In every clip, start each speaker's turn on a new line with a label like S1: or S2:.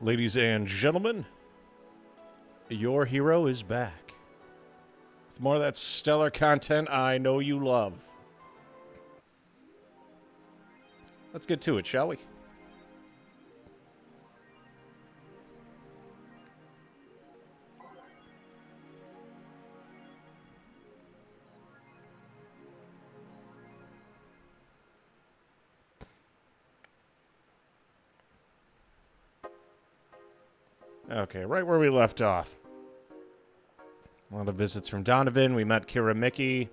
S1: Ladies and gentlemen, your hero is back. With more of that stellar content I know you love. Let's get to it, shall we? Okay, right where we left off. A lot of visits from Donovan. We met Kira Mickey.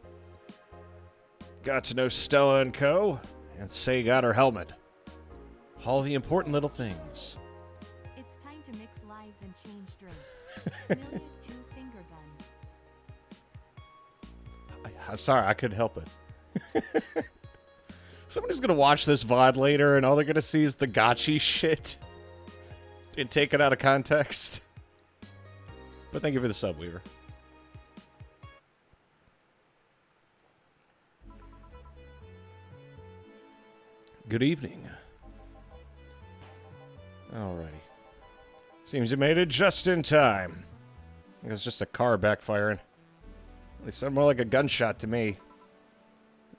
S1: Got to know Stella and Co. And Say got her helmet. All the important little things.
S2: It's time to mix lives and change drinks. Million two-finger gun.
S1: I'm sorry, I couldn't help it. Somebody's gonna watch this VOD later and all they're gonna see is the gotchi shit. And take it out of context. But thank you for the sub, Weaver. Good evening. Alrighty. Seems you made it just in time. I think it's just a car backfiring. They sound more like a gunshot to me.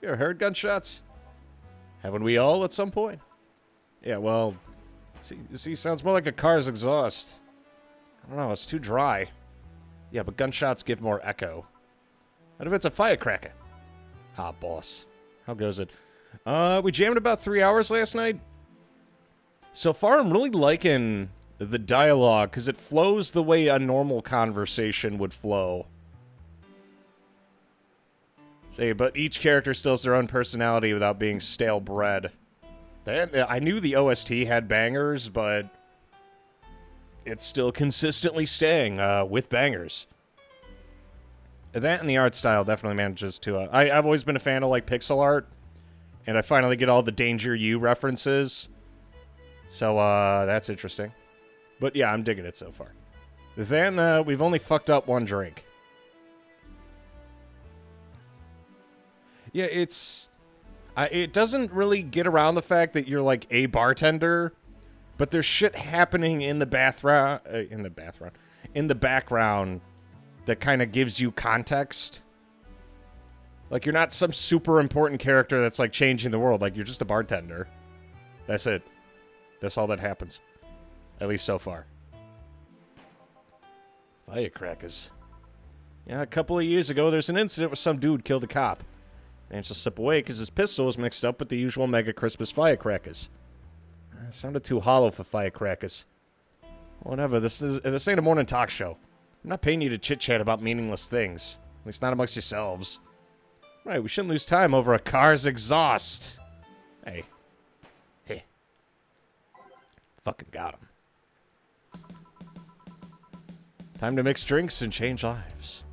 S1: You ever heard gunshots? Haven't we all at some point? Yeah, well... See, sounds more like a car's exhaust. I don't know, it's too dry. Yeah, but gunshots give more echo. What if it's a firecracker? Ah, boss. How goes it? We jammed about 3 hours last night. So far, I'm really liking the dialogue, because it flows the way a normal conversation would flow. See, but each character still has their own personality without being stale bread. I knew the OST had bangers, but it's still consistently staying with bangers. That and the art style definitely manages to... I've always been a fan of like pixel art, and I finally get all the Danger U references. So that's interesting. But yeah, I'm digging it so far. Then we've only fucked up one drink. Yeah, it's... it doesn't really get around the fact that you're, like, a bartender, but there's shit happening in the background that kind of gives you context. Like, you're not some super important character that's, like, changing the world. Like, you're just a bartender. That's it. That's all that happens. At least so far. Firecrackers. Yeah, a couple of years ago, there's an incident where some dude killed a cop. Managed to slip away because his pistol was mixed up with the usual Mega Christmas firecrackers. It sounded too hollow for firecrackers. Whatever, this ain't a morning talk show. I'm not paying you to chit-chat about meaningless things. At least not amongst yourselves. Right, we shouldn't lose time over a car's exhaust. Hey. Hey. Fucking got him. Time to mix drinks and change lives.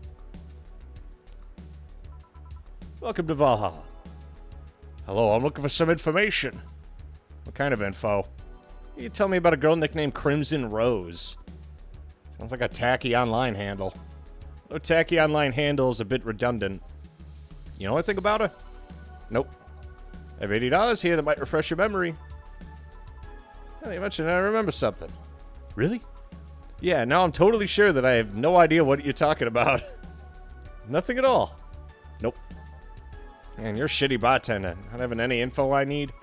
S1: Welcome to Valhalla. Hello, I'm looking for some information. What kind of info? You can tell me about a girl nicknamed Crimson Rose. Sounds like a tacky online handle. Though tacky online handle is a bit redundant. You know anything about her? Nope. I have $80 here that might refresh your memory. Well, you mentioned I remember something. Really? Yeah, now I'm totally sure that I have no idea what you're talking about. Nothing at all. Nope. Man, you're a shitty bartender. Not having any info I need.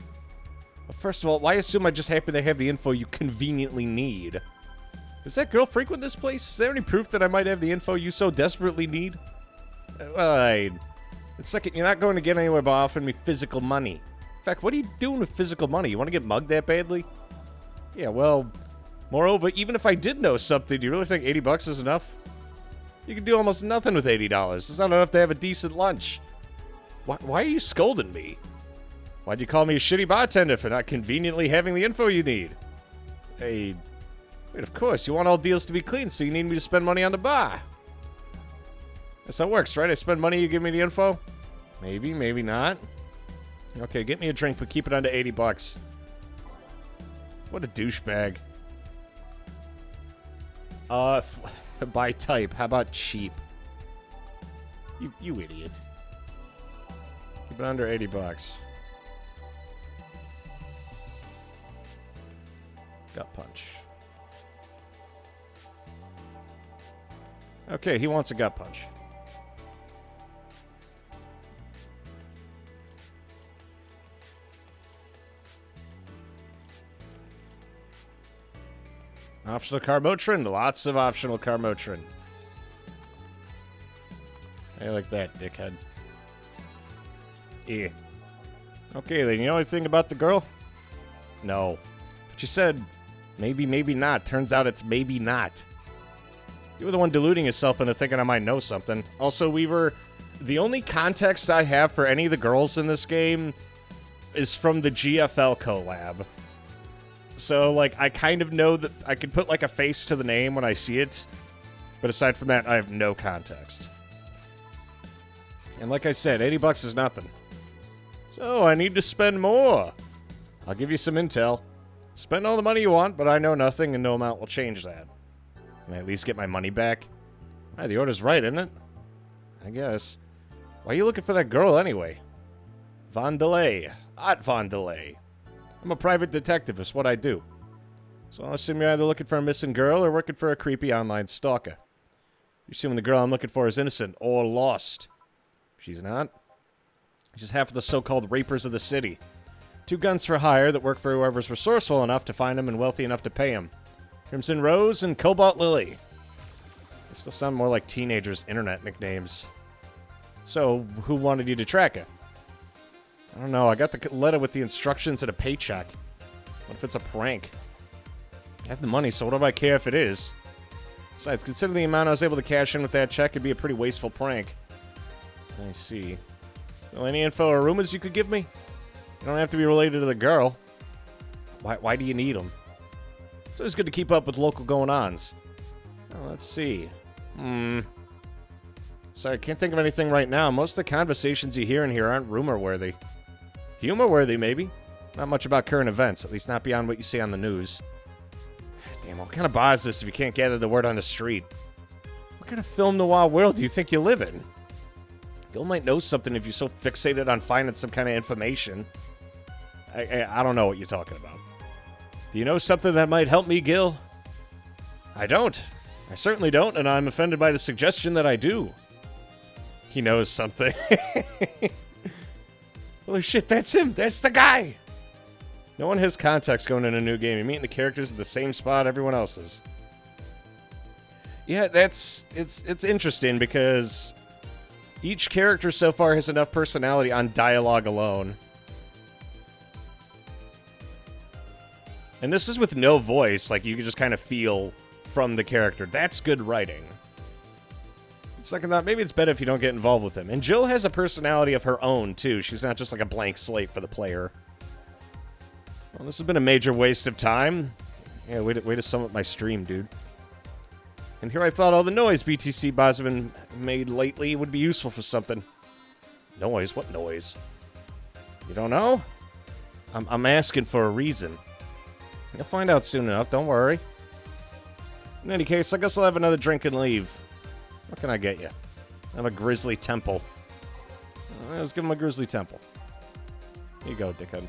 S1: Well, first of all, why assume I just happen to have the info you conveniently need? Does that girl frequent this place? Is there any proof that I might have the info you so desperately need? Well, the second, you're not going to get anywhere by offering me physical money. In fact, what are you doing with physical money? You want to get mugged that badly? Yeah, well, moreover, even if I did know something, do you really think $80 is enough? You can do almost nothing with $80. It's not enough to have a decent lunch. Why are you scolding me? Why'd you call me a shitty bartender for not conveniently having the info you need? Hey, wait, of course, you want all deals to be clean, so you need me to spend money on the bar. That's how it works, right? I spend money, you give me the info? Maybe, maybe not. Okay, get me a drink, but keep it under $80. What a douchebag. By type, how about cheap? You idiot. Keep it under $80. Gut punch. Okay, he wants a gut punch. Optional card Motrin. Lots of optional card Motrin. I like that, dickhead. Yeah. Okay, then, you know anything about the girl? No. But you said maybe, maybe not. Turns out it's maybe not. You were the one deluding yourself into thinking I might know something. Also, Weaver, the only context I have for any of the girls in this game is from the GFL collab. So, like, I kind of know that I can put, like, a face to the name when I see it. But aside from that, I have no context. And like I said, $80 is nothing. So, I need to spend more. I'll give you some intel. Spend all the money you want, but I know nothing and no amount will change that. Can I at least get my money back? Ah, the order's right, isn't it? I guess. Why are you looking for that girl anyway? Vandelay. Art Vandelay. I'm a private detective, is what I do. So I'll assume you're either looking for a missing girl or working for a creepy online stalker. You're assuming the girl I'm looking for is innocent or lost. She's not. She's half of the so-called rapers of the city. 2 guns for hire that work for whoever's resourceful enough to find them and wealthy enough to pay them. Crimson Rose and Cobalt Lily. They still sound more like teenagers' internet nicknames. So, who wanted you to track her? I don't know. I got the letter with the instructions and a paycheck. What if it's a prank? I have the money, so what do I care if it is? Besides, considering the amount I was able to cash in with that check, it'd be a pretty wasteful prank. I see. Well, any info or rumors you could give me? You don't have to be related to the girl. Why do you need them? It's always good to keep up with local going-ons. Oh, let's see. Sorry, I can't think of anything right now. Most of the conversations you hear in here aren't rumor-worthy. Humor-worthy, maybe. Not much about current events, at least not beyond what you see on the news. Damn, what kind of bar is this if you can't gather the word on the street? What kind of film noir world do you think you live in? Gil might know something if you're so fixated on finding some kind of information. I don't know what you're talking about. Do you know something that might help me, Gil? I don't. I certainly don't, and I'm offended by the suggestion that I do. He knows something. Holy shit, that's him! That's the guy! No one has context going in a new game. You're meeting the characters at the same spot everyone else is. Yeah, it's interesting because each character so far has enough personality on dialogue alone. And this is with no voice, like you can just kind of feel from the character. That's good writing. Second thought, maybe it's better if you don't get involved with him. And Jill has a personality of her own, too. She's not just like a blank slate for the player. Well, this has been a major waste of time. Yeah, way to sum up my stream, dude. And here I thought all the noise BTC bars have been made lately would be useful for something. Noise? What noise? You don't know? I'm asking for a reason. You'll find out soon enough, don't worry. In any case, I guess I'll have another drink and leave. What can I get you? I have a Grizzly Temple. Let's give him a Grizzly Temple. Here you go, dickhead.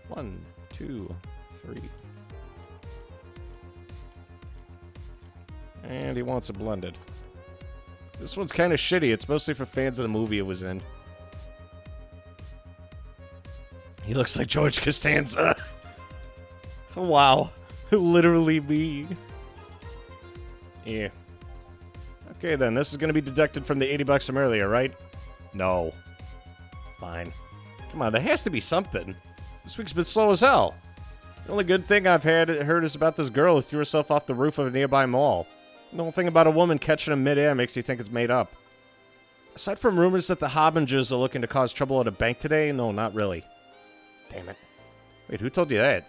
S1: 1, 2, 3. And he wants it blended. This one's kind of shitty. It's mostly for fans of the movie it was in. He looks like George Costanza. Wow. Literally me. Yeah. Okay, then. This is going to be deducted from the $80 from earlier, right? No. Fine. Come on, there has to be something. This week's been slow as hell. The only good thing I've heard is about this girl who threw herself off the roof of a nearby mall. The whole thing about a woman catching him midair makes you think it's made up. Aside from rumors that the Harbingers are looking to cause trouble at a bank today, no, not really. Damn it. Wait, who told you that?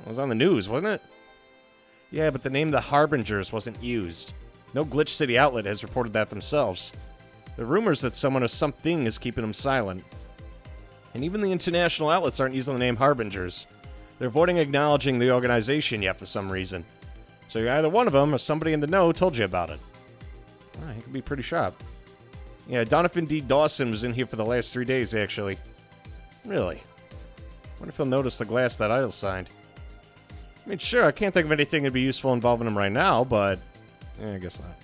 S1: It was on the news, wasn't it? Yeah, but the name The Harbingers wasn't used. No Glitch City outlet has reported that themselves. The rumors that someone or something is keeping them silent. And even the international outlets aren't using the name Harbingers. They're avoiding acknowledging the organization yet for some reason. So you're either one of them or somebody in the know told you about it. He could be pretty sharp. Yeah, Donovan D. Dawson was in here for the last 3 days, actually. Really? Wonder if he'll notice the glass that Idol signed. I mean, sure, I can't think of anything that'd be useful involving him right now, but I guess not.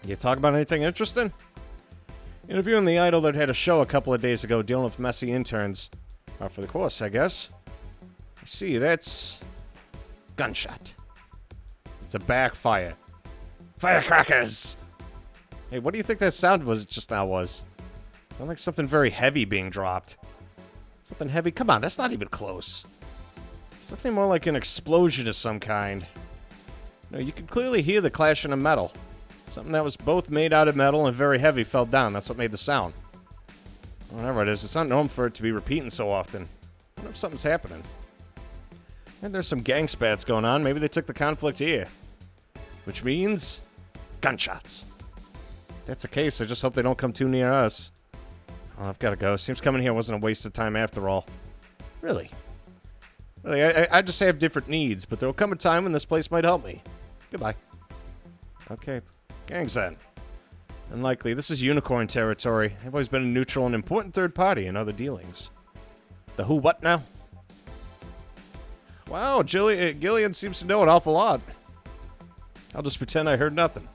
S1: You talk about anything interesting? Interviewing the idol that had a show a couple of days ago dealing with messy interns. Par for the course, I guess. I see, that's... gunshot. It's a backfire. Firecrackers! Hey, what do you think that sound was just now was? Sounded like something very heavy being dropped. Something heavy? Come on, that's not even close. Something more like an explosion of some kind. No, you can clearly hear the clashing of metal. Something that was both made out of metal and very heavy fell down. That's what made the sound. Whatever it is, it's not known for it to be repeating so often. I wonder if something's happening. And there's some gang spats going on. Maybe they took the conflict here. Which means... gunshots. If that's the case, I just hope they don't come too near us. Oh, I've got to go. Seems coming here wasn't a waste of time after all. Really? Really, I just have different needs, but there will come a time when this place might help me. Goodbye. Okay. Gang's then. Unlikely. This is unicorn territory. I've always been a neutral and important third party in other dealings. The who what now? Wow, Gillian seems to know an awful lot. I'll just pretend I heard nothing.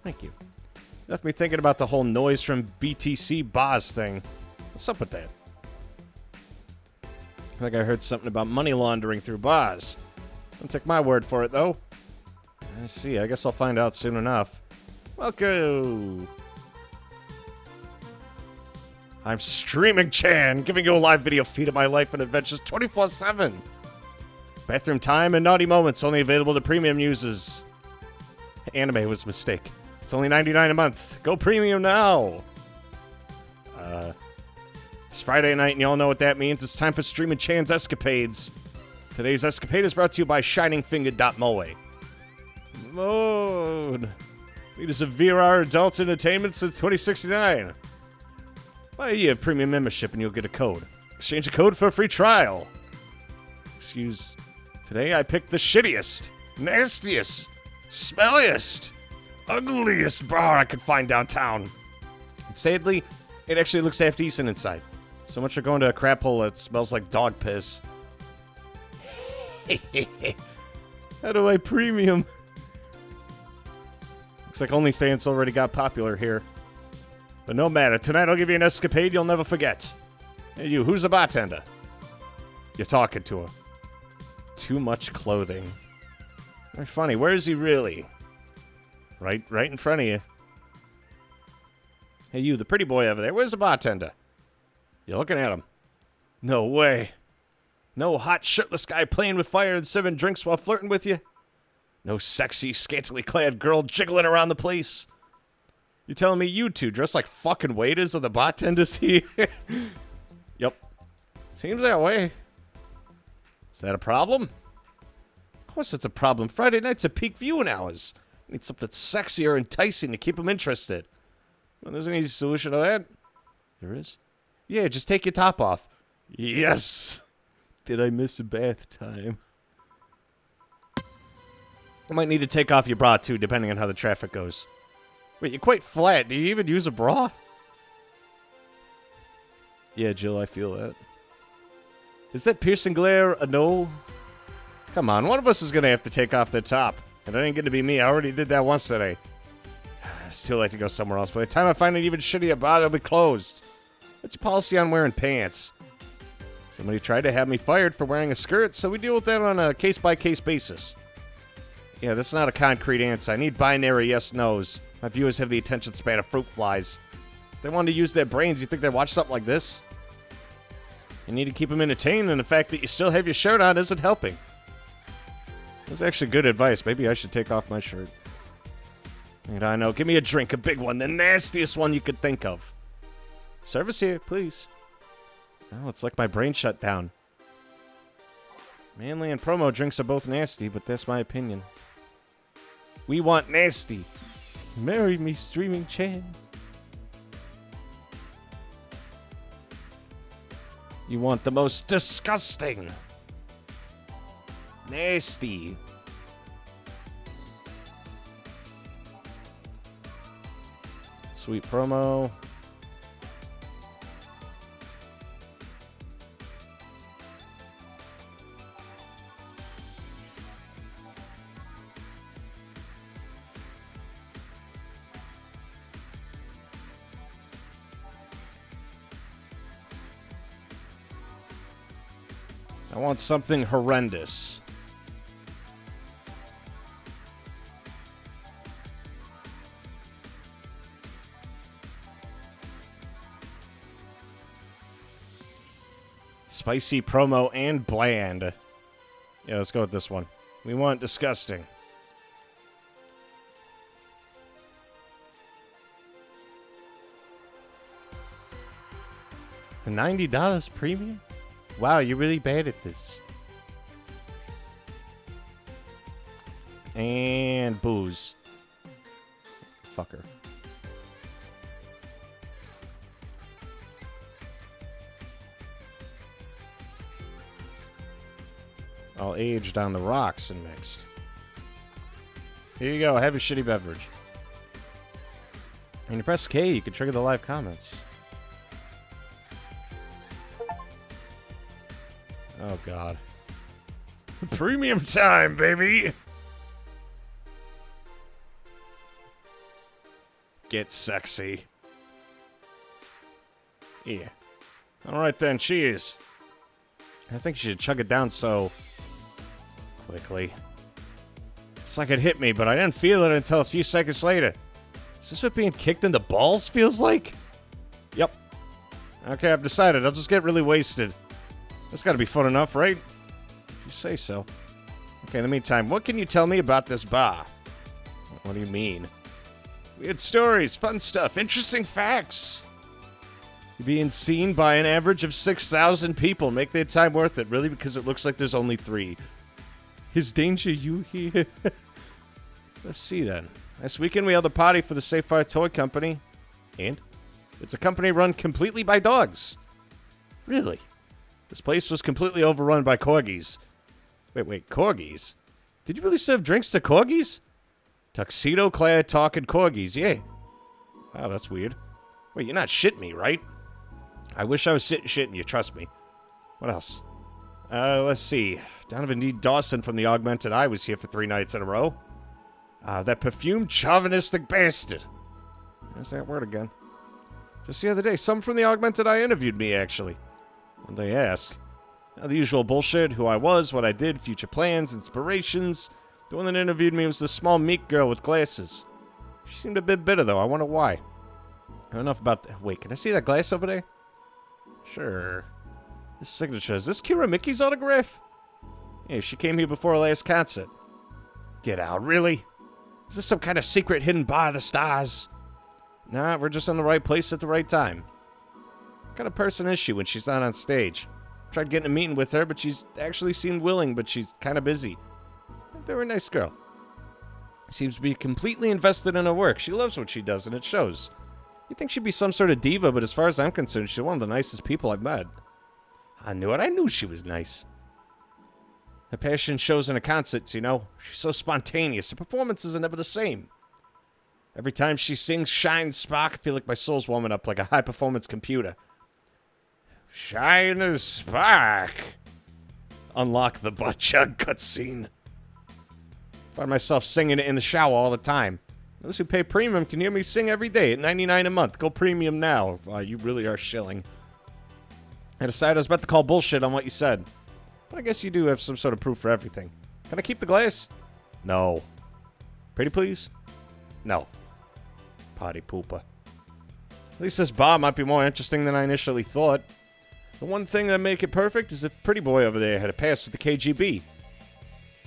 S1: Thank you. Left me thinking about the whole noise from BTC Boz thing. What's up with that? I think I heard something about money laundering through Boz. Don't take my word for it, though. I see. I guess I'll find out soon enough. Welcome. I'm Streaming Chan, giving you a live video feed of my life and adventures 24/7. Bathroom time and naughty moments only available to premium users. Anime was a mistake. It's only $99 a month. Go premium now. It's Friday night and y'all know what that means. It's time for Streaming Chan's Escapades. Today's escapade is brought to you by ShiningFinger.moe. Mode. Leaders of VR adult entertainment since 2069. Buy a year of premium membership and you'll get a code. Exchange a code for a free trial. Excuse. Today I picked the shittiest, nastiest, smelliest, ugliest bar I could find downtown. And sadly, it actually looks half decent inside. So much for going to a crap hole that smells like dog piss. How do I premium? Looks like OnlyFans already got popular here. But no matter, tonight I'll give you an escapade you'll never forget. Hey you, who's the bartender? You're talking to her. Too much clothing. Very funny, where is he really? Right in front of you. Hey you, the pretty boy over there, where's the bartender? You're looking at him. No way. No hot, shirtless guy playing with fire and serving drinks while flirting with you? No sexy, scantily clad girl jiggling around the place? You telling me you two dress like fucking waiters or the bartenders here? Yep. Seems that way. Is that a problem? Of course it's a problem. Friday nights are peak viewing hours. Need something sexy or enticing to keep them interested. Well, there's an easy solution to that. There is? Yeah, just take your top off. Yes! Did I miss a bath time? I might need to take off your bra, too, depending on how the traffic goes. Wait, you're quite flat. Do you even use a bra? Yeah, Jill, I feel that. Is that piercing glare a no? Come on, one of us is going to have to take off the top. And that ain't going to be me. I already did that once today. It's too late to go somewhere else. By the time I find an even shittier body, it'll be closed. What's your policy on wearing pants? Somebody tried to have me fired for wearing a skirt, so we deal with that on a case-by-case basis. Yeah, that's not a concrete answer. I need binary yes-nos. My viewers have the attention span of fruit flies. If they wanted to use their brains, you think they'd watch something like this? You need to keep them entertained, and the fact that you still have your shirt on isn't helping. That's actually good advice. Maybe I should take off my shirt. And I know. Give me a drink, a big one, the nastiest one you could think of. Service here, please. Oh, it's like my brain shut down. Manly and promo drinks are both nasty, but that's my opinion. We want nasty. Marry me, Streaming Chan. You want the most disgusting. Nasty. Sweet promo. I want something horrendous. Spicy, promo, and bland. Yeah, let's go with this one. We want disgusting. $90 premium? Wow, you're really bad at this. And booze. Fucker. All aged on the rocks and mixed. Here you go. Have a shitty beverage. When you press K, you can trigger the live comments. Oh, God. Premium time, baby! Get sexy. Yeah. Alright then, cheers. I think you should chug it down so quickly. It's like it hit me, but I didn't feel it until a few seconds later. Is this what being kicked in the balls feels like? Yep. Okay, I've decided. I'll just get really wasted. That's gotta be fun enough, right? If you say so. Okay, in the meantime, what can you tell me about this bar? What do you mean? Weird stories, fun stuff, interesting facts. You're being seen by an average of 6,000 people. Make their time worth it, really, because it looks like there's only 3. Is danger you here? Let's see, then. Last weekend, we held a party for the Safe Fire Toy Company. And? It's a company run completely by dogs. Really? This place was completely overrun by corgis. Wait, corgis? Did you really serve drinks to corgis? Tuxedo-clad talking corgis, yeah. Wow, that's weird. Wait, you're not shitting me, right? I wish I was shitting you, trust me. What else? Let's see. Donovan D. Dawson from the Augmented Eye was here for 3 nights in a row. That perfumed chauvinistic bastard. There's that word again. Just the other day, someone from the Augmented Eye interviewed me, actually. When they ask. Now, the usual bullshit, who I was, what I did, future plans, inspirations. The one that interviewed me was the small, meek girl with glasses. She seemed a bit bitter, though. I wonder why. Enough about that. Wait, can I see that glass over there? Sure. This signature. Is this Kira Mickey's autograph? Yeah, she came here before our last concert. Get out, really? Is this some kind of secret hidden bar of the stars? Nah, we're just in the right place at the right time. What kind of person is she when she's not on stage? Tried getting a meeting with her, but she's actually seemed willing, but she's kind of busy. Very nice girl. Seems to be completely invested in her work. She loves what she does, and it shows. You'd think she'd be some sort of diva, but as far as I'm concerned, she's one of the nicest people I've met. I knew it. I knew she was nice. Her passion shows in her concerts, you know. She's so spontaneous. Her performances are never the same. Every time she sings Shine Spark, I feel like my soul's warming up like a high-performance computer. Shine a spark. Unlock the butt chug cutscene. Find myself singing it in the shower all the time. Those who pay premium can hear me sing every day at $99 a month. Go premium now. You really are shilling. I decided I was about to call bullshit on what you said. But I guess you do have some sort of proof for everything. Can I keep the glass? No. Pretty please? No. Potty pooper. At least this bar might be more interesting than I initially thought. The one thing that make it perfect is if Pretty Boy over there had a pass with the KGB.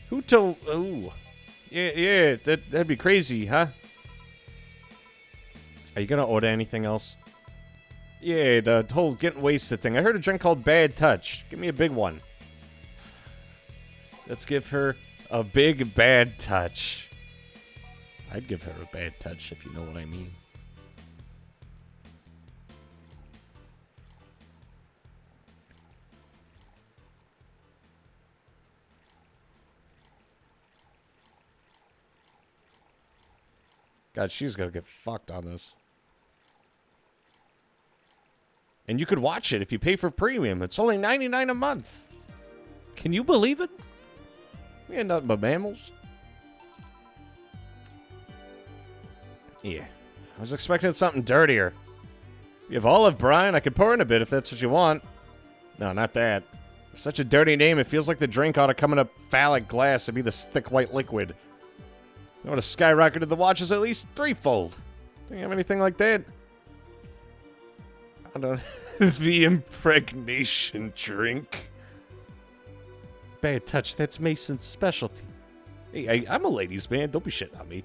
S1: Who told... Ooh. Yeah, that'd be crazy, huh? Are you gonna order anything else? Yeah, the whole getting wasted thing. I heard a drink called Bad Touch. Give me a big one. Let's give her a big bad touch. I'd give her a bad touch, if you know what I mean. God, she's gonna get fucked on this. And you could watch it if you pay for premium. It's only $99 a month. Can you believe it? We ain't nothing but mammals. Yeah. I was expecting something dirtier. You have olive brine? I could pour in a bit if that's what you want. No, not that. Such a dirty name, it feels like the drink ought to come in a phallic glass and be this thick white liquid. You know what a skyrocketed the watch is at least threefold. Do you have anything like that? I don't the impregnation drink. Bad touch, that's Mason's specialty. Hey, I'm a ladies' man, don't be shitting on me.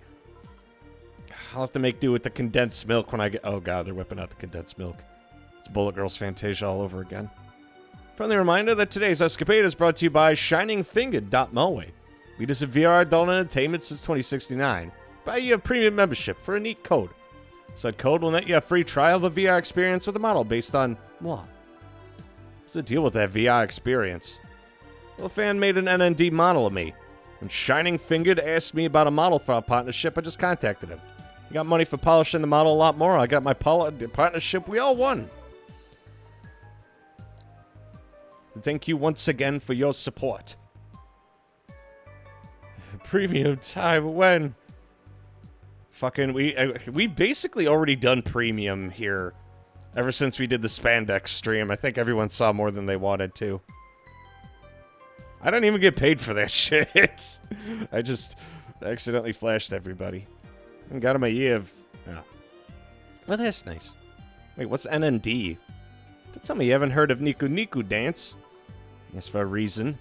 S1: I'll have to make do with the condensed milk when I get... Oh god, they're whipping out the condensed milk. It's Bullet Girls Fantasia all over again. Friendly reminder that today's escapade is brought to you by ShiningFingered.moe. Leaders of VR adult entertainment since 2069. Buy you a premium membership for a neat code. Said code will net you a free trial of a VR experience with a model based on moi. What's the deal with that VR experience? Well, a fan made an NND model of me. When Shining Fingered asked me about a model for our partnership, I just contacted him. He got money for polishing the model a lot more. I got my partnership. We all won. Thank you once again for your support. Premium time when? Fucking, we basically already done premium here ever since we did the spandex stream. I think everyone saw more than they wanted to. I don't even get paid for that shit. I just accidentally flashed everybody. And got him a year of... Oh. Well, that's nice. Wait, what's NND? Don't tell me you haven't heard of Niku Niku Dance. Yes, for a reason.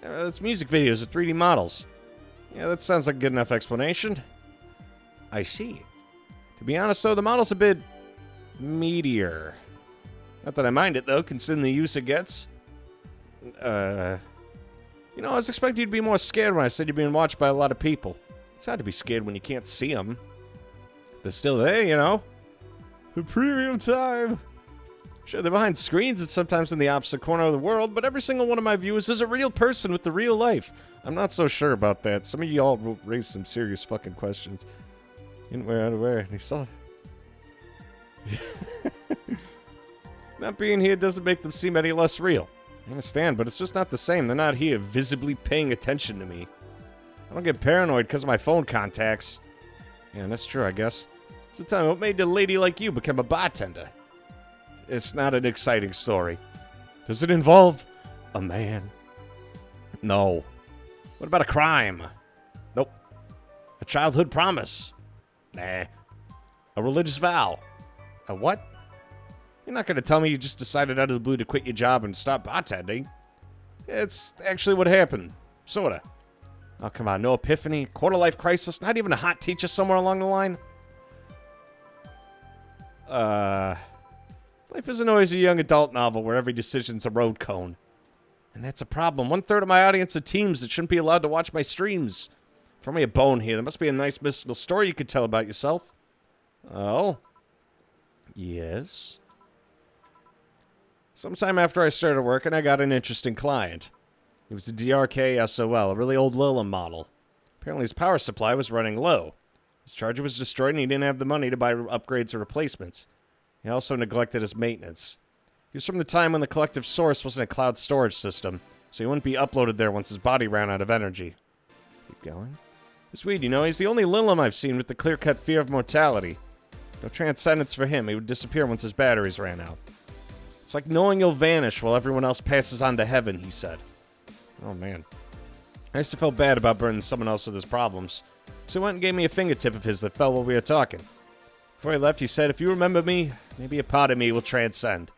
S1: It's music videos with 3D models. Yeah, that sounds like a good enough explanation. I see. To be honest, though, the model's a bit... meatier. Not that I mind it, though, considering the use it gets. You know, I was expecting you to be more scared when I said you're being watched by a lot of people. It's hard to be scared when you can't see them. They're still there, you know? The premium time! Sure, they're behind screens and sometimes in the opposite corner of the world, but every single one of my viewers is a real person with the real life. I'm not so sure about that. Some of y'all will raise some serious fucking questions. In where, out of where? He saw... Not being here doesn't make them seem any less real. I understand, but it's just not the same. They're not here visibly paying attention to me. I don't get paranoid because of my phone contacts. Yeah, that's true, I guess. So tell me, what made a lady like you become a bartender? It's not an exciting story. Does it involve a man? No. What about a crime? Nope. A childhood promise? Nah. A religious vow? A what? You're not going to tell me you just decided out of the blue to quit your job and stop bartending. It's actually what happened. Sorta. Oh, come on. No epiphany? Quarter-life crisis? Not even a hot teacher somewhere along the line? Life isn't always a young adult novel where every decision's a road cone. And that's a problem. 1/3 of my audience are teens that shouldn't be allowed to watch my streams. Throw me a bone here. There must be a nice mystical story you could tell about yourself. Oh? Yes? Sometime after I started working, I got an interesting client. It was a DRK SOL, a really old Lila model. Apparently his power supply was running low. His charger was destroyed and he didn't have the money to buy upgrades or replacements. He also neglected his maintenance. He was from the time when the collective source wasn't a cloud storage system, so he wouldn't be uploaded there once his body ran out of energy. Keep going. It's weird, you know, he's the only Lilim I've seen with the clear-cut fear of mortality. No transcendence for him, he would disappear once his batteries ran out. It's like knowing you'll vanish while everyone else passes on to heaven, he said. Oh, man. I used to feel bad about burdening someone else with his problems, so he went and gave me a fingertip of his that fell while we were talking. Before he left, he said, if you remember me, maybe a part of me will transcend.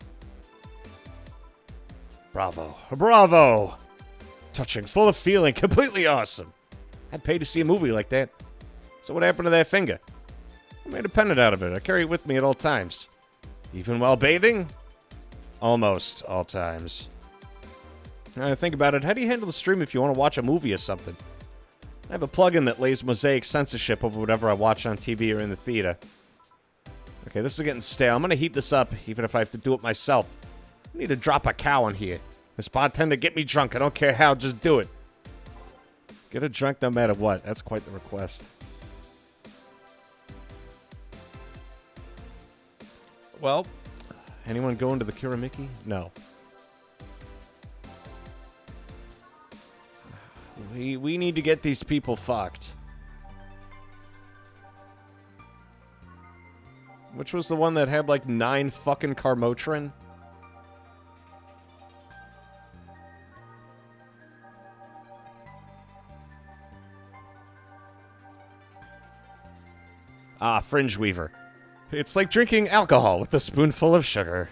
S1: Bravo. Bravo! Touching, full of feeling, completely awesome. I'd pay to see a movie like that. So what happened to that finger? I made a pendant out of it. I carry it with me at all times. Even while bathing? Almost all times. Now I think about it, how do you handle the stream if you want to watch a movie or something? I have a plugin that lays mosaic censorship over whatever I watch on TV or in the theater. Okay, this is getting stale. I'm going to heat this up, even if I have to do it myself. I need to drop a cow in here. This bartender, get me drunk. I don't care how, just do it. Get her drunk no matter what. That's quite the request. Well, anyone going to the Kiramiki? No. We need to get these people fucked. Which was the one that had like 9 fucking Carmotrin? Ah, Fringe Weaver. It's like drinking alcohol with a spoonful of sugar.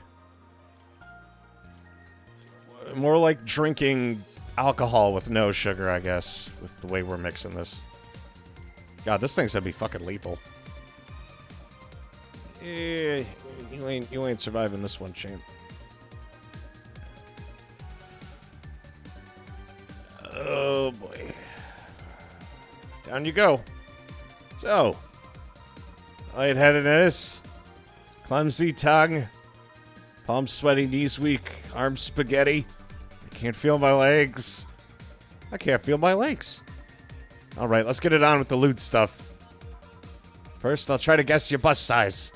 S1: More like drinking alcohol with no sugar, I guess, with the way we're mixing this. God, this thing's gonna be fucking lethal. You ain't surviving this one, champ. Oh boy. Down you go. So, lightheadedness, clumsy tongue, palms sweaty, knees weak, arms spaghetti. I can't feel my legs. I can't feel my legs. All right, let's get it on with the loot stuff. First, I'll try to guess your bust size.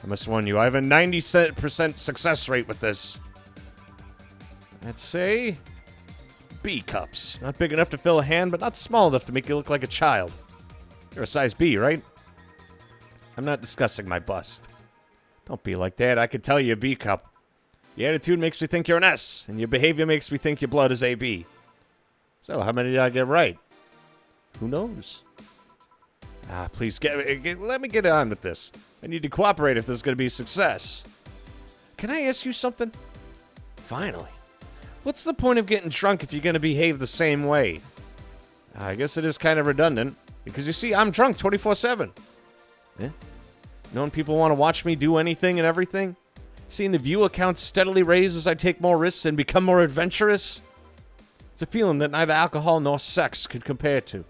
S1: I must warn you, I have a 90% success rate with this. Let's say B cups. Not big enough to fill a hand, but not small enough to make you look like a child. You're a size B, right? I'm not discussing my bust. Don't be like that. I could tell you a B cup. Your attitude makes me think you're an S, and your behavior makes me think your blood is AB. So, how many did I get right? Who knows? Please let me get on with this. I need to cooperate if this is going to be a success. Can I ask you something? Finally. What's the point of getting drunk if you're going to behave the same way? I guess it is kind of redundant, because you see, I'm drunk 24/7. Yeah? Knowing people want to watch me do anything and everything? Seeing the view account steadily raise as I take more risks and become more adventurous? It's a feeling that neither alcohol nor sex could compare to.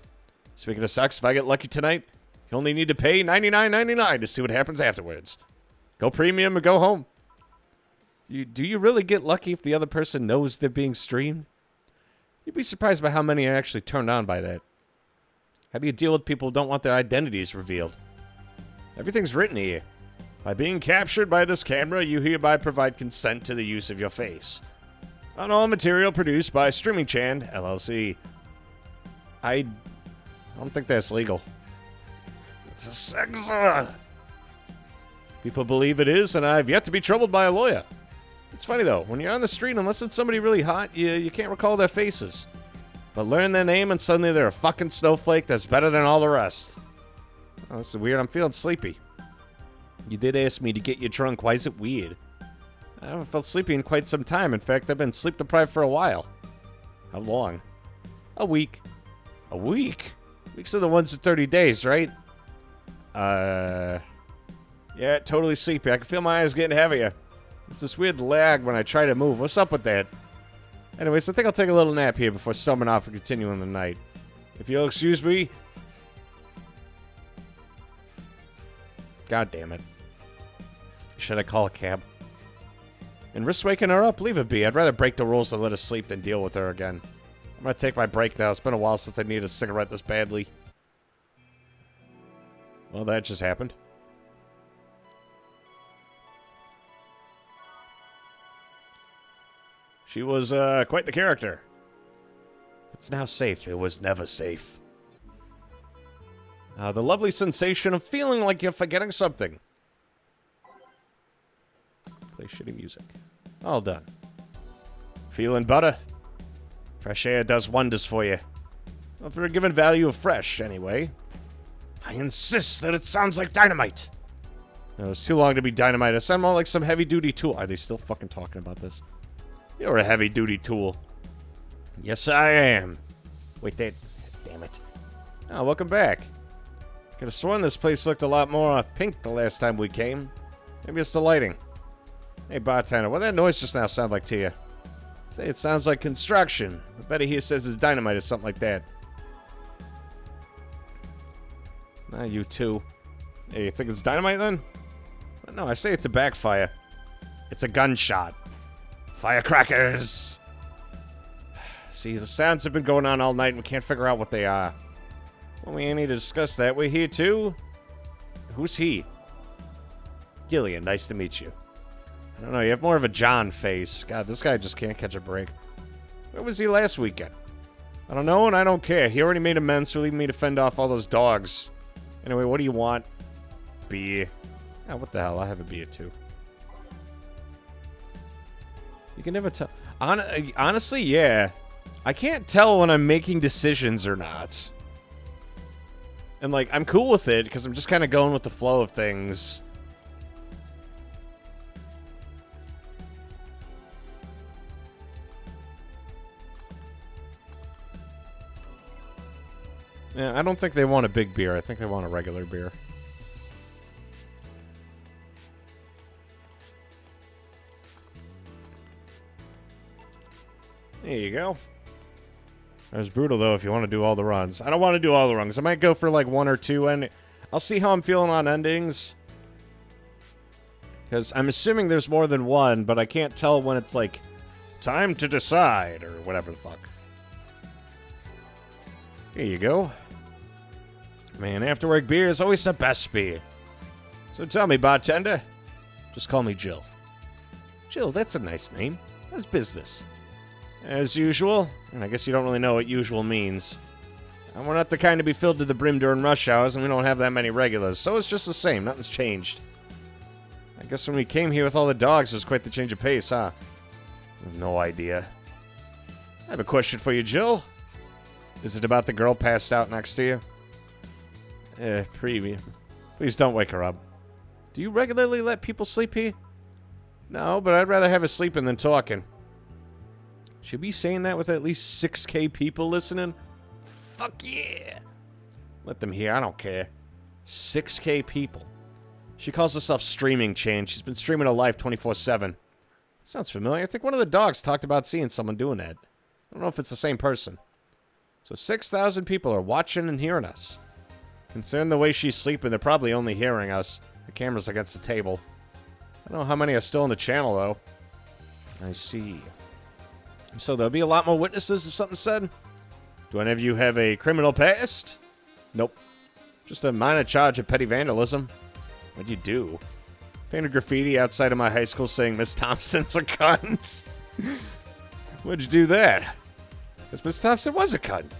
S1: Speaking of sex, if I get lucky tonight, you only need to pay $99.99 to see what happens afterwards. Go premium or go home. Do you really get lucky if the other person knows they're being streamed? You'd be surprised by how many are actually turned on by that. How do you deal with people who don't want their identities revealed? Everything's written here. By being captured by this camera, you hereby provide consent to the use of your face. On all material produced by Streaming Chan, LLC. I don't think that's legal. It's a sex. People believe it is, and I've yet to be troubled by a lawyer. It's funny, though. When you're on the street, unless it's somebody really hot, you can't recall their faces. But learn their name, and suddenly they're a fucking snowflake that's better than all the rest. Oh, this is weird. I'm feeling sleepy. You did ask me to get you drunk. Why is it weird? I haven't felt sleepy in quite some time. In fact, I've been sleep-deprived for a while. How long? A week. A week? Weeks are the ones with 30 days, right? Yeah, totally sleepy. I can feel my eyes getting heavier. It's this weird lag when I try to move. What's up with that? Anyways, I think I'll take a little nap here before storming off and continuing the night. If you'll excuse me. God damn it. Should I call a cab? And risk waking her up? Leave it be. I'd rather break the rules than let her sleep than deal with her again. I'm gonna take my break now. It's been a while since I needed a cigarette this badly. Well, that just happened. She was, quite the character. It's now safe. It was never safe. The lovely sensation of feeling like you're forgetting something. Play shitty music. All done. Feeling better? Fresh air does wonders for you. Well, for a given value of fresh, anyway. I insist that it sounds like dynamite. No, it's too long to be dynamite. It sounds more like some heavy-duty tool. Are they still fucking talking about this? You're a heavy-duty tool. Yes, I am. Wait, damn it. Oh, welcome back. Could have sworn this place looked a lot more pink the last time we came. Maybe it's the lighting. Hey, bartender, what did that noise just now sound like to you? Say, it sounds like construction. I bet he says it's dynamite or something like that. Nah, you too. Hey, you think it's dynamite then? No, I say it's a backfire. It's a gunshot. Firecrackers! See, the sounds have been going on all night and we can't figure out what they are. Well, we ain't need to discuss that. We're here too. Who's he? Gillian, nice to meet you. I don't know, you have more of a John face. God, this guy just can't catch a break. Where was he last weekend? I don't know and I don't care. He already made amends for leaving me to fend off all those dogs. Anyway, what do you want? Beer. Oh, what the hell? I'll have a beer too. You can never tell. Honestly, yeah. I can't tell when I'm making decisions or not. And, like, I'm cool with it because I'm just kind of going with the flow of things. Yeah, I don't think they want a big beer. I think they want a regular beer. There you go. That was brutal, though, if you want to do all the runs. I don't want to do all the runs. I might go for, like, 1 or 2, and I'll see how I'm feeling on endings. Because I'm assuming there's more than one, but I can't tell when it's, like, time to decide, or whatever the fuck. Here you go. Man, after-work beer is always the best beer. So tell me, bartender. Just call me Jill. Jill, that's a nice name. How's business? As usual, and I guess you don't really know what usual means. And we're not the kind to be filled to the brim during rush hours, and we don't have that many regulars, so it's just the same. Nothing's changed. I guess when we came here with all the dogs, it was quite the change of pace, huh? I have no idea. I have a question for you, Jill. Is it about the girl passed out next to you? Premium. Please don't wake her up. Do you regularly let people sleep here? No, but I'd rather have her sleeping than talking. Should be saying that with at least 6K people listening? Fuck yeah! Let them hear, I don't care. 6K people. She calls herself Streaming Chain. She's been streaming her life 24/7. Sounds familiar. I think one of the dogs talked about seeing someone doing that. I don't know if it's the same person. So 6,000 people are watching and hearing us. Considering the way she's sleeping, they're probably only hearing us. The camera's against the table. I don't know how many are still on the channel, though. I see. So there'll be a lot more witnesses if something's said? Do any of you have a criminal past? Nope. Just a minor charge of petty vandalism. What'd you do? Painted graffiti outside of my high school saying Miss Thompson's a cunt. What'd you do that? Because Miss Thompson was a cunt.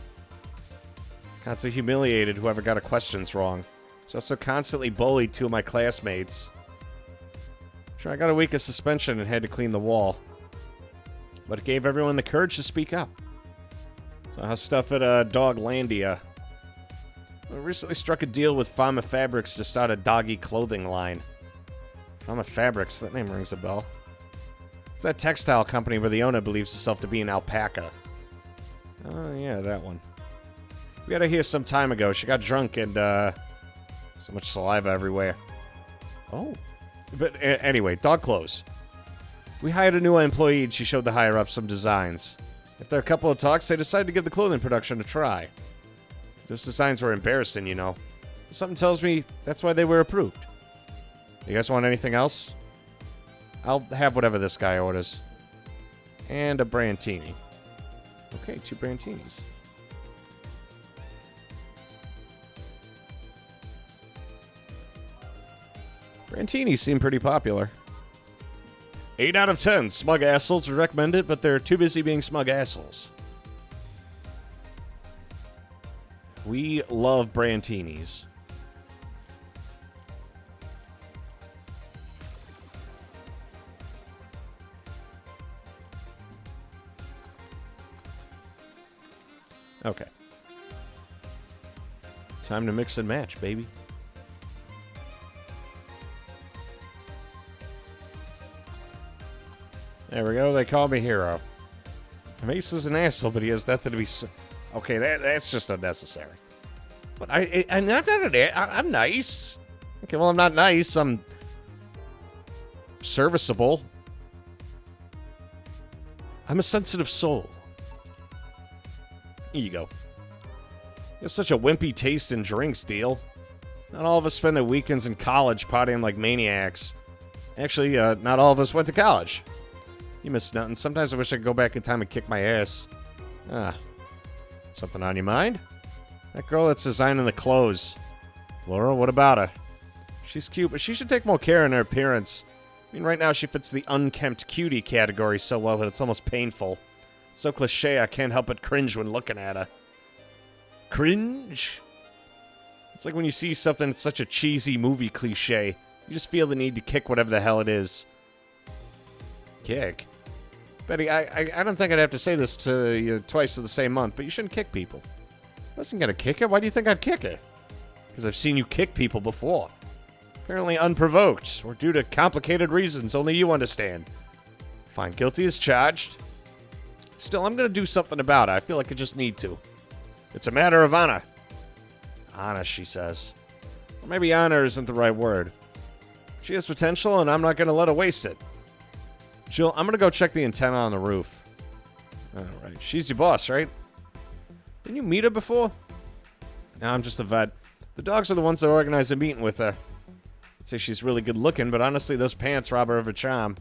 S1: Constantly humiliated whoever got her questions wrong. She also constantly bullied 2 of my classmates. Sure, I got a week of suspension and had to clean the wall. But it gave everyone the courage to speak up. So how's stuff at Doglandia? I recently struck a deal with Fama Fabrics to start a doggy clothing line. Fama Fabrics, that name rings a bell. It's that textile company where the owner believes herself to be an alpaca. Oh yeah, that one. We had her here some time ago. She got drunk and so much saliva everywhere. Oh. But anyway, dog clothes. We hired a new employee and she showed the higher-ups some designs. After a couple of talks, they decided to give the clothing production a try. Those designs were embarrassing, you know. Something tells me that's why they were approved. You guys want anything else? I'll have whatever this guy orders. And a Brantini. Okay, 2 Brantinis. Brantinis seem pretty popular. 8 out of 10. Smug assholes would recommend it, but they're too busy being smug assholes. We love Brantinis. Okay. Time to mix and match, baby. There we go. They call me hero. Mace is an asshole, but he has nothing to be... Okay, that's just unnecessary. But I'm nice. Okay, well, I'm not nice. I'm serviceable. I'm a sensitive soul. Here you go. You have such a wimpy taste in drinks, Deal. Not all of us spend their weekends in college partying like maniacs. Actually, not all of us went to college. You miss nothing. Sometimes I wish I could go back in time and kick my ass. Something on your mind? That girl that's designing the clothes. Laura, what about her? She's cute, but she should take more care in her appearance. I mean, right now she fits the unkempt cutie category so well that it's almost painful. It's so cliche I can't help but cringe when looking at her. Cringe? It's like when you see something that's such a cheesy movie cliche. You just feel the need to kick whatever the hell it is. Kick? Betty, I don't think I'd have to say this to you twice in the same month, but you shouldn't kick people. I wasn't gonna kick her. Why do you think I'd kick her? Because I've seen you kick people before. Apparently unprovoked, or due to complicated reasons only you understand. Fine, guilty as charged. Still, I'm going to do something about it. I feel like I just need to. It's a matter of honor. Honor, she says. Or maybe honor isn't the right word. She has potential, and I'm not going to let her waste it. Jill, I'm going to go check the antenna on the roof. Alright, she's your boss, right? Didn't you meet her before? No, I'm just a vet. The dogs are the ones that organized a meeting with her. I'd say she's really good looking, but honestly, those pants rob her of her charm.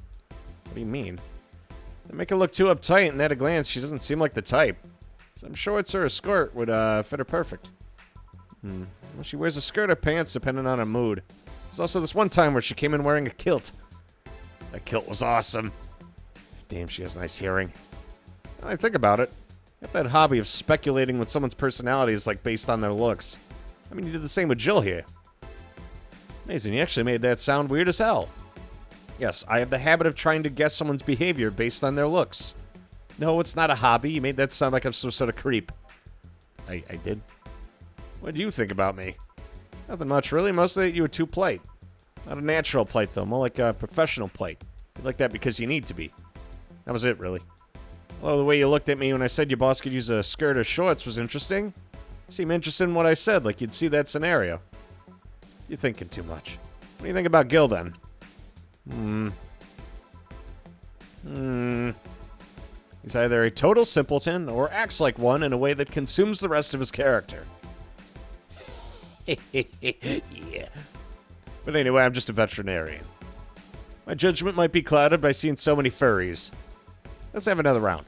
S1: What do you mean? They make her look too uptight, and at a glance, she doesn't seem like the type. So I'm sure it's her skirt would fit her perfect. Well, she wears a skirt or pants depending on her mood. There's also this one time where she came in wearing a kilt. That kilt was awesome. Damn, she has nice hearing. When I think about it, I have that hobby of speculating with someone's personality is like based on their looks. I mean, you did the same with Jill here. Amazing, you actually made that sound weird as hell. Yes, I have the habit of trying to guess someone's behavior based on their looks. No, it's not a hobby. You made that sound like I'm some sort of creep. I did? What do you think about me? Nothing much, really. Mostly you were too polite. Not a natural polite, though. More like a professional polite. You like that because you need to be. That was it, really. Although the way you looked at me when I said your boss could use a skirt or shorts was interesting. You seem interested in what I said, like you'd see that scenario. You're thinking too much. What do you think about Gil, then? He's either a total simpleton or acts like one in a way that consumes the rest of his character. Yeah. But anyway, I'm just a veterinarian. My judgment might be clouded by seeing so many furries. Let's have another round.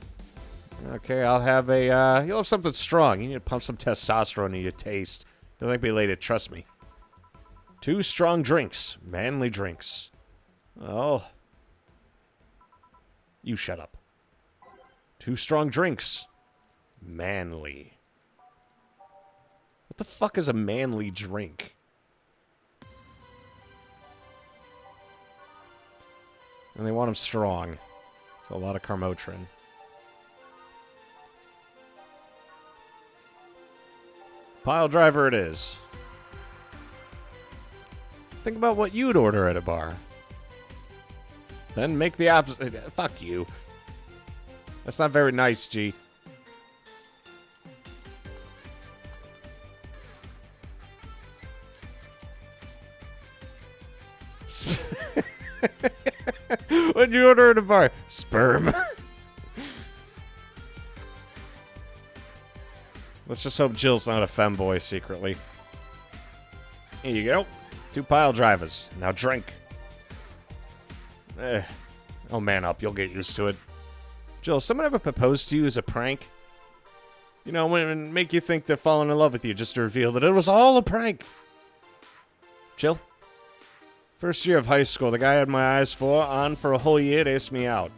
S1: Okay, I'll have you'll have something strong. You need to pump some testosterone in your taste. You'll like me later, trust me. 2 strong drinks. Manly drinks. Oh. You shut up. 2 strong drinks. Manly. What the fuck is a manly drink? And they want them strong. So a lot of Carmotrin. Pile driver it is. Think about what you'd order at a bar. Then make the opposite. Fuck you. That's not very nice, G. What'd you order at a bar? Sperm. Let's just hope Jill's not a femboy secretly. Here you go. 2 pile drivers. Now drink. Oh, man up. You'll get used to it. Jill, someone ever proposed to you as a prank? You know, when make you think they're falling in love with you just to reveal that it was all a prank. Jill? First year of high school, the guy I had my eyes on for a whole year asked me out.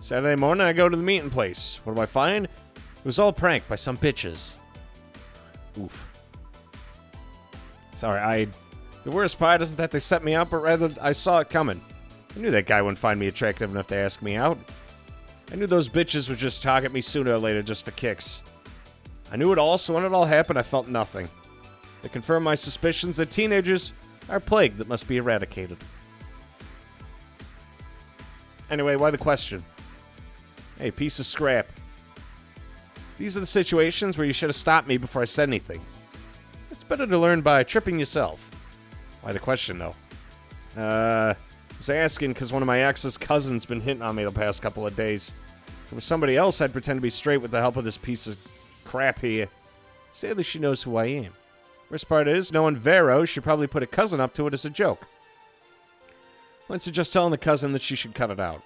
S1: Saturday morning, I go to the meeting place. What do I find? It was all pranked by some bitches. Oof. Sorry, the worst part isn't that they set me up, but rather I saw it coming. I knew that guy wouldn't find me attractive enough to ask me out. I knew those bitches would just target me sooner or later just for kicks. I knew it all, so when it all happened, I felt nothing. It confirmed my suspicions that teenagers are a plague that must be eradicated. Anyway, why the question? Hey, piece of scrap. These are the situations where you should have stopped me before I said anything. It's better to learn by tripping yourself. Why the question, though? I was asking because one of my ex's cousins been hitting on me the past couple of days. If it was somebody else, I'd pretend to be straight with the help of this piece of crap here. Sadly, she knows who I am. Worst part is, knowing Vero, she probably put a cousin up to it as a joke. I'd suggest telling the cousin that she should cut it out.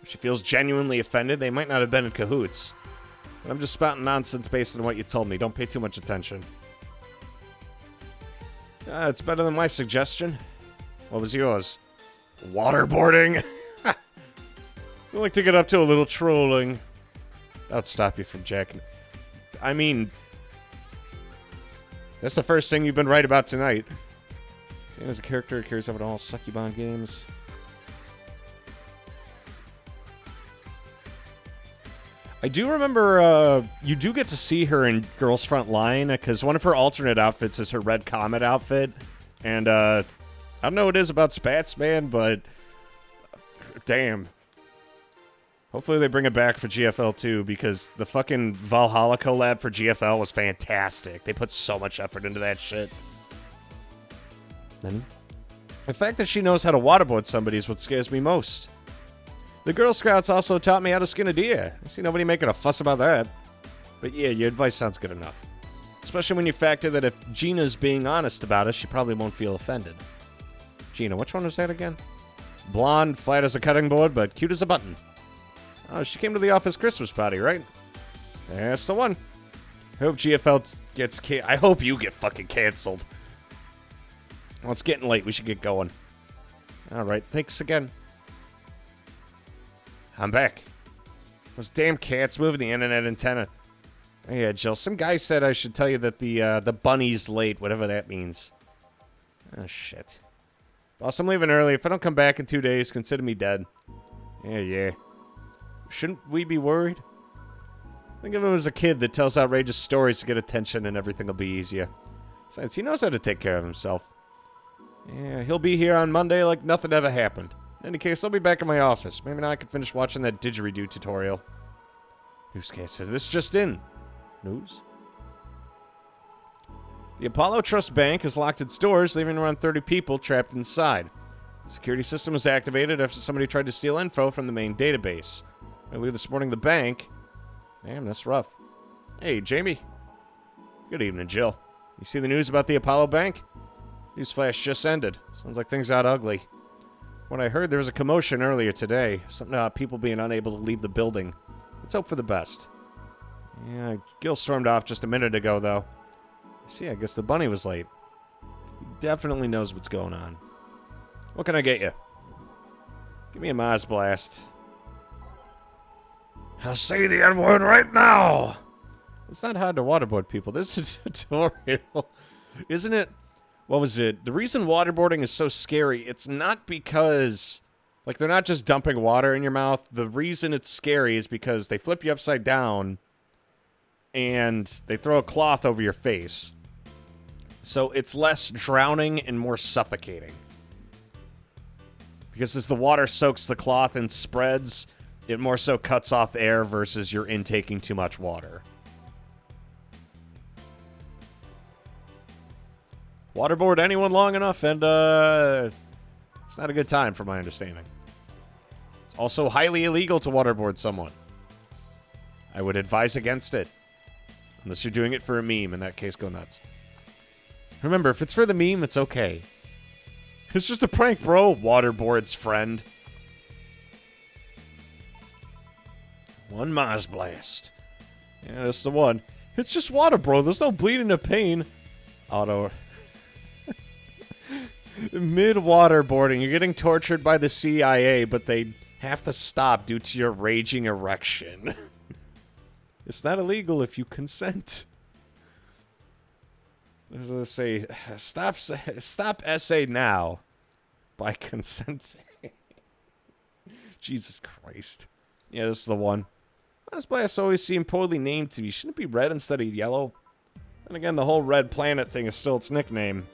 S1: If she feels genuinely offended, they might not have been in cahoots. But I'm just spouting nonsense based on what you told me. Don't pay too much attention. It's better than my suggestion. What was yours? Waterboarding? You like to get up to a little trolling. That'll stop you from jacking. I mean, that's the first thing you've been right about tonight. Jane is a character who carries over to all Succubon games. I do remember you do get to see her in Girls Front Line, because one of her alternate outfits is her Red Comet outfit. And I don't know what it is about Spats, man, but damn. Hopefully they bring it back for GFL too, because the fucking Valhalla collab for GFL was fantastic. They put so much effort into that shit. And the fact that she knows how to waterboard somebody is what scares me most. The Girl Scouts also taught me how to skin a deer. I see nobody making a fuss about that. But yeah, your advice sounds good enough. Especially when you factor that if Gina's being honest about it, she probably won't feel offended. Gina, which one was that again? Blonde, flat as a cutting board, but cute as a button. Oh, she came to the office Christmas party, right? That's the one. I hope GFL gets I hope you get fucking canceled. Well, it's getting late. We should get going. Alright, thanks again. I'm back. Those damn cats moving the internet antenna. Oh, yeah, Jill, some guy said I should tell you that the bunny's late, whatever that means. Oh, shit. Boss, I'm leaving early. If I don't come back in 2 days, consider me dead. Yeah. Shouldn't we be worried? Think of him as a kid that tells outrageous stories to get attention and everything will be easier. Besides, he knows how to take care of himself. Yeah, he'll be here on Monday like nothing ever happened. In any case, I'll be back in my office. Maybe now I can finish watching that didgeridoo tutorial. Newscaster, this just in. News? The Apollo Trust Bank has locked its doors, leaving around 30 people trapped inside. The security system was activated after somebody tried to steal info from the main database. Earlier this morning, the bank... Damn, that's rough. Hey, Jamie. Good evening, Jill. You see the news about the Apollo Bank? Newsflash just ended. Sounds like things got ugly. When I heard there was a commotion earlier today, something about people being unable to leave the building. Let's hope for the best. Yeah, Gil stormed off just a minute ago, though. See, I guess the bunny was late. He definitely knows what's going on. What can I get you? Give me a Mars Blast. I'll say the N-word right now! It's not hard to waterboard people. This is a tutorial. Isn't it? What was it? The reason waterboarding is so scary, it's not because... Like, they're not just dumping water in your mouth. The reason it's scary is because they flip you upside down and they throw a cloth over your face. So it's less drowning and more suffocating. Because as the water soaks the cloth and spreads, it more so cuts off air versus you're intaking too much water. Waterboard anyone long enough, and it's not a good time, from my understanding. It's also highly illegal to waterboard someone. I would advise against it. Unless you're doing it for a meme. In that case, go nuts. Remember, if it's for the meme, it's okay. It's just a prank, bro. Waterboard's friend. One Mars Blast. Yeah, that's the one. It's just water, bro. There's no bleeding or pain. Auto... Mid-waterboarding, you're getting tortured by the CIA, but they have to stop due to your raging erection. It's not illegal if you consent. As I say, stop essay now by consenting. Jesus Christ. Yeah, this is the one. Mars Blast always seemed poorly named to me. Shouldn't it be red instead of yellow? And again, the whole red planet thing is still its nickname.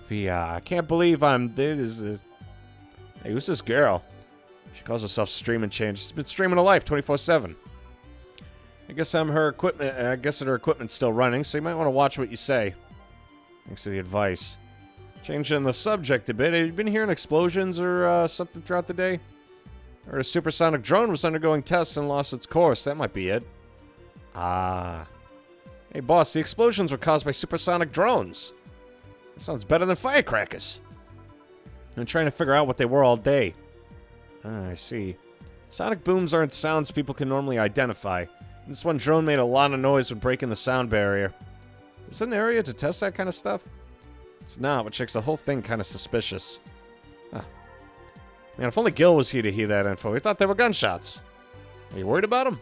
S1: I can't believe I'm... Hey, who's this girl? She calls herself Streaming Change. She's been streaming her life 24/7. I guess I'm her equipment. I guess that her equipment's still running, so you might want to watch what you say. Thanks for the advice. Changing the subject a bit. Have you been hearing explosions or something throughout the day? Or a supersonic drone was undergoing tests and lost its course. That might be it. Ah. Hey, boss, the explosions were caused by supersonic drones. That sounds better than firecrackers. I've been trying to figure out what they were all day. Ah, I see. Sonic booms aren't sounds people can normally identify. This one drone made a lot of noise when breaking the sound barrier. Is it an area to test that kind of stuff? It's not, which makes the whole thing kind of suspicious. Huh. Man, if only Gil was here to hear that info. He thought they were gunshots. Are you worried about him?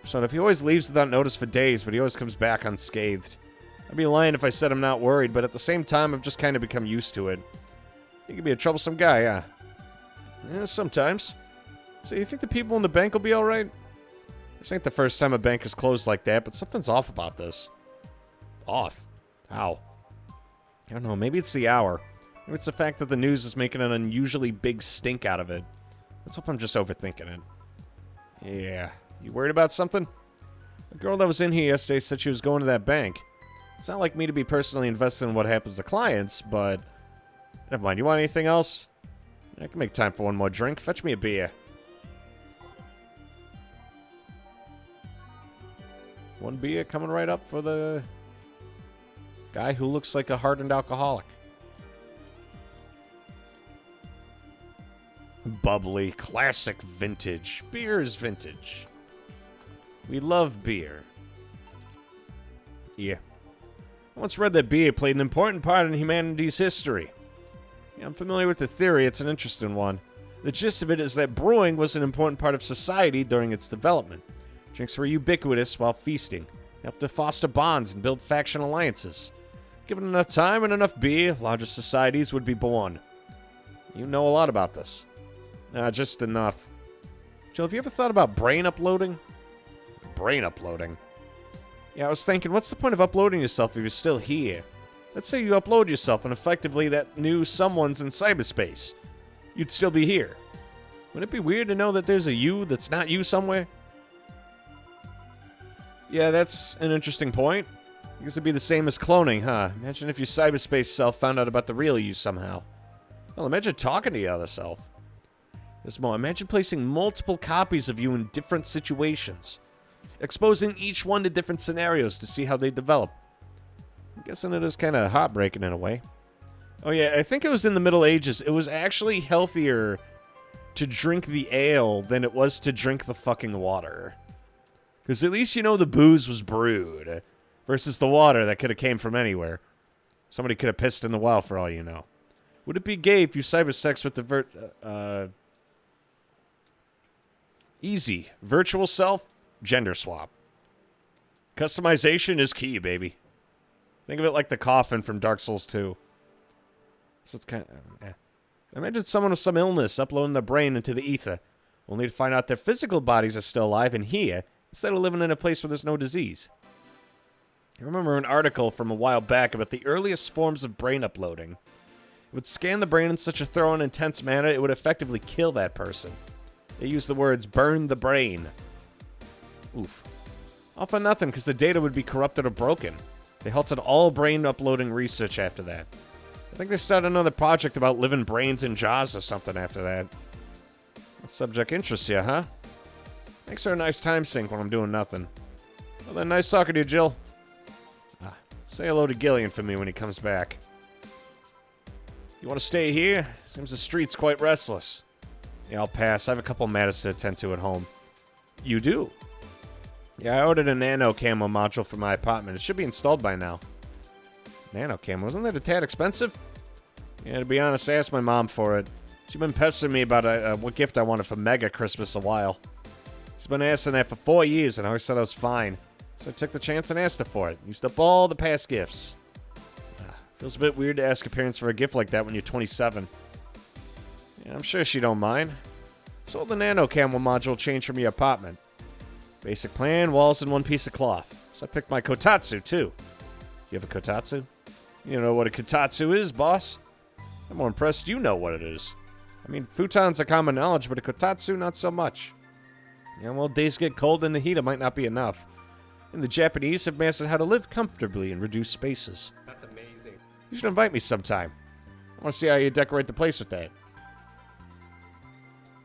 S1: So if he always leaves without notice for days, but he always comes back unscathed. I'd be lying if I said I'm not worried, but at the same time, I've just kind of become used to it. He could be a troublesome guy, yeah, sometimes. So you think the people in the bank will be alright? This ain't the first time a bank has closed like that, but something's off about this. Off? How? I don't know, maybe it's the hour. Maybe it's the fact that the news is making an unusually big stink out of it. Let's hope I'm just overthinking it. Yeah. You worried about something? The girl that was in here yesterday said she was going to that bank. It's not like me to be personally invested in what happens to clients, but... Never mind, you want anything else? I can make time for one more drink. Fetch me a beer. One beer coming right up for the guy who looks like a hardened alcoholic. Bubbly, classic vintage. Beer is vintage. We love beer. Yeah. I once read that beer played an important part in humanity's history. Yeah, I'm familiar with the theory. It's an interesting one. The gist of it is that brewing was an important part of society during its development. Drinks were ubiquitous while feasting. They helped to foster bonds and build faction alliances. Given enough time and enough beer, larger societies would be born. You know a lot about this. Just enough. Jill, have you ever thought about brain uploading? Brain uploading? Yeah, I was thinking, what's the point of uploading yourself if you're still here? Let's say you upload yourself and effectively that new someone's in cyberspace. You'd still be here. Wouldn't it be weird to know that there's a you that's not you somewhere? Yeah, that's an interesting point. I guess it'd be the same as cloning, huh? Imagine if your cyberspace self found out about the real you somehow. Well, imagine talking to your other self. There's more. Imagine placing multiple copies of you in different situations. Exposing each one to different scenarios to see how they develop. I'm guessing it is kind of heartbreaking in a way. Oh yeah, I think it was in the Middle Ages. It was actually healthier to drink the ale than it was to drink the fucking water. Because at least you know the booze was brewed. Versus the water that could have came from anywhere. Somebody could have pissed in the well for all you know. Would it be gay if you cybersex with the easy. Virtual self, gender swap. Customization is key, baby. Think of it like the coffin from Dark Souls 2. So it's kind of... Imagine someone with some illness uploading their brain into the ether, only to find out their physical bodies are still alive and here, instead of living in a place where there's no disease. I remember an article from a while back about the earliest forms of brain uploading. It would scan the brain in such a thorough and intense manner it would effectively kill that person. They used the words, burn the brain. Oof. All for nothing, because the data would be corrupted or broken. They halted all brain uploading research after that. I think they started another project about living brains in jars or something after that. That subject interests you, huh? Thanks for a nice time sink when I'm doing nothing. Well then, nice talking to you, Jill. Say hello to Gillian for me when he comes back. You want to stay here? Seems the street's quite restless. Yeah, I'll pass. I have a couple matters to attend to at home. You do? Yeah, I ordered a nano camo module for my apartment. It should be installed by now. Nano camo? Wasn't that a tad expensive? Yeah, to be honest, I asked my mom for it. She's been pestering me about what gift I wanted for Mega Christmas a while. She's been asking that for 4 years, and I always said I was fine. So I took the chance and asked her for it. Used up all the past gifts. Feels a bit weird to ask her parents for a gift like that when you're 27. Yeah, I'm sure she don't mind. Sold the nano camo module change from your apartment. Basic plan, walls and one piece of cloth. So I picked my kotatsu, too. You have a kotatsu? You don't know what a kotatsu is, boss? I'm more impressed you know what it is. I mean, futons are common knowledge, but a kotatsu, not so much. Yeah, well, days get cold and the heater might not be enough. And the Japanese have mastered how to live comfortably in reduced spaces.
S3: That's amazing.
S1: You should invite me sometime. I want to see how you decorate the place with that.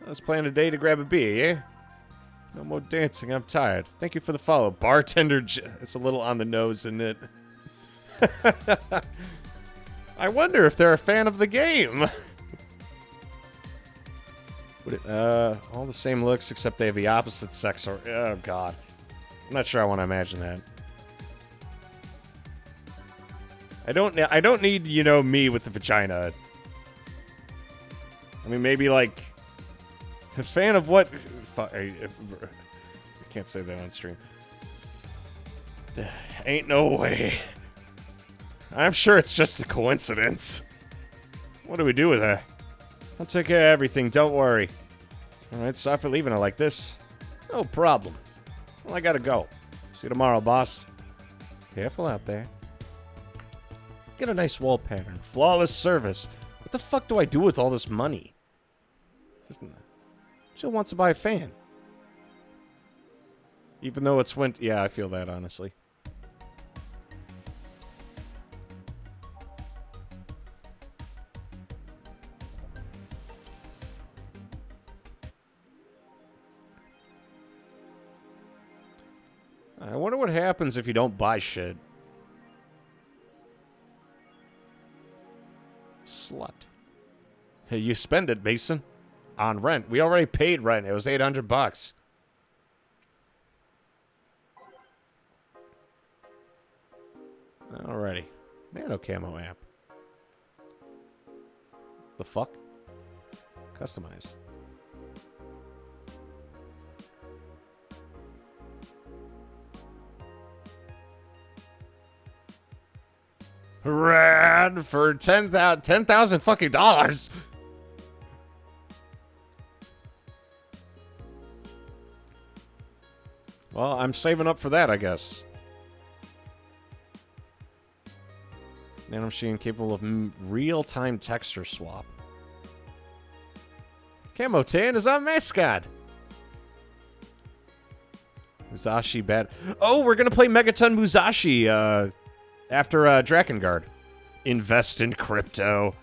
S1: Let's plan a day to grab a beer, yeah? No more dancing, I'm tired. Thank you for the follow. Bartender it's a little on the nose, isn't it? I wonder if they're a fan of the game. All the same looks except they have the opposite sex or... Oh, God. I'm not sure I want to imagine that. I don't need, you know, me with the vagina. I mean, maybe, like... A fan of what... I can't say that on stream. Ain't no way. I'm sure it's just a coincidence. What do we do with her? I'll take care of everything, don't worry. Alright, sorry for leaving her like this. No problem. Well, I gotta go. See you tomorrow, boss. Careful out there. Get a nice wall pattern. Flawless service. What the fuck do I do with all this money? Jill wants to buy a fan. Even though it's went... Yeah, I feel that, honestly. I wonder what happens if you don't buy shit. Slut. Hey, you spend it, Mason. On rent. We already paid rent. It was $800. Alrighty. Nano camo app. The fuck? Customize. Rad for $10,000 fucking dollars. Well, I'm saving up for that, I guess. Nano machine capable of real-time texture swap. Camo Tan is our mascot. Musashi bad. Oh, we're gonna play Megaton Musashi after Drakengard. Invest in crypto.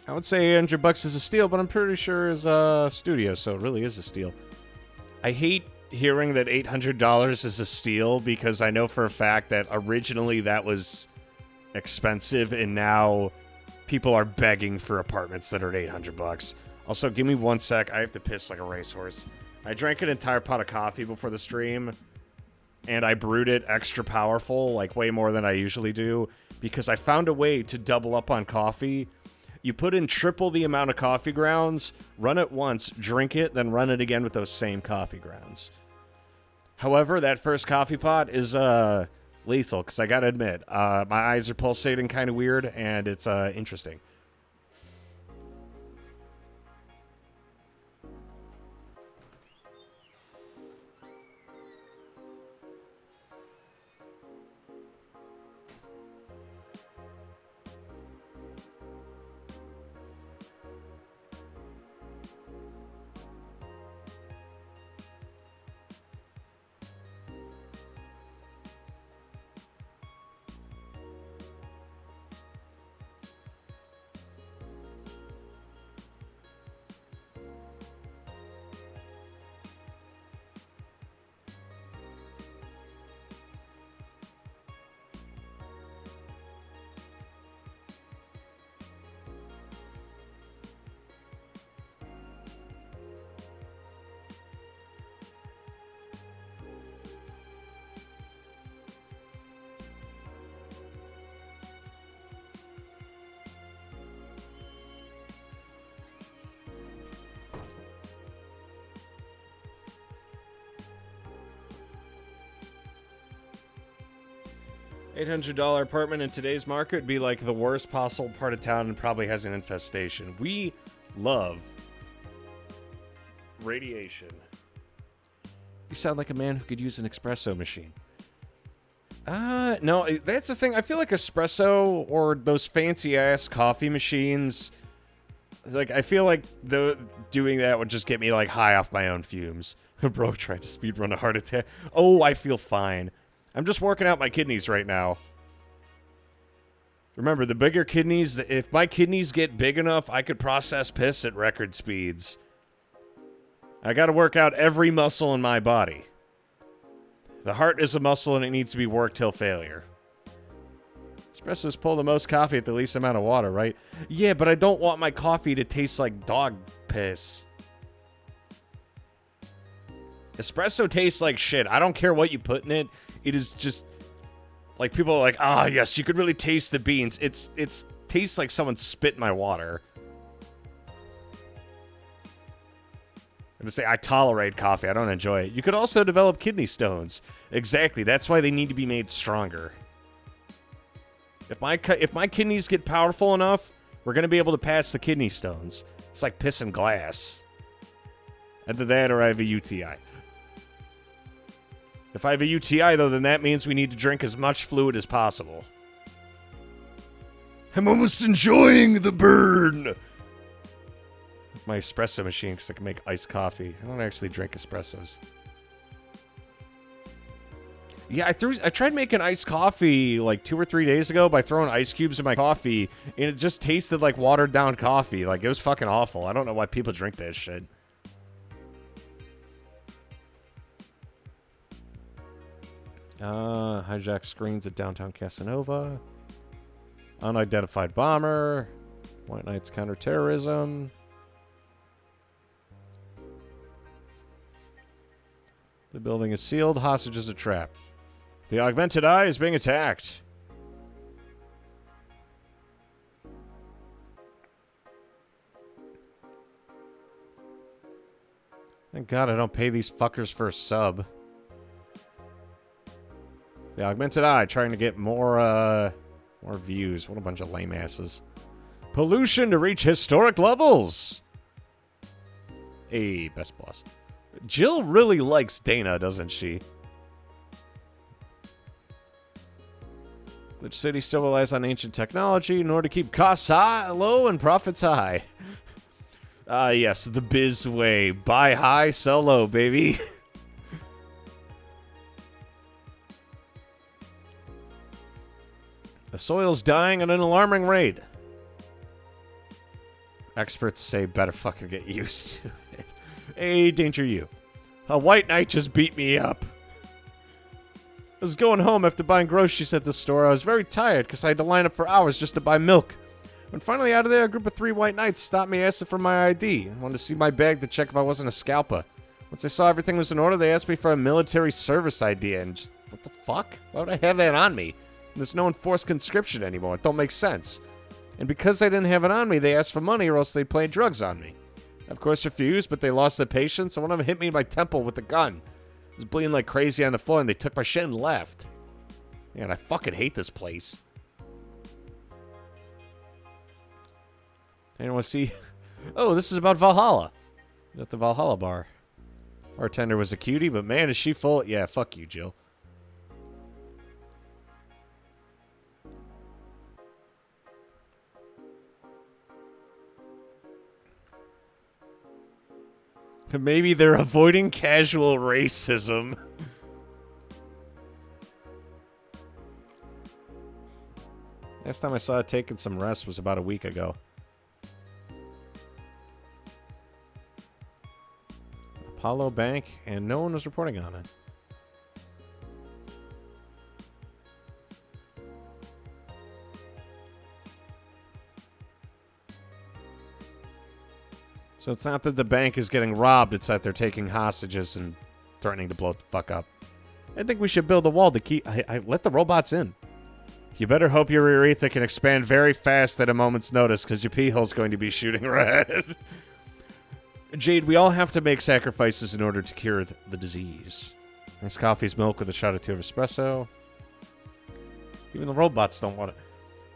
S1: I would say $800 is a steal, but I'm pretty sure is a studio, so it really is a steal. I hate hearing that $800 is a steal because I know for a fact that originally that was expensive and now people are begging for apartments that are at $800. Also, give me 1 sec. I have to piss like a racehorse. I drank an entire pot of coffee before the stream and I brewed it extra powerful, like way more than I usually do, because I found a way to double up on coffee. You put in triple the amount of coffee grounds, run it once, drink it, then run it again with those same coffee grounds. However, that first coffee pot is lethal, because I gotta admit, my eyes are pulsating kind of weird, and it's interesting. $800 apartment in today's market would be like the worst possible part of town and probably has an infestation. We love radiation. You sound like a man who could use an espresso machine. No, that's the thing. I feel like espresso or those fancy-ass coffee machines, like, I feel like doing that would just get me, like, high off my own fumes. Bro tried to speedrun a heart attack. Oh, I feel fine. I'm just working out my kidneys right now. Remember, the bigger kidneys, if my kidneys get big enough, I could process piss at record speeds. I gotta work out every muscle in my body. The heart is a muscle and it needs to be worked till failure. Espressos pull the most coffee at the least amount of water, right? Yeah, but I don't want my coffee to taste like dog piss. Espresso tastes like shit. I don't care what you put in it. It is just, like, people are like, ah, yes, you could really taste the beans. It's tastes like someone spit in my water. I'm gonna say, I tolerate coffee. I don't enjoy it. You could also develop kidney stones. Exactly. That's why they need to be made stronger. If my kidneys get powerful enough, we're gonna be able to pass the kidney stones. It's like pissing glass. Either that or I have a UTI. If I have a UTI, though, then that means we need to drink as much fluid as possible. I'm almost enjoying the burn. My espresso machine, because I can make iced coffee. I don't actually drink espressos. Yeah, I tried making iced coffee like 2 or 3 days ago by throwing ice cubes in my coffee, and it just tasted like watered down coffee. Like, it was fucking awful. I don't know why people drink that shit. Hijack screens at downtown Casanova. Unidentified bomber. White Knights counterterrorism. The building is sealed. Hostages are trapped. The Augmented Eye is being attacked. Thank God I don't pay these fuckers for a sub. The Augmented Eye trying to get more views. What a bunch of lame asses. Pollution to reach historic levels. Hey, best boss. Jill really likes Dana, doesn't she? Glitch City still relies on ancient technology in order to keep costs high, low and profits high. Yes, the biz way. Buy high, sell low, baby. The soil's dying at an alarming rate. Experts say better fucking get used to it. Hey, Danger You. A white knight just beat me up. I was going home after buying groceries at the store. I was very tired because I had to line up for hours just to buy milk. When finally out of there, a group of 3 white knights stopped me asking for my ID and wanted to see my bag to check if I wasn't a scalper. Once they saw everything was in order, they asked me for a military service ID and just, what the fuck? Why would I have that on me? There's no enforced conscription anymore. It don't make sense. And because I didn't have it on me, they asked for money or else they played drugs on me. I, of course, refused, but they lost their patience, so one of them hit me in my temple with a gun. I was bleeding like crazy on the floor, and they took my shit and left. Man, I fucking hate this place. Anyone see? Oh, this is about Valhalla. At the Valhalla bar. Bartender was a cutie, but man, is she full. Yeah, fuck you, Jill. Maybe they're avoiding casual racism. Last time I saw it taking some rest was about a week ago. Apollo Bank, and no one was reporting on it. So it's not that the bank is getting robbed, it's that they're taking hostages and threatening to blow the fuck up. I think we should build a wall to keep... I let the robots in. You better hope your urethra can expand very fast at a moment's notice, because your pee hole's going to be shooting red. Jade, we all have to make sacrifices in order to cure the disease. Nice coffee's milk with a shot or 2 of espresso. Even the robots don't want it.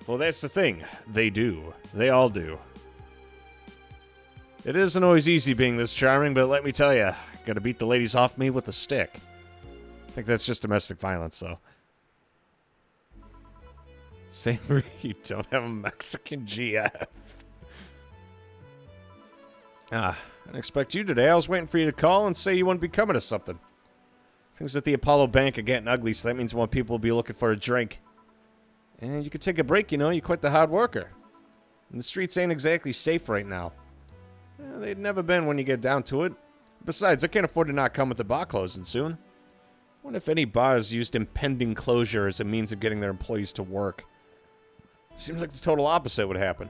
S1: Well, that's the thing. They do. They all do. It isn't always easy being this charming, but let me tell you, gotta beat the ladies off me with a stick. I think that's just domestic violence, though. Same you don't have a Mexican GF. I didn't expect you today. I was waiting for you to call and say you wouldn't be coming to something. Things at the Apollo Bank are getting ugly, so that means more people will be looking for a drink. And you could take a break, you know, you're quite the hard worker. And the streets ain't exactly safe right now. They've never been when you get down to it. Besides, I can't afford to not come with the bar closing soon. I wonder if any bars used impending closure as a means of getting their employees to work. Seems like the total opposite would happen.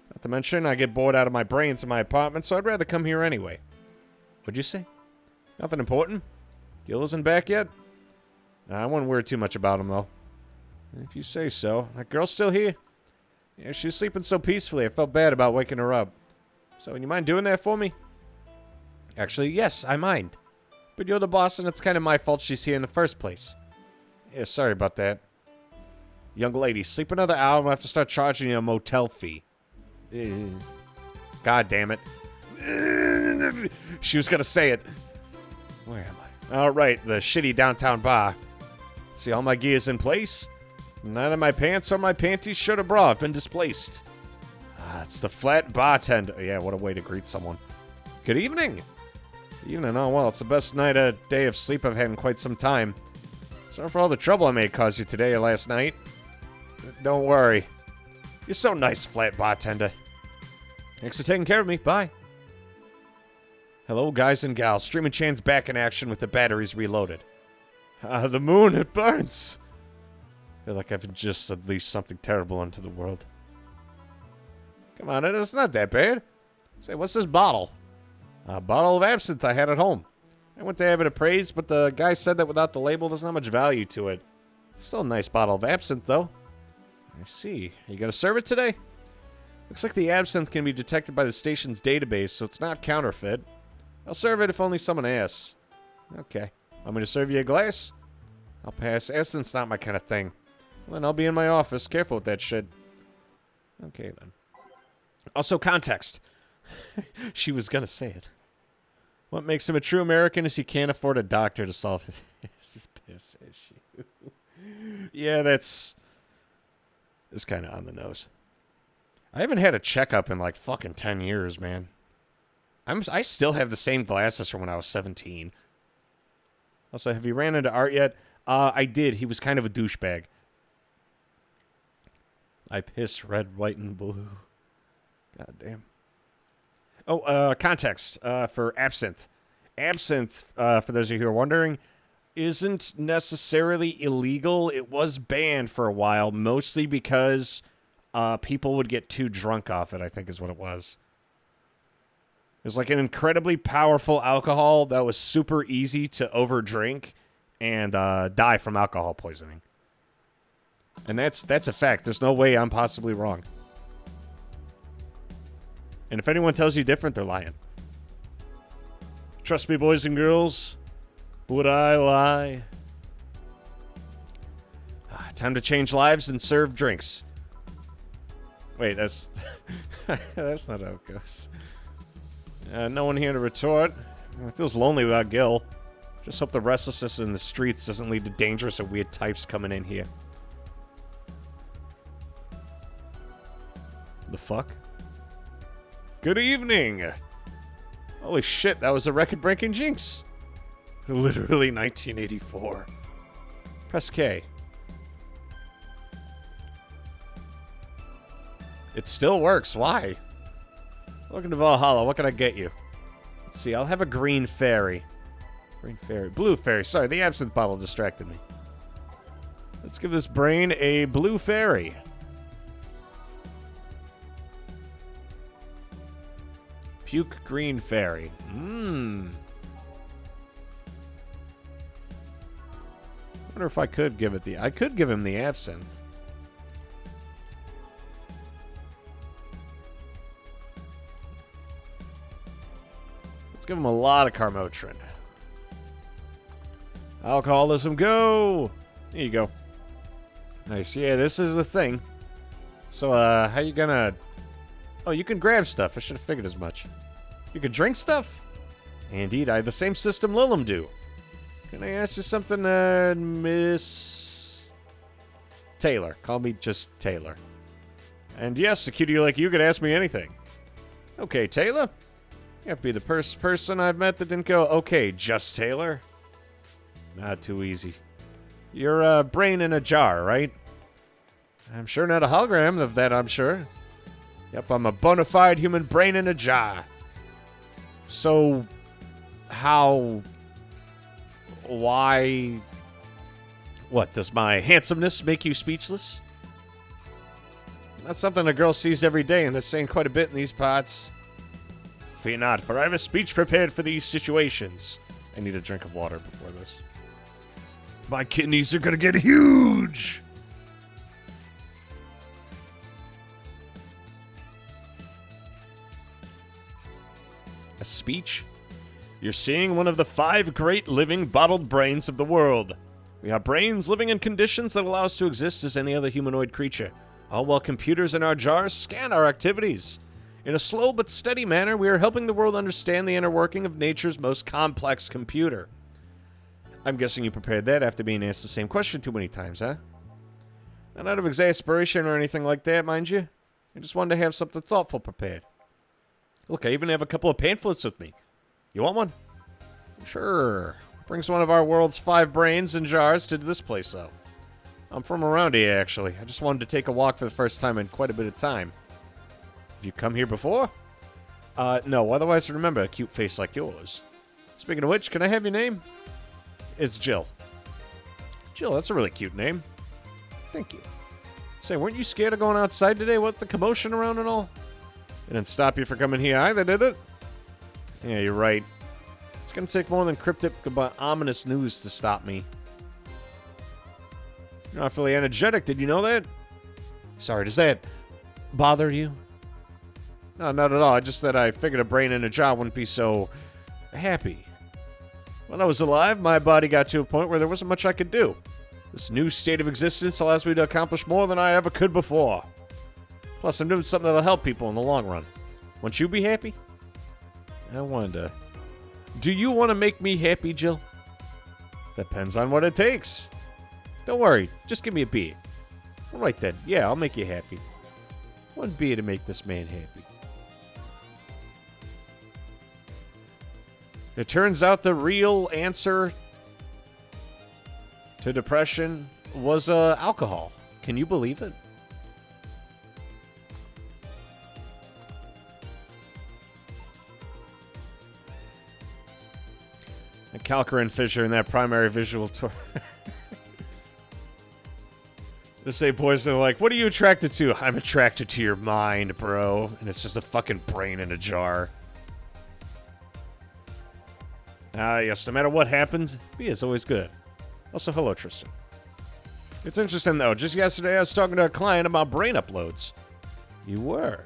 S1: Not to mention, I get bored out of my brains in my apartment, so I'd rather come here anyway. What'd you say? Nothing important? Gil isn't back yet? I wouldn't worry too much about him, though. If you say so. That girl's still here? Yeah, she was sleeping so peacefully, I felt bad about waking her up. So, would you mind doing that for me? Actually, yes, I mind. But you're the boss, and it's kind of my fault she's here in the first place. Yeah, sorry about that. Young lady, sleep another hour, and we'll have to start charging you a motel fee. God damn it. She was gonna say it. Where am I? All right, the shitty downtown bar. See, all my gear's in place. Neither my pants or my panties, shirt or bra have been displaced. It's the flat bartender. Yeah, what a way to greet someone. Good evening. Evening. Oh, well, it's the best day of sleep I've had in quite some time. Sorry for all the trouble I may have caused you today or last night. Don't worry. You're so nice, flat bartender. Thanks for taking care of me. Bye. Hello, guys and gals. Streaming Chan's back in action with the batteries reloaded. The moon, it burns. I feel like I've just unleashed something terrible into the world. Come on, it's not that bad. Say, what's this bottle? A bottle of absinthe I had at home. I went to have it appraised, but the guy said that without the label, there's not much value to it. It's still a nice bottle of absinthe, though. I see. Are you gonna serve it today? Looks like the absinthe can be detected by the station's database, so it's not counterfeit. I'll serve it if only someone asks. Okay. Want me to serve you a glass? I'll pass. Absinthe's not my kind of thing. Well, then I'll be in my office. Careful with that shit. Okay, then. Also, context. She was gonna say it. What makes him a true American is he can't afford a doctor to solve his piss issue. Yeah, it's kind of on the nose. I haven't had a checkup in like fucking 10 years, man. I still have the same glasses from when I was 17. Also, have you ran into Art yet? I did. He was kind of a douchebag. I piss red, white, and blue. God damn. Oh, context for absinthe. Absinthe, for those of you who are wondering, isn't necessarily illegal. It was banned for a while, mostly because people would get too drunk off it, I think is what it was. It was like an incredibly powerful alcohol that was super easy to overdrink and die from alcohol poisoning. And that's a fact. There's no way I'm possibly wrong. And if anyone tells you different, they're lying. Trust me, boys and girls. Would I lie? Time to change lives and serve drinks. Wait, that's... that's not how it goes. No one here to retort. It feels lonely without Gil. Just hope the restlessness in the streets doesn't lead to dangerous or weird types coming in here. The fuck? Good evening! Holy shit, that was a record-breaking jinx. Literally 1984. Press K. It still works. Why? Welcome to Valhalla. What can I get you? Let's see. I'll have a green fairy. Green fairy. Blue fairy. Sorry, the absinthe bottle distracted me. Let's give this brain a blue fairy. Puke green fairy. Mmm. I wonder if I could give it the... I could give him the absinthe. Let's give him a lot of Carmotrin. Alcoholism, go! There you go. Nice. Yeah, this is the thing. So, how you gonna... Oh, you can grab stuff. I should have figured as much. You can drink stuff? Indeed, I have the same system Lilum do. Can I ask you something, Miss... Taylor. Call me just Taylor. And yes, a cutie like you could ask me anything. Okay, Taylor. You have to be the first person I've met that didn't go, okay, just Taylor. Not too easy. You're a brain in a jar, right? I'm sure not a hologram of that, I'm sure. Yep, I'm a bona fide human brain in a jar. So, how... Why... What, does my handsomeness make you speechless? That's something a girl sees every day, and that's saying quite a bit in these parts. Fear not, for I have a speech prepared for these situations. I need a drink of water before this. My kidneys are gonna get huge! A speech? You're seeing one of the 5 great living bottled brains of the world. We are brains living in conditions that allow us to exist as any other humanoid creature, all while computers in our jars scan our activities. In a slow but steady manner, we are helping the world understand the inner working of nature's most complex computer. I'm guessing you prepared that after being asked the same question too many times, huh? Not out of exasperation or anything like that, mind you. I just wanted to have something thoughtful prepared. Look, I even have a couple of pamphlets with me. You want one? Sure. Brings one of our world's 5 brains in jars to this place, though. I'm from around here, actually. I just wanted to take a walk for the first time in quite a bit of time. Have you come here before? No. Otherwise, remember a cute face like yours. Speaking of which, can I have your name? It's Jill. Jill, that's a really cute name. Thank you. Say, weren't you scared of going outside today? What, the commotion around and all? It didn't stop you from coming here either, did it? Yeah, you're right. It's gonna take more than cryptic but ominous news to stop me. You're not really energetic, did you know that? Sorry, does that bother you? No, not at all. Just that I figured a brain in a jar wouldn't be so happy. When I was alive, my body got to a point where there wasn't much I could do. This new state of existence allows me to accomplish more than I ever could before. Plus, I'm doing something that'll help people in the long run. Won't you be happy? I wonder. Do you want to make me happy, Jill? Depends on what it takes. Don't worry, just give me a beer. All right then, yeah, I'll make you happy. One beer to make this man happy. It turns out the real answer to depression was alcohol. Can you believe it? A calcarine fissure in that primary visual tour. To say boys are like, what are you attracted to? I'm attracted to your mind, bro. And it's just a fucking brain in a jar. Yes, no matter what happens, beer is always good. Also, hello, Tristan. It's interesting, though. Just yesterday, I was talking to a client about brain uploads. You were?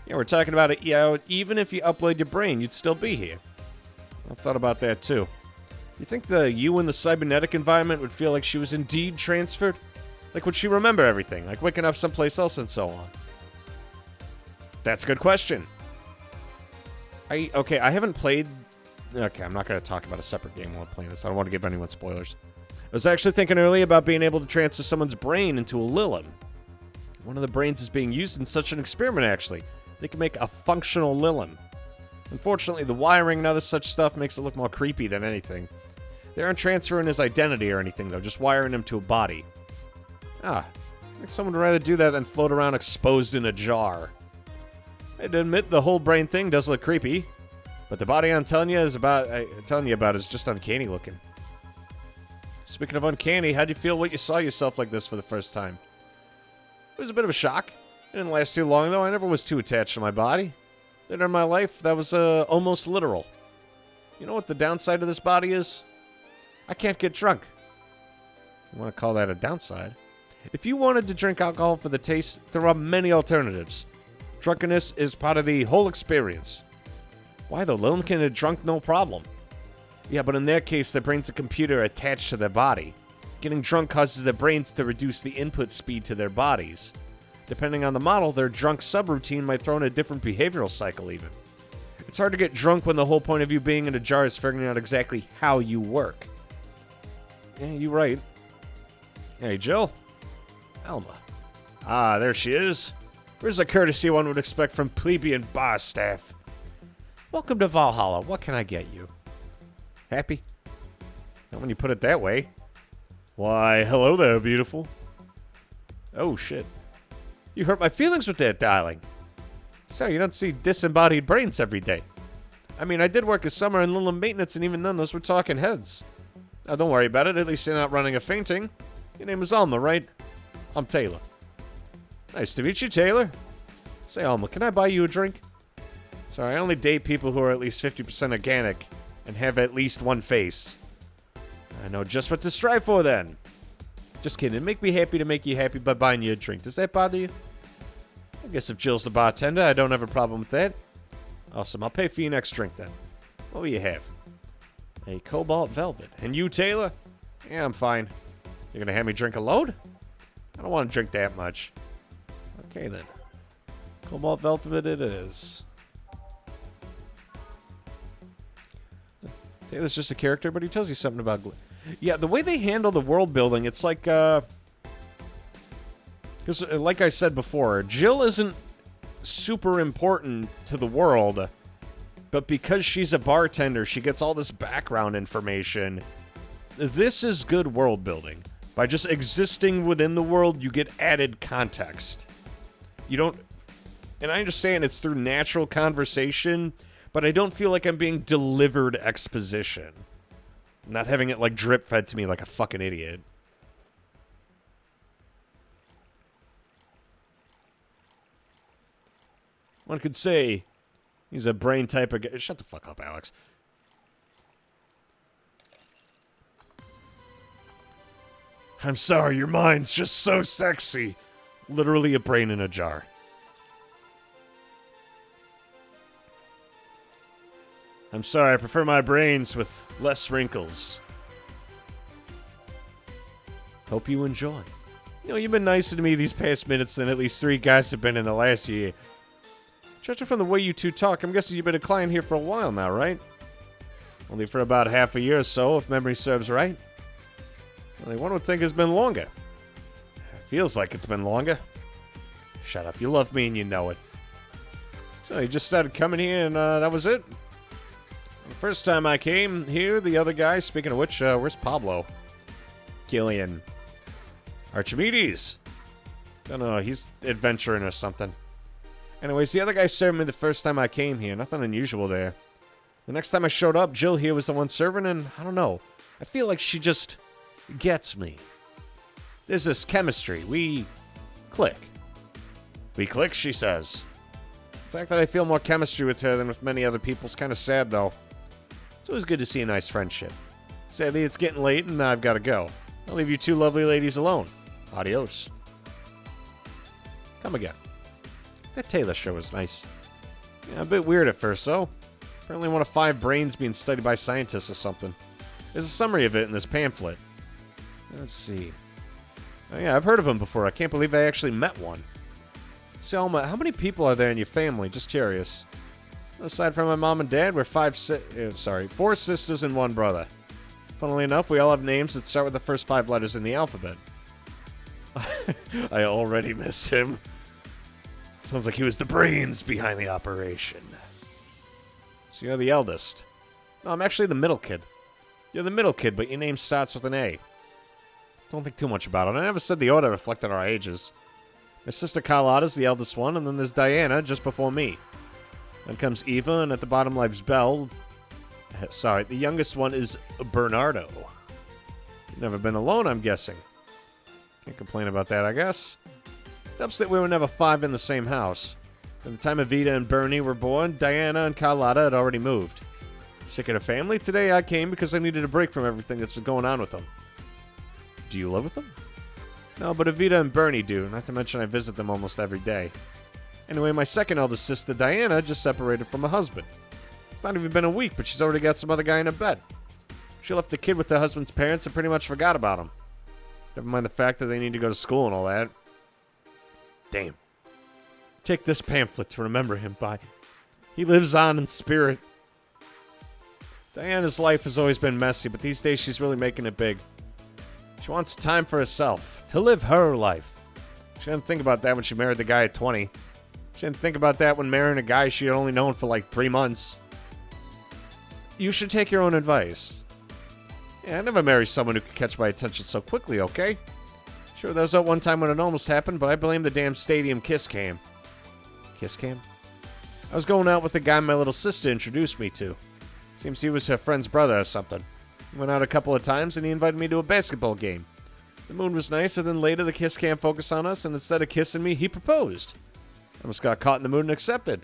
S1: Yeah, we're talking about it. Yeah, even if you upload your brain, you'd still be here. I've thought about that, too. You think the you in the cybernetic environment would feel like she was indeed transferred? Like, would she remember everything? Like waking up someplace else and so on? That's a good question. I haven't played... Okay, I'm not going to talk about a separate game while I'm playing this. I don't want to give anyone spoilers. I was actually thinking earlier about being able to transfer someone's brain into a Lilum. One of the brains is being used in such an experiment, actually. They can make a functional Lilum. Unfortunately, the wiring and other such stuff makes it look more creepy than anything. They aren't transferring his identity or anything, though, just wiring him to a body. I think someone would rather do that than float around exposed in a jar. I had to admit, the whole brain thing does look creepy, but the body I'm telling you about is just uncanny looking. Speaking of uncanny, how'd you feel when you saw yourself like this for the first time? It was a bit of a shock. It didn't last too long, though. I never was too attached to my body. Later in my life, that was almost literal. You know what the downside of this body is? I can't get drunk. You want to call that a downside? If you wanted to drink alcohol for the taste, there are many alternatives. Drunkenness is part of the whole experience. Why though? Lone can get drunk no problem. Yeah, but in their case, their brain's a computer attached to their body. Getting drunk causes their brains to reduce the input speed to their bodies. Depending on the model, their drunk subroutine might throw in a different behavioral cycle even. It's hard to get drunk when the whole point of you being in a jar is figuring out exactly how you work. Yeah, you're right. Hey, Jill. Alma. Ah, there she is. Where's the courtesy one would expect from plebeian bar staff? Welcome to Valhalla. What can I get you? Happy? Not when you put it that way. Why, hello there, beautiful. Oh, shit. You hurt my feelings with that, darling. So, you don't see disembodied brains every day. I mean, I did work a summer in Lilum maintenance, and even then, those were talking heads. Now, don't worry about it. At least you're not running or fainting. Your name is Alma, right? I'm Taylor. Nice to meet you, Taylor. Say, Alma, can I buy you a drink? Sorry, I only date people who are at least 50% organic and have at least one face. I know just what to strive for, then. Just kidding. It'd make me happy to make you happy by buying you a drink. Does that bother you? I guess if Jill's the bartender, I don't have a problem with that. Awesome. I'll pay for your next drink, then. What will you have? A Cobalt Velvet. And you, Taylor? Yeah, I'm fine. You're going to have me drink a load? I don't want to drink that much. Okay, then. Cobalt Velvet it is. Taylor's just a character, but he tells you something about... Yeah, the way they handle the world building, it's like... Because, like I said before, Jill isn't super important to the world, but because she's a bartender, she gets all this background information. This is good world building. By just existing within the world, you get added context. You don't... And I understand it's through natural conversation, but I don't feel like I'm being delivered exposition. I'm not having it, like, drip-fed to me like a fucking idiot. One could say he's a brain type of guy. Shut the fuck up, Alex. I'm sorry, your mind's just so sexy. Literally a brain in a jar. I'm sorry, I prefer my brains with less wrinkles. Hope you enjoy. You know, you've been nicer to me these past minutes than at least 3 guys have been in the last year. Judging from the way you two talk, I'm guessing you've been a client here for a while now, right? Only for about half a year or so, if memory serves right. Only one would think it's been longer. Feels like it's been longer. Shut up, you love me and you know it. So you just started coming here and that was it? The first time I came here, the other guy, speaking of which, where's Pablo? Killian. Archimedes. Don't know, he's adventuring or something. Anyways, the other guy served me the first time I came here. Nothing unusual there. The next time I showed up, Jill here was the one serving, and I don't know. I feel like she just gets me. There's this chemistry. We click. We click, she says. The fact that I feel more chemistry with her than with many other people is kind of sad, though. It's always good to see a nice friendship. Sadly, it's getting late, and I've got to go. I'll leave you 2 lovely ladies alone. Adios. Come again. That Taylor show was nice. Yeah, a bit weird at first, though. Apparently one of 5 brains being studied by scientists or something. There's a summary of it in this pamphlet. Let's see. Oh yeah, I've heard of him before. I can't believe I actually met one. Selma, how many people are there in your family? Just curious. Aside from my mom and dad, we're 4 sisters and 1 brother. Funnily enough, we all have names that start with the first 5 letters in the alphabet. I already miss him. Sounds like he was the brains behind the operation. So you're the eldest. No, I'm actually the middle kid. You're the middle kid, but your name starts with an A. Don't think too much about it. I never said the order reflected our ages. My sister Carlotta's the eldest one, and then there's Diana just before me. Then comes Eva, and at the bottom lives Belle. Sorry, the youngest one is Bernardo. You've never been alone, I'm guessing. Can't complain about that, I guess. It helps that we were never 5 in the same house. By the time Evita and Bernie were born, Diana and Carlotta had already moved. Sick of the family? Today I came because I needed a break from everything that's going on with them. Do you live with them? No, but Evita and Bernie do, not to mention I visit them almost every day. Anyway, my second eldest sister, Diana, just separated from her husband. It's not even been a week, but she's already got some other guy in her bed. She left the kid with her husband's parents and pretty much forgot about him. Never mind the fact that they need to go to school and all that. Damn. Take this pamphlet to remember him by. He lives on in spirit. Diana's life has always been messy, but these days she's really making it big. She wants time for herself, to live her life. She didn't think about that when she married the guy at 20. She didn't think about that when marrying a guy she had only known for like 3 months. You should take your own advice. Yeah, I never marry someone who could catch my attention so quickly, okay? Sure, there was that one time when it almost happened, but I blame the damn stadium kiss cam. Kiss cam? I was going out with the guy my little sister introduced me to. Seems he was her friend's brother or something. We went out a couple of times and he invited me to a basketball game. The moon was nice, and then later the kiss cam focused on us, and instead of kissing me, he proposed. I almost got caught in the mood and accepted.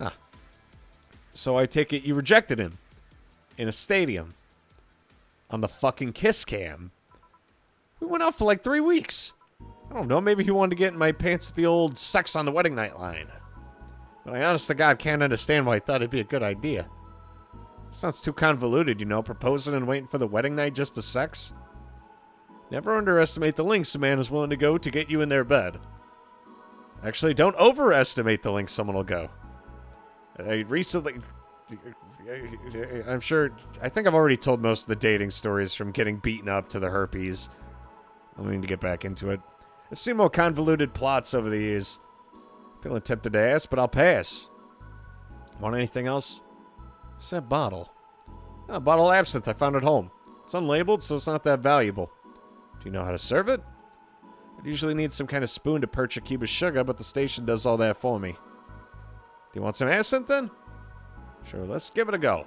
S1: Ah. So I take it you rejected him. In a stadium. On the fucking kiss cam. We went out for like 3 weeks. I don't know, maybe he wanted to get in my pants with the old sex on the wedding night line. But I honest to God can't understand why he thought it'd be a good idea. Sounds too convoluted, you know, proposing and waiting for the wedding night just for sex. Never underestimate the lengths a man is willing to go to get you in their bed. Actually, don't overestimate the length someone will go. I think I've already told most of the dating stories from getting beaten up to the herpes. I don't mean to get back into it. I've seen more convoluted plots over the years. Feeling tempted to ask, but I'll pass. Want anything else? What's that bottle? Oh, a bottle of absinthe I found at home. It's unlabeled, so it's not that valuable. Do you know how to serve it? I'd usually need some kind of spoon to perch a cube of sugar, but the station does all that for me. Do you want some absinthe, then? Sure, let's give it a go.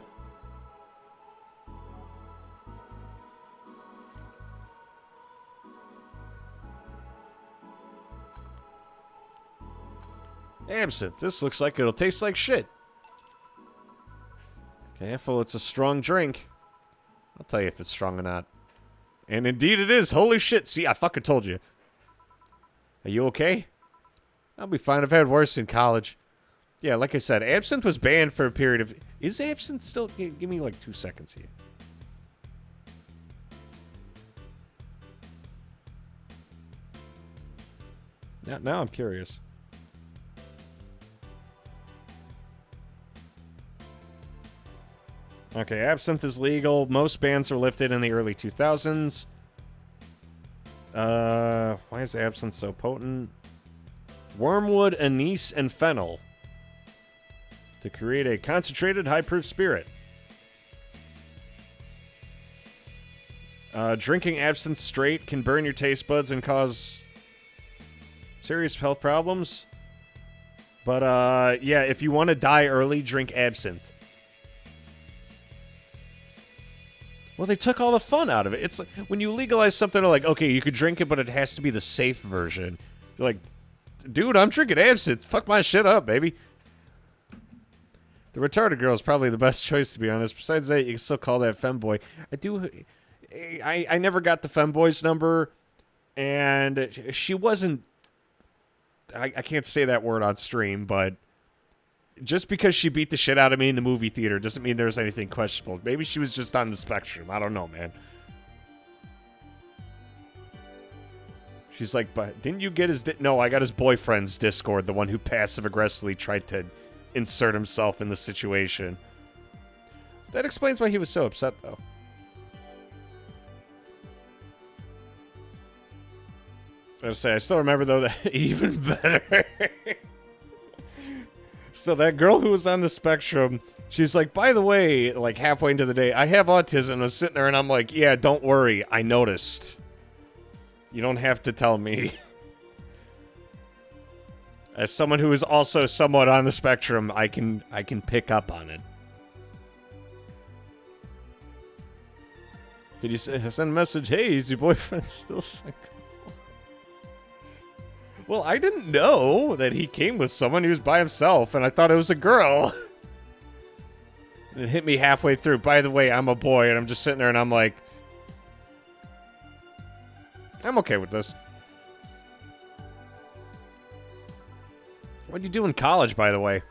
S1: Absinthe. This looks like it'll taste like shit. Careful, it's a strong drink. I'll tell you if it's strong or not. And indeed it is. Holy shit. See, I fucking told you. Are you okay? I'll be fine. I've had worse in college. Yeah, like I said, absinthe was banned for a period of... Is absinthe still... Give me like 2 seconds here. Now I'm curious. Okay, absinthe is legal. Most bans were lifted in the early 2000s. Why is absinthe so potent? Wormwood, anise, and fennel to create a concentrated, high-proof spirit. Drinking absinthe straight can burn your taste buds and cause serious health problems. But, yeah, if you want to die early, drink absinthe. Well, they took all the fun out of it. It's like, when you legalize something, they're like, okay, you could drink it, but it has to be the safe version. You're like, dude, I'm drinking absinthe. Fuck my shit up, baby. The retarded girl is probably the best choice, to be honest. Besides that, you can still call that femboy. I never got the femboy's number, and she wasn't... I can't say that word on stream, but... Just because she beat the shit out of me in the movie theater doesn't mean there's anything questionable. Maybe she was just on the spectrum. I don't know, man. She's like, but didn't you get his... No, I got his boyfriend's Discord, the one who passive-aggressively tried to insert himself in the situation. That explains why he was so upset, though. I was gonna say, I still remember, though, that even better... So that girl who was on the spectrum, she's like, by the way, like halfway into the day, I have autism. I'm sitting there and I'm like, yeah, don't worry. I noticed. You don't have to tell me. As someone who is also somewhat on the spectrum, I can pick up on it. Could you send a message? Hey, is your boyfriend still single? Well, I didn't know that he came with someone. He was by himself, and I thought it was a girl. It hit me halfway through. By the way, I'm a boy, and I'm just sitting there, and I'm like... I'm okay with this. What'd you do in college, by the way?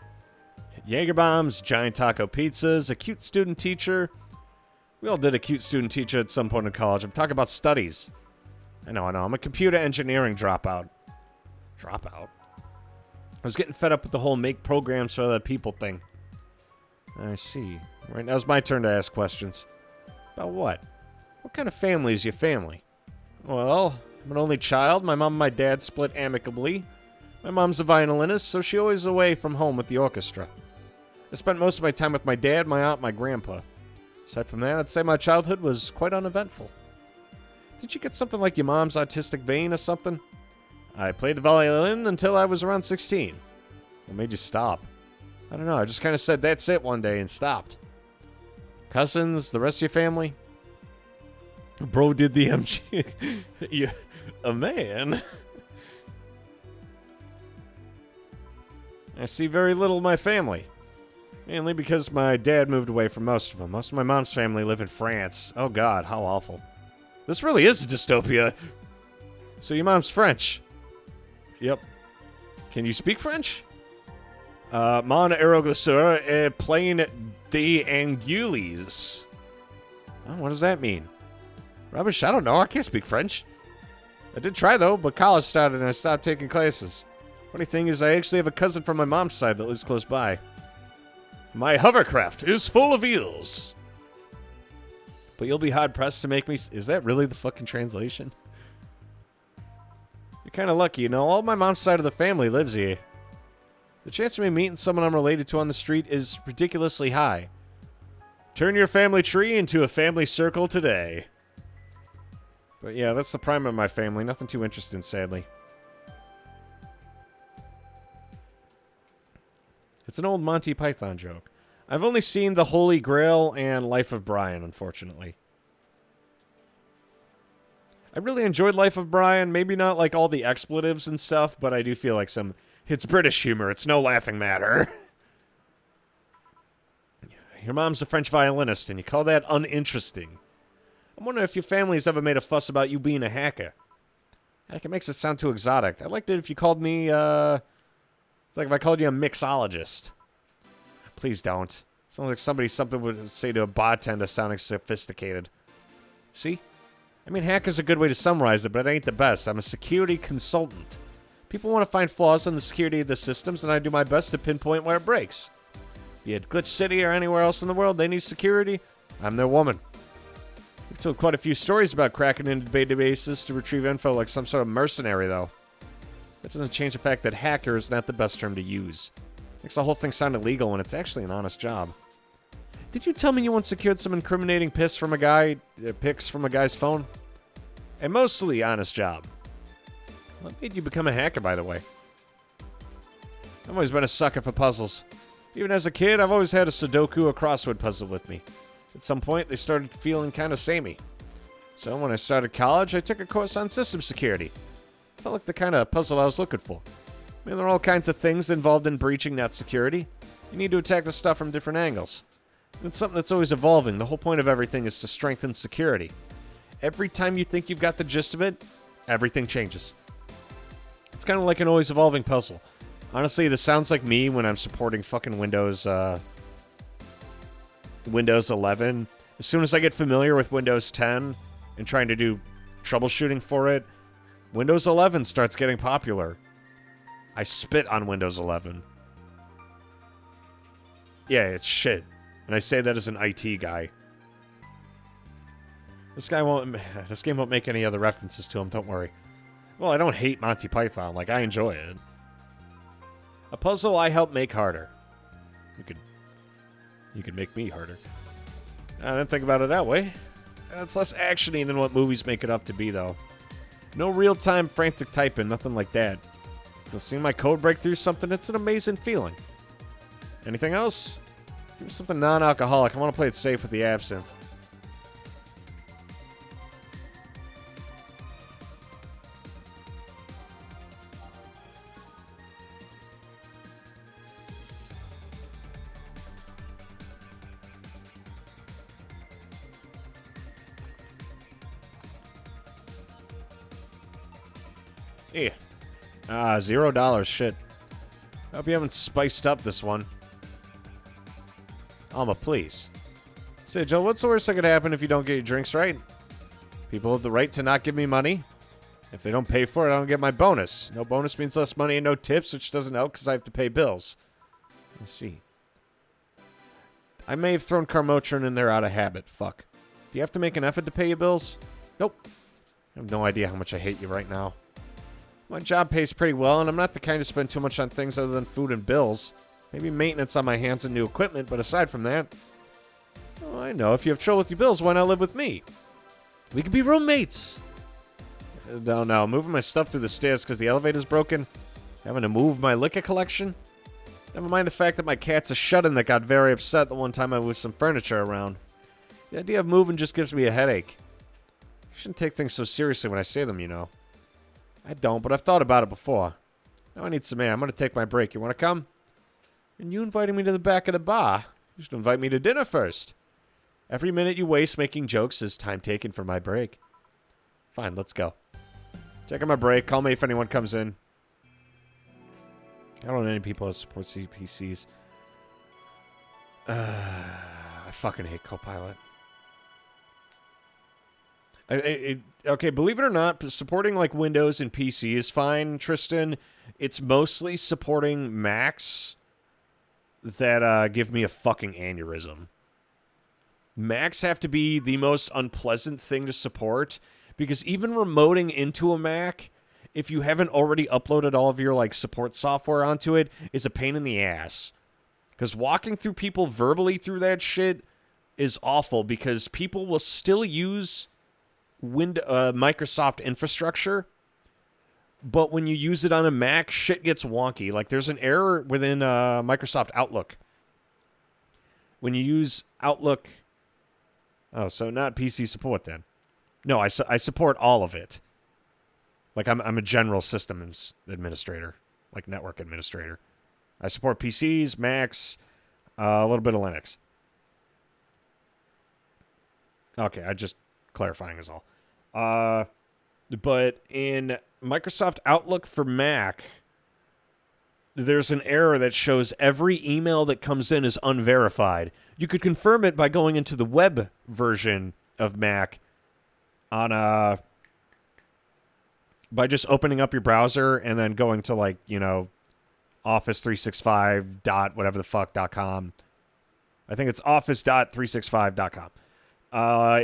S1: Jaeger bombs, giant taco pizzas, a cute student teacher. We all did a cute student teacher at some point in college. I'm talking about studies. I know. I'm a computer engineering dropout. Dropout? I was getting fed up with the whole make programs for other people thing. I see. Right, now it's my turn to ask questions. About what? What kind of family is your family? Well, I'm an only child. My mom and my dad split amicably. My mom's a violinist, so she's always away from home with the orchestra. I spent most of my time with my dad, my aunt, my grandpa. Aside from that, I'd say my childhood was quite uneventful. Did you get something like your mom's autistic vein or something? I played the violin until I was around 16. What made you stop? I don't know, I just kind of said that's it one day and stopped. Cousins, the rest of your family? Bro did the MG. You, a man? I see very little of my family. Mainly because my dad moved away from most of them. Most of my mom's family live in France. Oh god, how awful. This really is a dystopia. So your mom's French? Yep. Can you speak French? Mon aeroglisseur est plein d'anguilles. Oh, what does that mean? Rubbish, I don't know. I can't speak French. I did try, though, but college started and I stopped taking classes. Funny thing is, I actually have a cousin from my mom's side that lives close by. My hovercraft is full of eels. But you'll be hard-pressed to make me... Is that really the fucking translation? You're kind of lucky, you know. All my mom's side of the family lives here. The chance of me meeting someone I'm related to on the street is ridiculously high. Turn your family tree into a family circle today. But yeah, that's the prime of my family. Nothing too interesting, sadly. It's an old Monty Python joke. I've only seen The Holy Grail and Life of Brian, unfortunately. I really enjoyed Life of Brian. Maybe not like all the expletives and stuff, but I do feel like some... It's British humor. It's no laughing matter. Your mom's a French violinist, and you call that uninteresting. I'm wondering if your family's ever made a fuss about you being a hacker. Heck, it makes it sound too exotic. I liked it if you called me, It's like if I called you a mixologist. Please don't. Sounds like something would say to a bartender sounding sophisticated. See? I mean, hacker's a good way to summarize it, but it ain't the best. I'm a security consultant. People want to find flaws in the security of the systems, and I do my best to pinpoint where it breaks. Be it Glitch City or anywhere else in the world, they need security. I'm their woman. We've told quite a few stories about cracking into databases to retrieve info like some sort of mercenary, though. That doesn't change the fact that hacker is not the best term to use. Makes the whole thing sound illegal when it's actually an honest job. Did you tell me you once secured some incriminating pics from a guy's phone? A mostly honest job. What made you become a hacker, by the way? I've always been a sucker for puzzles. Even as a kid, I've always had a Sudoku or crossword puzzle with me. At some point, they started feeling kind of samey. So when I started college, I took a course on system security. Felt like the kind of puzzle I was looking for. I mean, there are all kinds of things involved in breaching that security. You need to attack the stuff from different angles. And it's something that's always evolving. The whole point of everything is to strengthen security. Every time you think you've got the gist of it, everything changes. It's kind of like an always evolving puzzle. Honestly, this sounds like me when I'm supporting fucking Windows 11. As soon as I get familiar with Windows 10 and trying to do troubleshooting for it, Windows 11 starts getting popular. I spit on Windows 11. Yeah, it's shit. And I say that as an IT guy. This game won't make any other references to him, don't worry. Well, I don't hate Monty Python. Like, I enjoy it. A puzzle I help make harder. You could make me harder. I didn't think about it that way. It's less actiony than what movies make it up to be, though. No real-time frantic typing, nothing like that. Still seeing my code break through something, it's an amazing feeling. Anything else? Give me something non-alcoholic. I want to play it safe with the absinthe. Yeah. $0. Shit. Hope you haven't spiced up this one. Alma, please. Say, Joe, what's the worst that could happen if you don't get your drinks right? People have the right to not give me money. If they don't pay for it, I don't get my bonus. No bonus means less money and no tips, which doesn't help because I have to pay bills. Let me see. I may have thrown Carmotrin in there out of habit. Fuck. Do you have to make an effort to pay your bills? Nope. I have no idea how much I hate you right now. My job pays pretty well, and I'm not the kind to spend too much on things other than food and bills. Maybe maintenance on my hands and new equipment, but aside from that... Oh, I know. If you have trouble with your bills, why not live with me? We could be roommates! No, moving my stuff through the stairs because the elevator's broken. Having to move my liquor collection. Never mind the fact that my cat's a shut-in that got very upset the one time I moved some furniture around. The idea of moving just gives me a headache. You shouldn't take things so seriously when I say them, you know. I don't, but I've thought about it before. Now I need some air. I'm going to take my break. You want to come? And you inviting me to the back of the bar? You should invite me to dinner first. Every minute you waste making jokes is time taken for my break. Fine, let's go. Taking my break. Call me if anyone comes in. I don't know any people that support CPCs. I fucking hate Copilot. Okay, believe it or not, supporting like Windows and PC is fine, Tristan. It's mostly supporting Macs that give me a fucking aneurysm. Macs have to be the most unpleasant thing to support because even remoting into a Mac, if you haven't already uploaded all of your like support software onto it, is a pain in the ass. Because walking through people verbally through that shit is awful because people will still use Microsoft infrastructure, but when you use it on a Mac, shit gets wonky. Like there's an error within Microsoft Outlook. When you use Outlook... Oh, so not PC support then. No, I support all of it. Like I'm a general systems administrator, like network administrator. I support PCs, Macs, a little bit of Linux. Okay, I just clarifying is all. But in Microsoft Outlook for Mac, there's an error that shows every email that comes in is unverified. You could confirm it by going into the web version of Mac on by just opening up your browser and then going to like, you know, office365 dot whatever the fuck .com. I think it's office.365.com.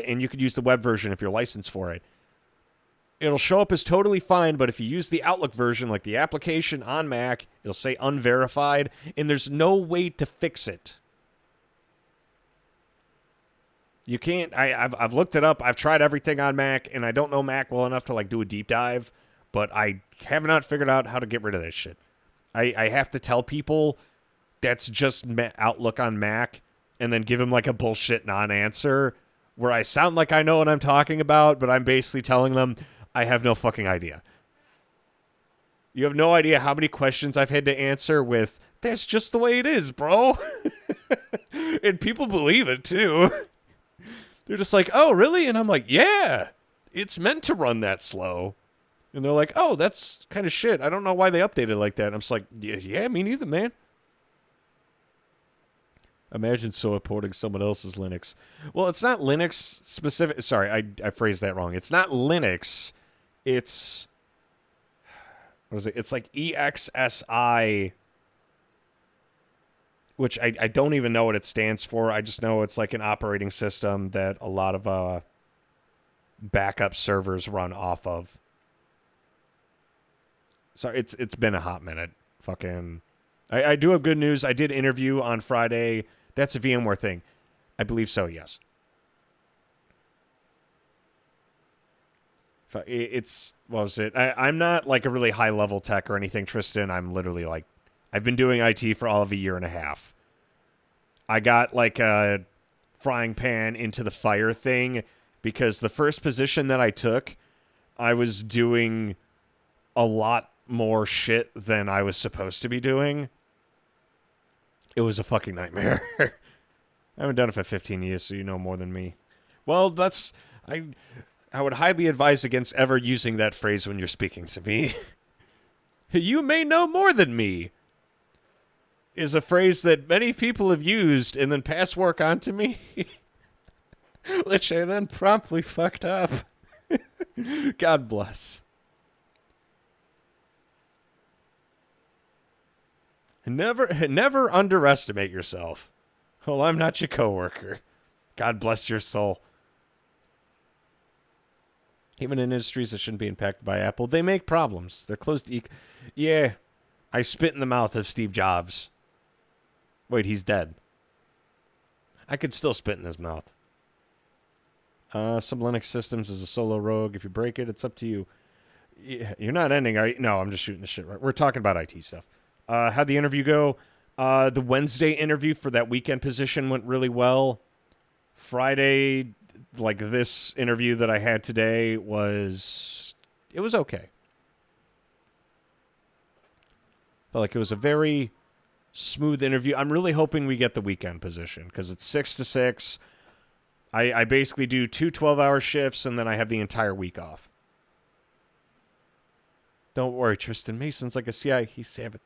S1: And you could use the web version if you're licensed for it. It'll show up as totally fine, but if you use the Outlook version, like the application on Mac, it'll say unverified, and there's no way to fix it. You can't. I've looked it up. I've tried everything on Mac, and I don't know Mac well enough to like do a deep dive, but I have not figured out how to get rid of this shit. I have to tell people that's just Outlook on Mac, and then give them like a bullshit non-answer where I sound like I know what I'm talking about, but I'm basically telling them I have no fucking idea. You have no idea how many questions I've had to answer with, that's just the way it is, bro. And people believe it, too. They're just like, oh, really? And I'm like, yeah, it's meant to run that slow. And they're like, oh, that's kind of shit. I don't know why they updated it like that. And I'm just like, yeah, me neither, man. Imagine supporting someone else's Linux. Well, it's not Linux specific. Sorry, I phrased that wrong. It's not Linux. It's... What is it? It's like EXSI, which I don't even know what it stands for. I just know it's like an operating system that a lot of backup servers run off of. Sorry, it's been a hot minute. Fucking... I do have good news. I did interview on Friday. That's a VMware thing. I believe so, yes. It's, what was it? I'm not like a really high-level tech or anything, Tristan. I'm literally like, I've been doing IT for all of a year and a half. I got like a frying pan into the fire thing because the first position that I took, I was doing a lot more shit than I was supposed to be doing. It was a fucking nightmare. I haven't done it for 15 years, so you know more than me. Well, that's... I would highly advise against ever using that phrase when you're speaking to me. You may know more than me is a phrase that many people have used and then pass work on to me, which I then promptly fucked up. God bless. Never underestimate yourself. Well, I'm not your coworker. God bless your soul. Even in industries that shouldn't be impacted by Apple, they make problems. They're close to... Yeah, I spit in the mouth of Steve Jobs. Wait, he's dead. I could still spit in his mouth. Some Linux systems is a solo rogue. If you break it, it's up to you. You're not ending, are you? No, I'm just shooting the shit. We're talking about IT stuff. How'd the interview go? The Wednesday interview for that weekend position went really well. Friday... like this interview that I had today was okay. Felt like it was a very smooth interview. I'm really hoping we get the weekend position because it's 6 to 6. I basically do 2 12-hour shifts and then I have the entire week off. Don't worry, Tristan Mason's like a CIA. He's savage.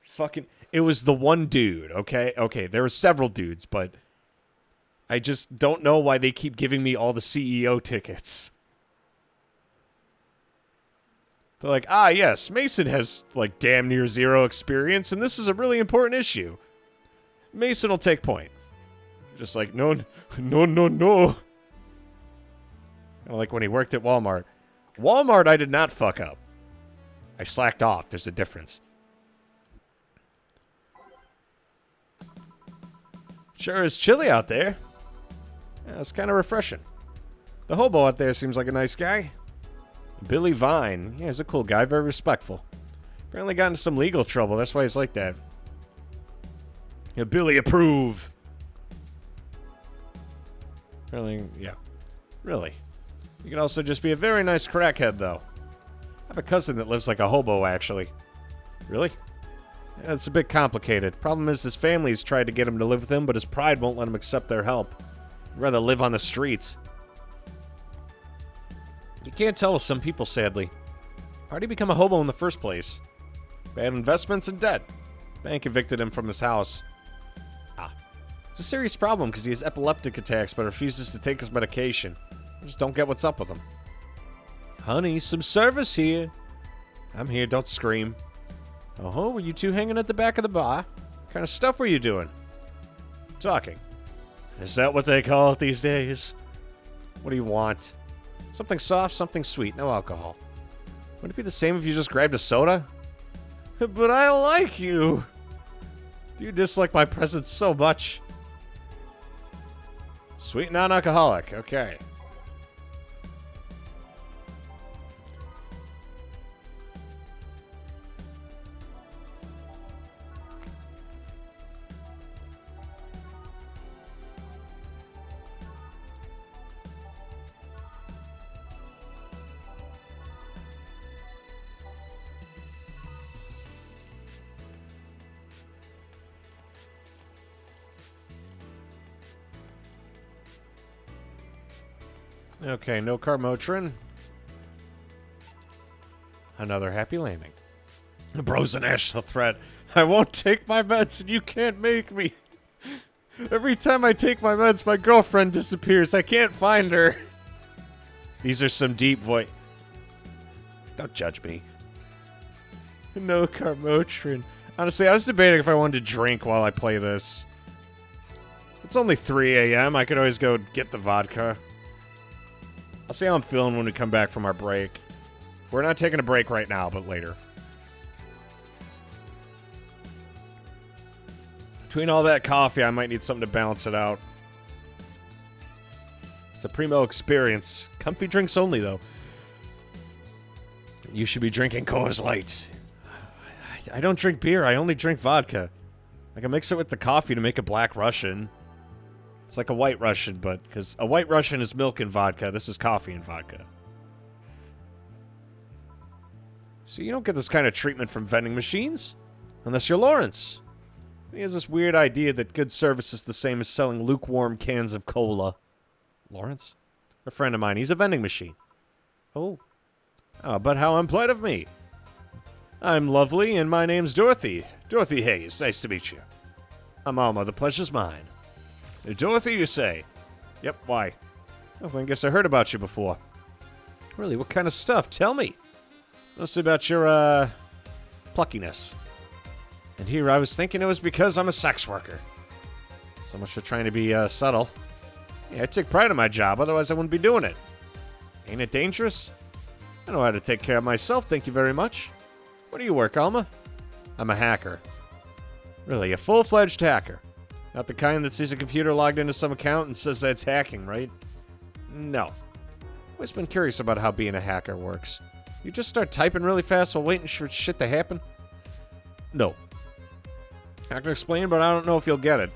S1: Fucking, it was the one dude, okay? Okay, there were several dudes, but I just don't know why they keep giving me all the CEO tickets. They're like, ah, yes, Mason has, like, damn near zero experience, and this is a really important issue. Mason will take point. Just like, no. Kinda like when he worked at Walmart. Walmart, I did not fuck up. I slacked off. There's a difference. Sure is chilly out there. Yeah, it's kind of refreshing. The hobo out there seems like a nice guy. Billy Vine. Yeah, he's a cool guy. Very respectful. Apparently got into some legal trouble. That's why he's like that. Yeah, Billy approve. Really, yeah. Really. You can also just be a very nice crackhead, though. I have a cousin that lives like a hobo, actually. Really? Yeah, it's a bit complicated. Problem is, his family's tried to get him to live with him, but his pride won't let him accept their help. He'd rather live on the streets. You can't tell with some people, sadly. How'd he become a hobo in the first place? Bad investments and debt. Bank evicted him from his house. It's a serious problem because he has epileptic attacks but refuses to take his medication. I just don't get what's up with him. Honey, some service here. I'm here, don't scream. Oh, were you two hanging at the back of the bar? What kind of stuff were you doing? Talking. Is that what they call it these days? What do you want? Something soft, something sweet, no alcohol. Would it be the same if you just grabbed a soda? But I like you. You dislike my presence so much. Sweet non-alcoholic, okay. Okay, no Carmotrin. Another happy landing. Bro's an actual threat. I won't take my meds and you can't make me. Every time I take my meds, my girlfriend disappears. I can't find her. These are some deep voice. Don't judge me. No Carmotrin. Honestly, I was debating if I wanted to drink while I play this. It's only 3 a.m. I could always go get the vodka. I'll see how I'm feeling when we come back from our break. We're not taking a break right now, but later. Between all that coffee, I might need something to balance it out. It's a primo experience. Comfy drinks only, though. You should be drinking Coors Light. I don't drink beer. I only drink vodka. I can mix it with the coffee to make a Black Russian. It's like a White Russian, but because a White Russian is milk and vodka, this is coffee and vodka. So you don't get this kind of treatment from vending machines, unless you're Lawrence. He has this weird idea that good service is the same as selling lukewarm cans of cola. Lawrence? A friend of mine, he's a vending machine. Oh. But how unpolite of me. I'm lovely, and my name's Dorothy. Dorothy Hayes, nice to meet you. I'm Alma, the pleasure's mine. Dorothy, you say? Yep, why? Oh, I guess I heard about you before. Really, what kind of stuff? Tell me. Mostly about your, pluckiness. And here I was thinking it was because I'm a sex worker. So much for trying to be, subtle. Yeah, I take pride in my job, otherwise I wouldn't be doing it. Ain't it dangerous? I know how to take care of myself, thank you very much. Where do you work, Alma? I'm a hacker. Really, a full-fledged hacker. Not the kind that sees a computer logged into some account and says that's hacking, right? No. Always been curious about how being a hacker works. You just start typing really fast while waiting for shit to happen? No. I can explain, but I don't know if you'll get it.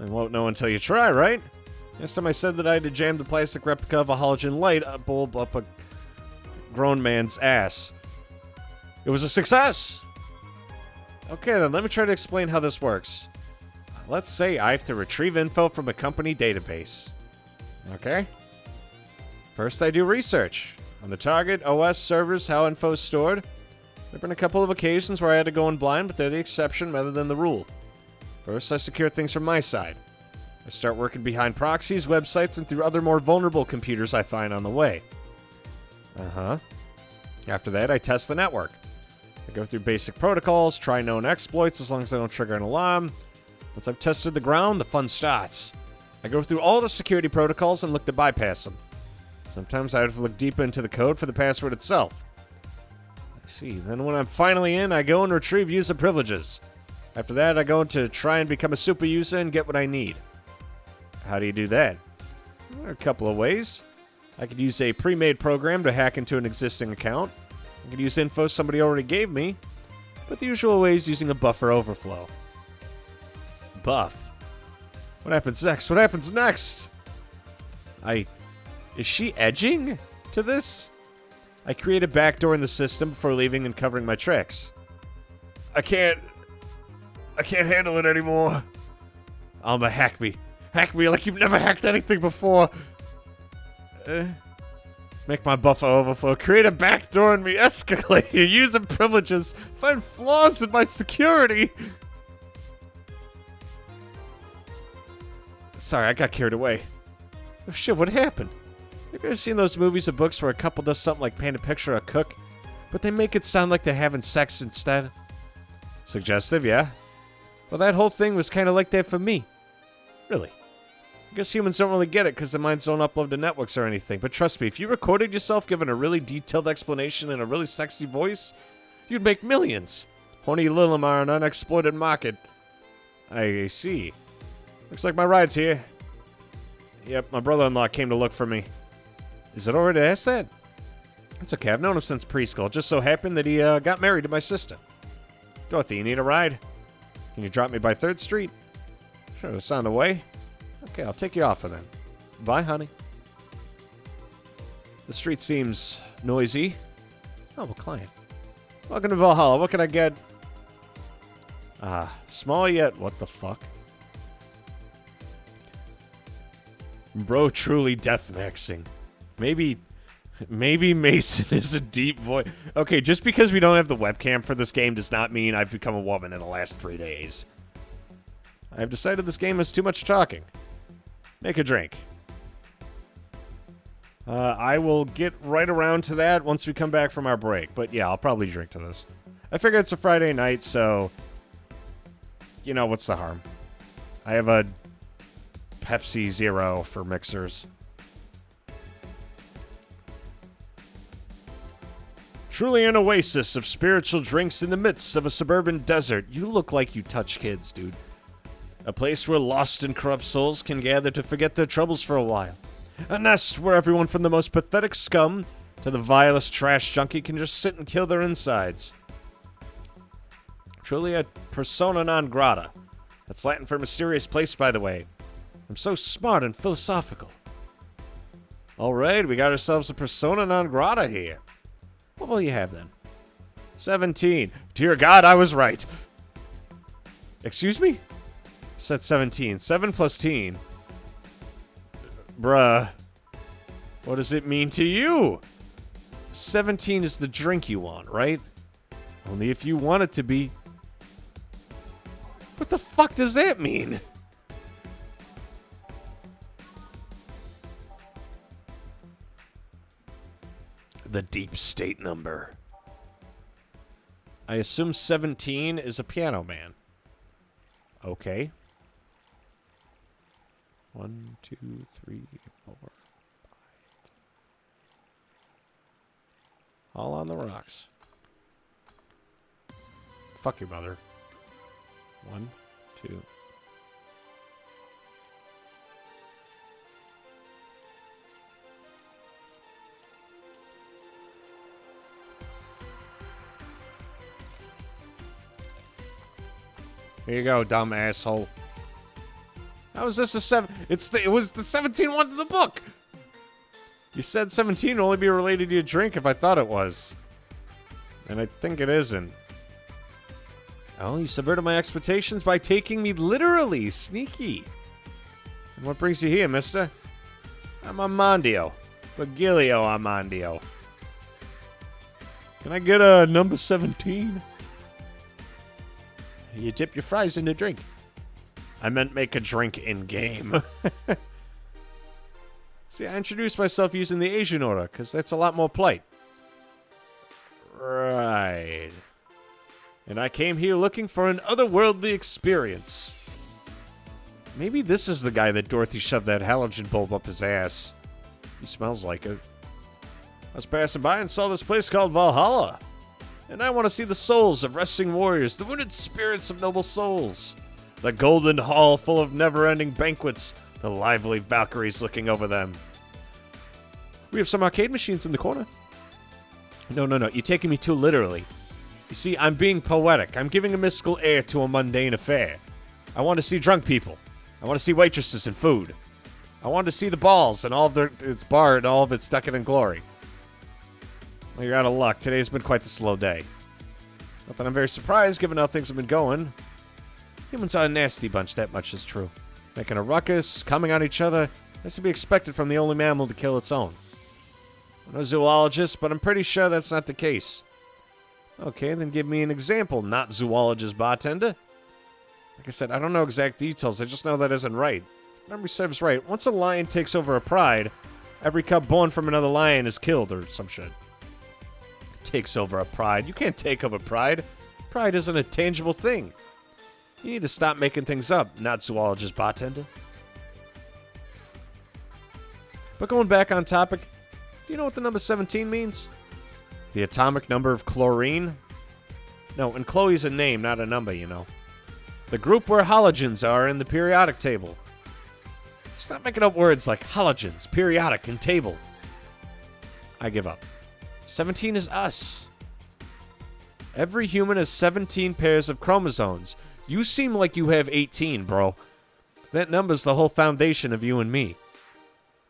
S1: I won't know until you try, right? Last time I said that I had to jam the plastic replica of a halogen light bulb up a grown man's ass. It was a success! Okay, then let me try to explain how this works. Let's say I have to retrieve info from a company database. Okay? First, I do research on the target, OS, servers, how info is stored. There have been a couple of occasions where I had to go in blind, but they're the exception rather than the rule. First, I secure things from my side. I start working behind proxies, websites, and through other more vulnerable computers I find on the way. After that, I test the network. I go through basic protocols, try known exploits as long as I don't trigger an alarm. Once I've tested the ground, the fun starts. I go through all the security protocols and look to bypass them. Sometimes I have to look deeper into the code for the password itself. I see. Then when I'm finally in, I go and retrieve user privileges. After that, I go to try and become a super user and get what I need. How do you do that? There are a couple of ways. I could use a pre-made program to hack into an existing account. I could use info somebody already gave me. But the usual way is using a buffer overflow. Buff? What happens next? What happens next? Is she edging to this? I create a backdoor in the system before leaving and covering my tricks. I can't handle it anymore. Alma, hack me. Hack me like you've never hacked anything before. Make my buffer overflow. Create a backdoor in me. Escalate your user privileges. Find flaws in my security. Sorry, I got carried away. Oh shit, what happened? Have you ever seen those movies or books where a couple does something like paint a picture or cook, but they make it sound like they're having sex instead? Suggestive, yeah? Well, that whole thing was kind of like that for me. Really. I guess humans don't really get it because their minds don't upload to networks or anything, but trust me, if you recorded yourself giving a really detailed explanation in a really sexy voice, you'd make millions. Horny Lilimar, an unexploited market. I see. Looks like my ride's here. Yep, my brother-in-law came to look for me. Is it already asked that? It's okay, I've known him since preschool. It just so happened that he got married to my sister. Dorothy, you need a ride? Can you drop me by 3rd Street? Sure, it's on the way. Okay, I'll take you off of then. Bye, honey. The street seems noisy. Oh, a client. Welcome to Valhalla. What can I get? Small yet. What the fuck? Bro, truly deathmaxing. Maybe Mason is a deep voice. Okay, just because we don't have the webcam for this game does not mean I've become a woman in the last 3 days. I've decided this game is too much talking. Make a drink. I will get right around to that once we come back from our break. But yeah, I'll probably drink to this. I figure it's a Friday night, so... You know, what's the harm? I have a Pepsi Zero for mixers. Truly an oasis of spiritual drinks in the midst of a suburban desert. You look like you touch kids, dude. A place where lost and corrupt souls can gather to forget their troubles for a while. A nest where everyone from the most pathetic scum to the vilest trash junkie can just sit and kill their insides. Truly a persona non grata. That's Latin for mysterious place, by the way. I'm so smart and philosophical. Alright, we got ourselves a persona non grata here. What will you have then? 17. Dear God, I was right. Excuse me? Said 17. 7 plus teen. Bruh. What does it mean to you? 17 is the drink you want, right? Only if you want it to be. What the fuck does that mean? The deep state number. I assume 17 is a piano man. Okay. 1, 2, 3, 4, 5. All on the rocks. Fuck your mother. 1, 2. Here you go, dumb asshole. How is this a 7? It was the 17 one to the book. You said 17 would only be related to your drink if I thought it was. And I think it isn't. Oh, you subverted my expectations by taking me literally. Sneaky. And what brings you here, mister? I'm Armandio. Virgilio Armandio. Can I get a number 17? You dip your fries in the drink. I meant make a drink in-game. See, I introduced myself using the Asian order, because that's a lot more polite. Right. And I came here looking for an otherworldly experience. Maybe this is the guy that Dorothy shoved that halogen bulb up his ass. He smells like it. I was passing by and saw this place called Valhalla. And I want to see the souls of resting warriors, the wounded spirits of noble souls. The golden hall full of never-ending banquets, the lively Valkyries looking over them. We have some arcade machines in the corner. No, you're taking me too literally. You see, I'm being poetic. I'm giving a mystical air to a mundane affair. I want to see drunk people. I want to see waitresses and food. I want to see the balls and all of its bar and all of its decadent glory. Well, you're out of luck. Today's been quite the slow day. Not that I'm very surprised, given how things have been going. Humans are a nasty bunch, that much is true. Making a ruckus, coming on each other, that's to be expected from the only mammal to kill its own. I'm no zoologist, but I'm pretty sure that's not the case. Okay, then give me an example, not zoologist bartender. Like I said, I don't know exact details, I just know that isn't right. If memory serves right, once a lion takes over a pride, every cub born from another lion is killed, or some shit. Takes over a pride. You can't take over pride. Pride isn't a tangible thing. You need to stop making things up, not zoologist bartender. But going back on topic, do you know what the number 17 means? The atomic number of chlorine? No, and Chloe's a name, not a number, you know. The group where halogens are in the periodic table. Stop making up words like halogens, periodic, and table. I give up. 17 is us. Every human has 17 pairs of chromosomes. You seem like you have 18, bro. That number's the whole foundation of you and me.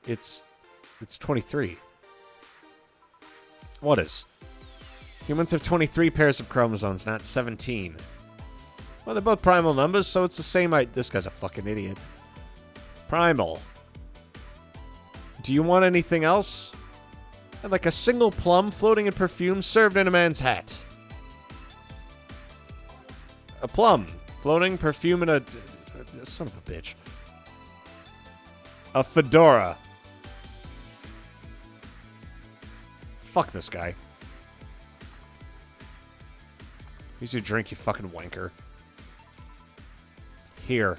S1: It's 23. What is? Humans have 23 pairs of chromosomes, not 17. Well, they're both primal numbers, so it's the same. This guy's a fucking idiot. Primal. Do you want anything else? And like a single plum floating in perfume served in a man's hat. A plum floating perfume in a son of a bitch. A fedora. Fuck this guy. Here's your drink, you fucking wanker. Here.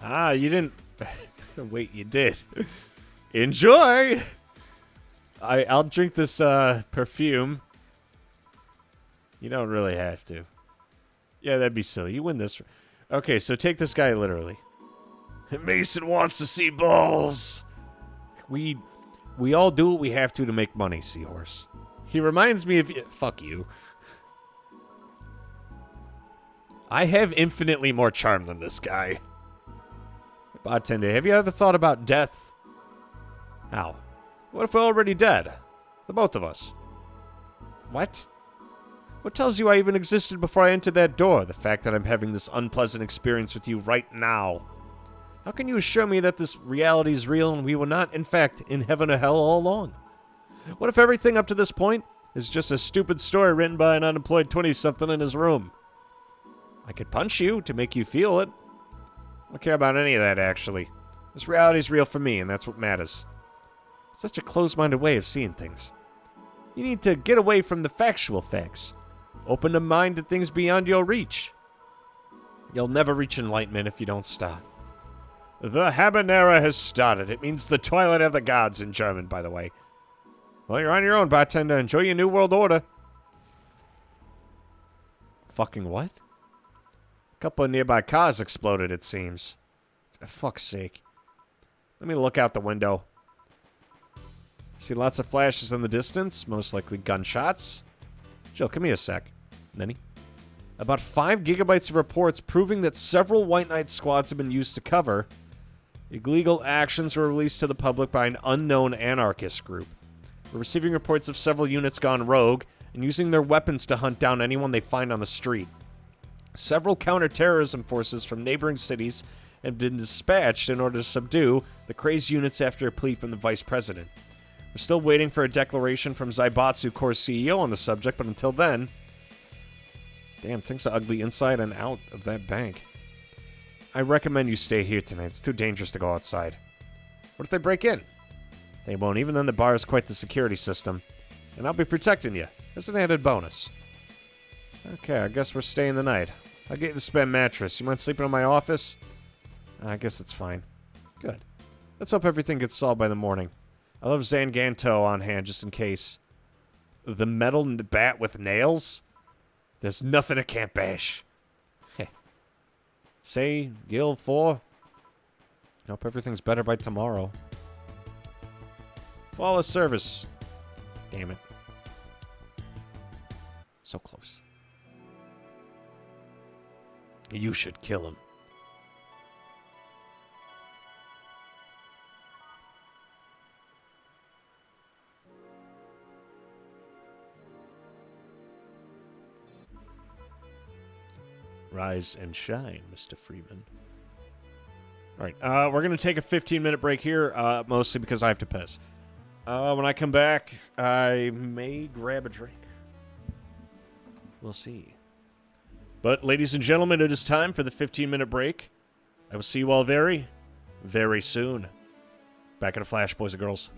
S1: Ah, you didn't... Wait, you did. Enjoy! I'll drink this perfume. You don't really have to. Yeah, that'd be silly. You win this. Okay, so take this guy literally. Mason wants to see balls. We all do what we have to make money, Seahorse. He reminds me of... Fuck you. I have infinitely more charm than this guy. Bartender, have you ever thought about death? How? What if we're already dead? The both of us. What? What tells you I even existed before I entered that door? The fact that I'm having this unpleasant experience with you right now. How can you assure me that this reality is real and we were not, in fact, in heaven or hell all along? What if everything up to this point is just a stupid story written by an unemployed 20-something in his room? I could punch you to make you feel it. I don't care about any of that, actually. This reality's real for me, and that's what matters. Such a closed-minded way of seeing things. You need to get away from the factual facts. Open the mind to things beyond your reach. You'll never reach enlightenment if you don't start. The habanera has started. It means the toilet of the gods in German, by the way. Well, you're on your own, bartender. Enjoy your new world order. Fucking what? A couple of nearby cars exploded, it seems. For fuck's sake. Let me look out the window. See lots of flashes in the distance, most likely gunshots. Jill, come here a sec. Nenny? About 5 gigabytes of reports proving that several White Knight squads have been used to cover. Illegal actions were released to the public by an unknown anarchist group. We're receiving reports of several units gone rogue and using their weapons to hunt down anyone they find on the street. Several counter-terrorism forces from neighboring cities have been dispatched in order to subdue the crazed units after a plea from the vice president. We're still waiting for a declaration from Zaibatsu Corps CEO on the subject, but until then... Damn, things are ugly inside and out of that bank. I recommend you stay here tonight. It's too dangerous to go outside. What if they break in? They won't. Even then, the bar is quite the security system. And I'll be protecting you. It's an added bonus. Okay, I guess we're staying the night. I'll get you the spare mattress. You mind sleeping in my office? I guess it's fine. Good. Let's hope everything gets solved by the morning. I love Zanganto on hand just in case. The metal bat with nails? There's nothing I can't bash. Heh. Say, Gil 4. Hope everything's better by tomorrow. Flawless service. Damn it. So close. You should kill him. Rise and shine, Mr. Freeman. All right, we're going to take a 15-minute break here, mostly because I have to piss. When I come back, I may grab a drink. We'll see. But, ladies and gentlemen, it is time for the 15-minute break. I will see you all very, very soon. Back in a flash, boys and girls.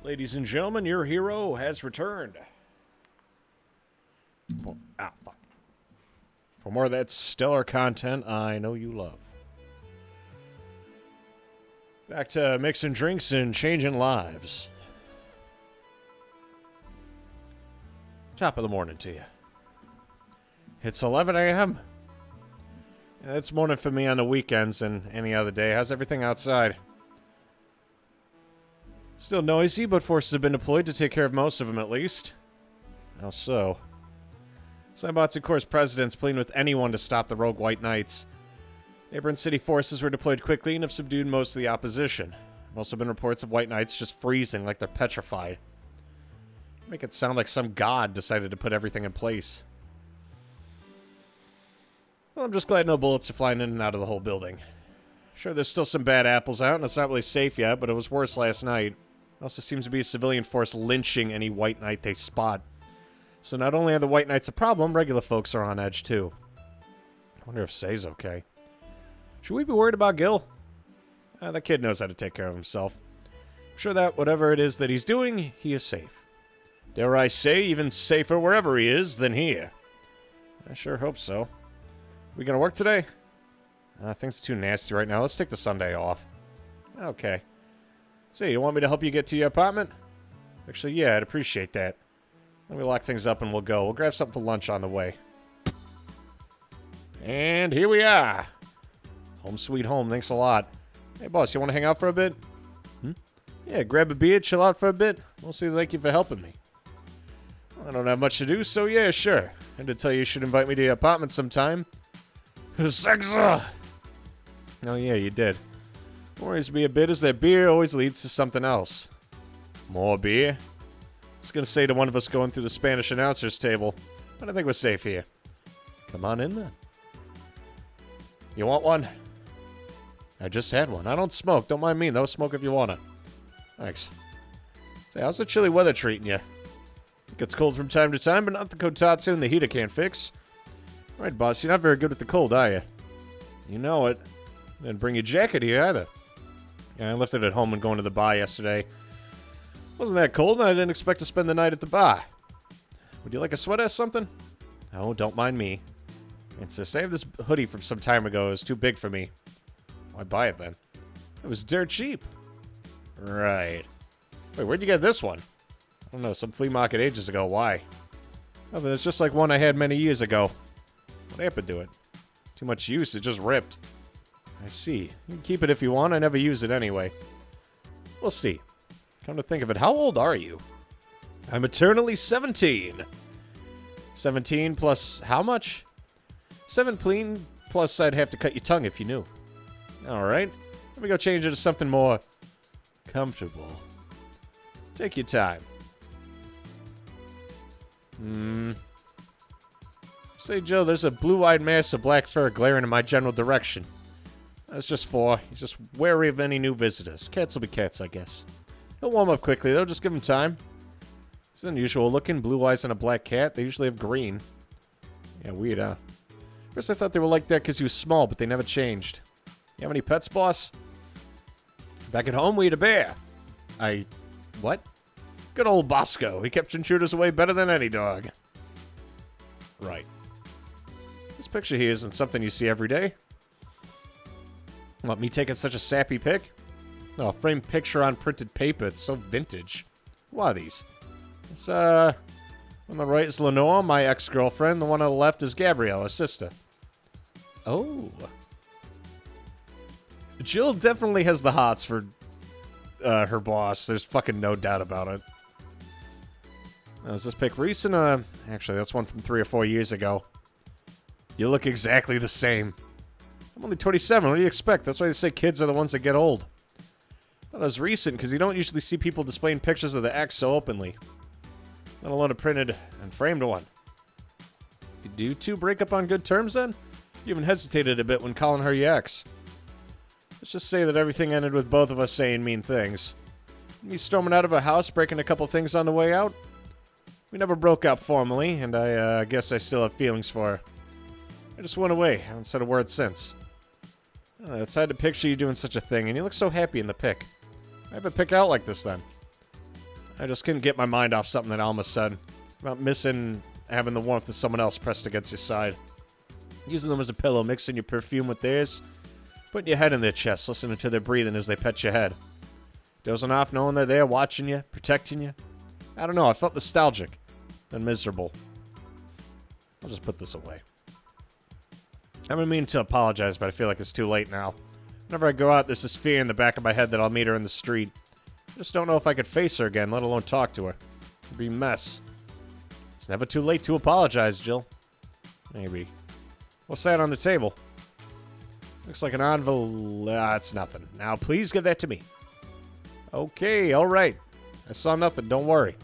S1: Ladies and gentlemen, your hero has returned. Fuck. For more of that stellar content I know you love. Back to mixing drinks and changing lives. Top of the morning to you. It's 11 a.m. It's morning for me on the weekends and any other day. How's everything outside? Still noisy, but forces have been deployed to take care of most of them at least. How so? Cybots and Corps presidents pleading with anyone to stop the rogue White Knights. Neighboring city forces were deployed quickly and have subdued most of the opposition. There have also been reports of White Knights just freezing like they're petrified. Make it sound like some god decided to put everything in place. Well, I'm just glad no bullets are flying in and out of the whole building. Sure, there's still some bad apples out, and it's not really safe yet, but it was worse last night. There also seems to be a civilian force lynching any White Knight they spot. So not only are the White Knights a problem, regular folks are on edge too. I wonder if Say's okay. Should we be worried about Gil? That kid knows how to take care of himself. I'm sure that whatever it is that he's doing, he is safe. Dare I say, even safer wherever he is than here. I sure hope so. We gonna work today? Things are too nasty right now. Let's take the Sunday off. Okay. So, you want me to help you get to your apartment? Actually, yeah, I'd appreciate that. Let me lock things up and we'll go. We'll grab something for lunch on the way. And here we are. Home sweet home. Thanks a lot. Hey, boss, you want to hang out for a bit? Yeah, grab a beer, chill out for a bit. Mostly thank you for helping me. I don't have much to do, so yeah, sure. I had to tell you should invite me to your apartment sometime. Sexa! Oh, yeah, you did. Worries me a bit is that beer always leads to something else. More beer? I was gonna say to one of us going through the Spanish announcer's table, but I think we're safe here. Come on in then. You want one? I just had one. I don't smoke. Don't mind me, though. Smoke if you wanna. Thanks. Say, how's the chilly weather treating you? It gets cold from time to time, but not the kotatsu and the heater can't fix. Right, boss, you're not very good with the cold, are you? You know it. Didn't bring your jacket here, either. Yeah, I left it at home when going to the bar yesterday. Wasn't that cold, and I didn't expect to spend the night at the bar. Would you like a sweater or something? Oh, don't mind me. It's I have this hoodie from some time ago. It was too big for me. Why buy it, then? It was dirt cheap. Right. Wait, where'd you get this one? I don't know, some flea market ages ago. Why? Oh, but it's just like one I had many years ago. What happened to it? Too much use, it just ripped. I see. You can keep it if you want, I never use it anyway. We'll see. Come to think of it, how old are you? I'm eternally 17. 17 plus how much? 17 plus I'd have to cut your tongue if you knew. Alright, let me go change it to something more comfortable. Take your time. Say, Joe, there's a blue-eyed mass of black fur glaring in my general direction. That's just 4. He's just wary of any new visitors. Cats will be cats, I guess. He'll warm up quickly, though. Just give him time. He's unusual looking. Blue eyes and a black cat. They usually have green. Yeah, weird, huh? First I thought they were like that because he was small, but they never changed. You have any pets, boss? Back at home, we had a bear. What? Good old Bosco. He kept intruders away better than any dog. Right. This picture here isn't something you see every day. What, me taking such a sappy pic? No, a framed picture on printed paper. It's so vintage. What are these? This, on the right is Lenore, my ex-girlfriend. The one on the left is Gabrielle, her sister. Oh. Jill definitely has the hots for her boss. There's fucking no doubt about it. Is this pic recent? Actually, that's one from 3 or 4 years ago. You look exactly the same. I'm only 27. What do you expect? That's why they say kids are the ones that get old. I thought it was recent, because you don't usually see people displaying pictures of the ex so openly. Let alone a printed and framed one. Did you two break up on good terms, then? You even hesitated a bit when calling her your ex. Let's just say that everything ended with both of us saying mean things. Me storming out of a house, breaking a couple things on the way out. We never broke up formally, and I guess I still have feelings for her. I just went away. I haven't said a word since. It's hard to picture you doing such a thing, and you look so happy in the pic. I have a pic out like this, then. I just couldn't get my mind off something that Alma said about missing having the warmth of someone else pressed against your side. Using them as a pillow, mixing your perfume with theirs, putting your head in their chest, listening to their breathing as they pet your head. Dozing off knowing they're there, watching you, protecting you. I don't know, I felt nostalgic and miserable. I'll just put this away. I've been meaning to apologize, but I feel like it's too late now. Whenever I go out, there's this fear in the back of my head that I'll meet her in the street. I just don't know if I could face her again, let alone talk to her. It'd be a mess. It's never too late to apologize, Jill. Maybe. What's that on the table? Looks like an envelope. It's nothing. Now, please give that to me. Okay, alright. I saw nothing, don't worry.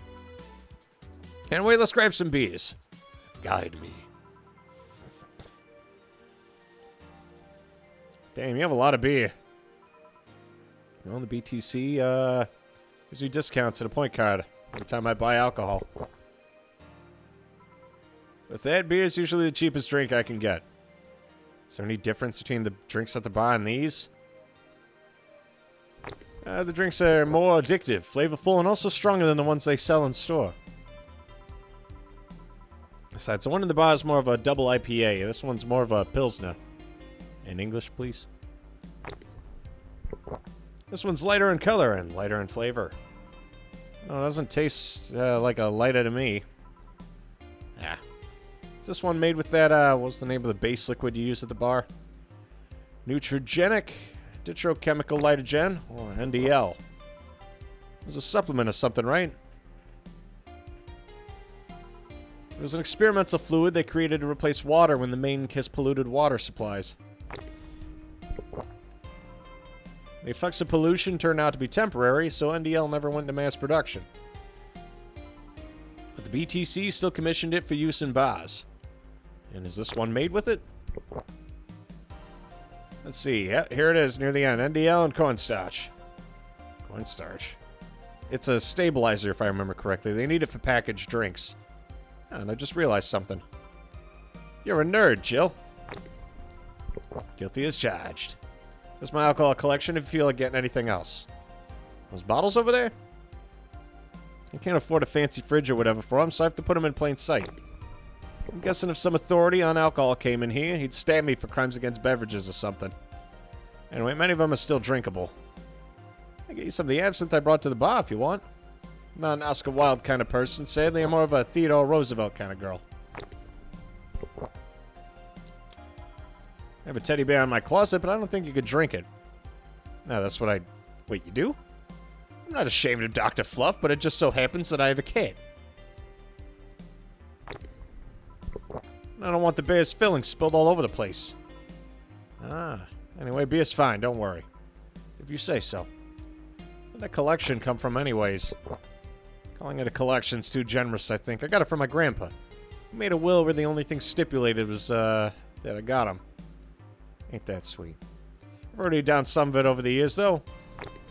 S1: Anyway, let's grab some beers. Guide me. Damn, you have a lot of beer. Well, the BTC, gives me discounts to the point card every time I buy alcohol. With that, beer is usually the cheapest drink I can get. Is there any difference between the drinks at the bar and these? The drinks are more addictive, flavorful, and also stronger than the ones they sell in store. Besides, the one in the bar is more of a double IPA. This one's more of a Pilsner. In English, please. This one's lighter in color and lighter in flavor. No, it doesn't taste like a lighter to me. Ah. Is this one made with that, what's the name of the base liquid you use at the bar? Neutrogenic Ditrochemical Lightogen, or NDL. It was a supplement of something, right? It was an experimental fluid they created to replace water when the main has polluted water supplies. The effects of pollution turned out to be temporary, so NDL never went into mass production. But the BTC still commissioned it for use in bars. And is this one made with it? Let's see. Yeah, here it is near the end. NDL and cornstarch. Cornstarch. It's a stabilizer, if I remember correctly. They need it for packaged drinks. And I just realized something. You're a nerd, Jill. Guilty as charged. This is my alcohol collection if you feel like getting anything else. Those bottles over there? I can't afford a fancy fridge or whatever for them, so I have to put them in plain sight. I'm guessing if some authority on alcohol came in here, he'd stab me for crimes against beverages or something. Anyway, many of them are still drinkable. I'll get you some of the absinthe I brought to the bar if you want. I'm not an Oscar Wilde kind of person. Sadly, I'm more of a Theodore Roosevelt kind of girl. I have a teddy bear in my closet, but I don't think you could drink it. No, that's what I... Wait, you do? I'm not ashamed of Dr. Fluff, but it just so happens that I have a cat. I don't want the bear's fillings spilled all over the place. Ah, anyway, beer's fine, don't worry. If you say so. Where'd that collection come from anyways? Calling it a collection's too generous, I think. I got it from my grandpa. He made a will where the only thing stipulated was, that I got him. Ain't that sweet. I've already done some of it over the years, though.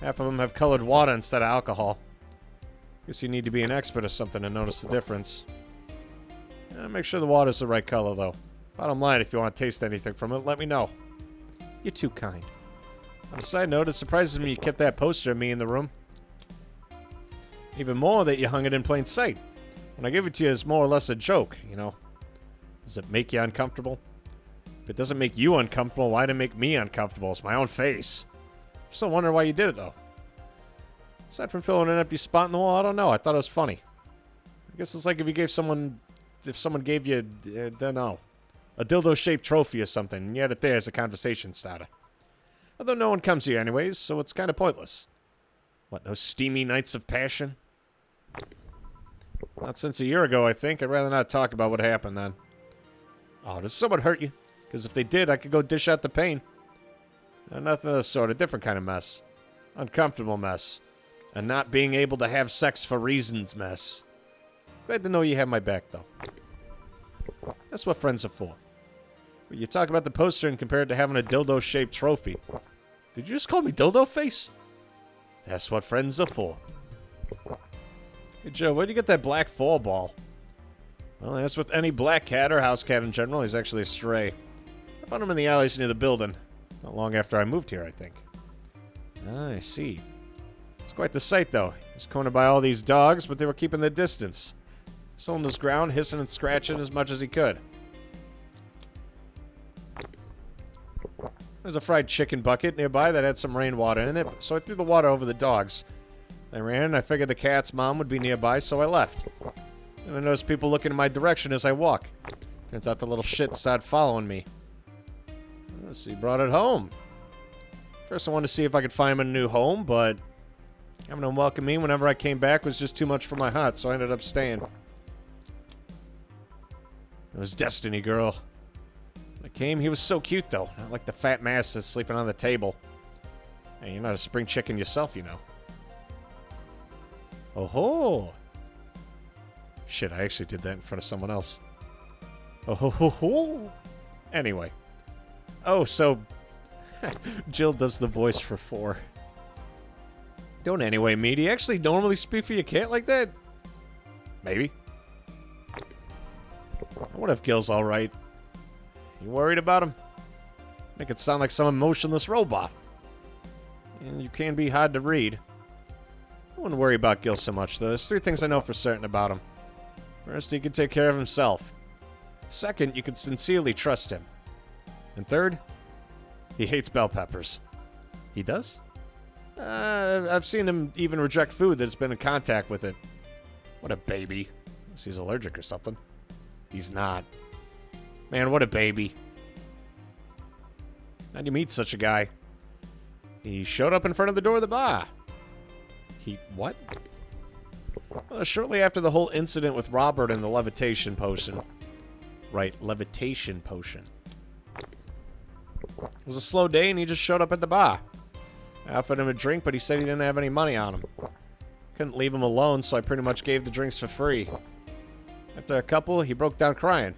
S1: Half of them have colored water instead of alcohol. Guess you need to be an expert or something to notice the difference. Make sure the water's the right color, though. Bottom line, if you want to taste anything from it, let me know. You're too kind. On a side note, it surprises me you kept that poster of me in the room. Even more that you hung it in plain sight. When I give it to you, it's more or less a joke, you know. Does it make you uncomfortable? If it doesn't make you uncomfortable, why did it make me uncomfortable? It's my own face. I'm still wondering why you did it, though. Aside from filling an empty spot in the wall, I don't know. I thought it was funny. I guess it's like if you gave someone... If someone gave you, I don't know, a dildo-shaped trophy or something, and you had it there as a conversation starter. Although no one comes here anyways, so it's kind of pointless. What, no steamy nights of passion? Not since a year ago, I think. I'd rather not talk about what happened then. Oh, does someone hurt you? Because if they did, I could go dish out the pain. No, nothing of the sort. A different kind of mess. Uncomfortable mess. And not being able to have sex for reasons mess. Glad to know you have my back, though. That's what friends are for. But you talk about the poster and compare it to having a dildo-shaped trophy. Did you just call me dildo face? That's what friends are for. Hey, Joe, where'd you get that black fall ball? Well, as with any black cat or house cat in general, he's actually a stray. I found him in the alleys near the building. Not long after I moved here, I think. Ah, I see. It's quite the sight, though. He was cornered by all these dogs, but they were keeping their distance. Still on his ground, hissing and scratching as much as he could. There's a fried chicken bucket nearby that had some rainwater in it, so I threw the water over the dogs. I ran, and I figured the cat's mom would be nearby, so I left. And I noticed people looking in my direction as I walk. Turns out the little shit started following me. So he brought it home. First I wanted to see if I could find him a new home, but having him welcome me whenever I came back was just too much for my heart, so I ended up staying. It was destiny, girl. When I came, he was so cute, though. Not like the fat mass that's sleeping on the table. Hey, you're not a spring chicken yourself, you know. Oh ho! Shit, I actually did that in front of someone else. Oh ho ho ho! Anyway. Oh, so Jill does the voice for 4. Don't anyway, me. Do you actually normally speak for your cat like that? Maybe. What if Gil's alright? You worried about him? Make it sound like some emotionless robot. And you can be hard to read. I wouldn't worry about Gil so much, though. There's 3 things I know for certain about him. First, he can take care of himself. Second, you can sincerely trust him. And third, he hates bell peppers. He does? I've seen him even reject food that's been in contact with it. What a baby. Unless he's allergic or something. He's not. Man, what a baby. How'd you meet such a guy? He showed up in front of the door of the bar. He... what? Well, shortly after the whole incident with Robert and the levitation potion. Right, levitation potion. It was a slow day and he just showed up at the bar. I offered him a drink, but he said he didn't have any money on him. Couldn't leave him alone, so I pretty much gave the drinks for free. After a couple, he broke down crying.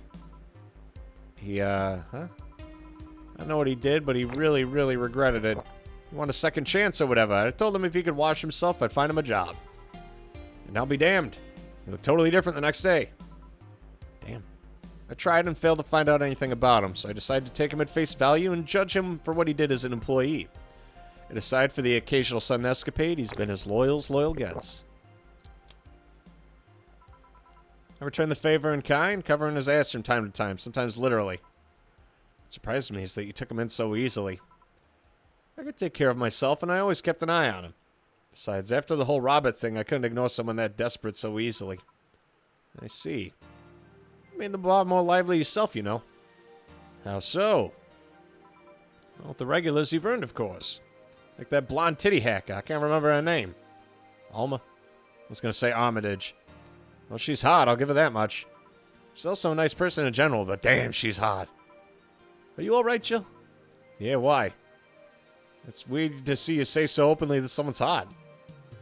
S1: He, I don't know what he did, but he really, really regretted it. He wanted a second chance or whatever. I told him if he could wash himself, I'd find him a job. And I'll be damned. He looked totally different the next day. Damn. I tried and failed to find out anything about him, so I decided to take him at face value and judge him for what he did as an employee. And aside for the occasional sudden escapade, he's been as loyal gets. I returned the favor in kind, covering his ass from time to time, sometimes literally. What surprised me is that you took him in so easily. I could take care of myself, and I always kept an eye on him. Besides, after the whole Robert thing, I couldn't ignore someone that desperate so easily. I see. You made the bar more lively yourself, you know. How so? Well, with the regulars you've earned, of course. Like that blonde titty hacker. I can't remember her name. Alma? I was going to say Armitage. Well, she's hot, I'll give her that much. She's also a nice person in general, but damn, she's hot. Are you alright, Jill? Yeah, why? It's weird to see you say so openly that someone's hot.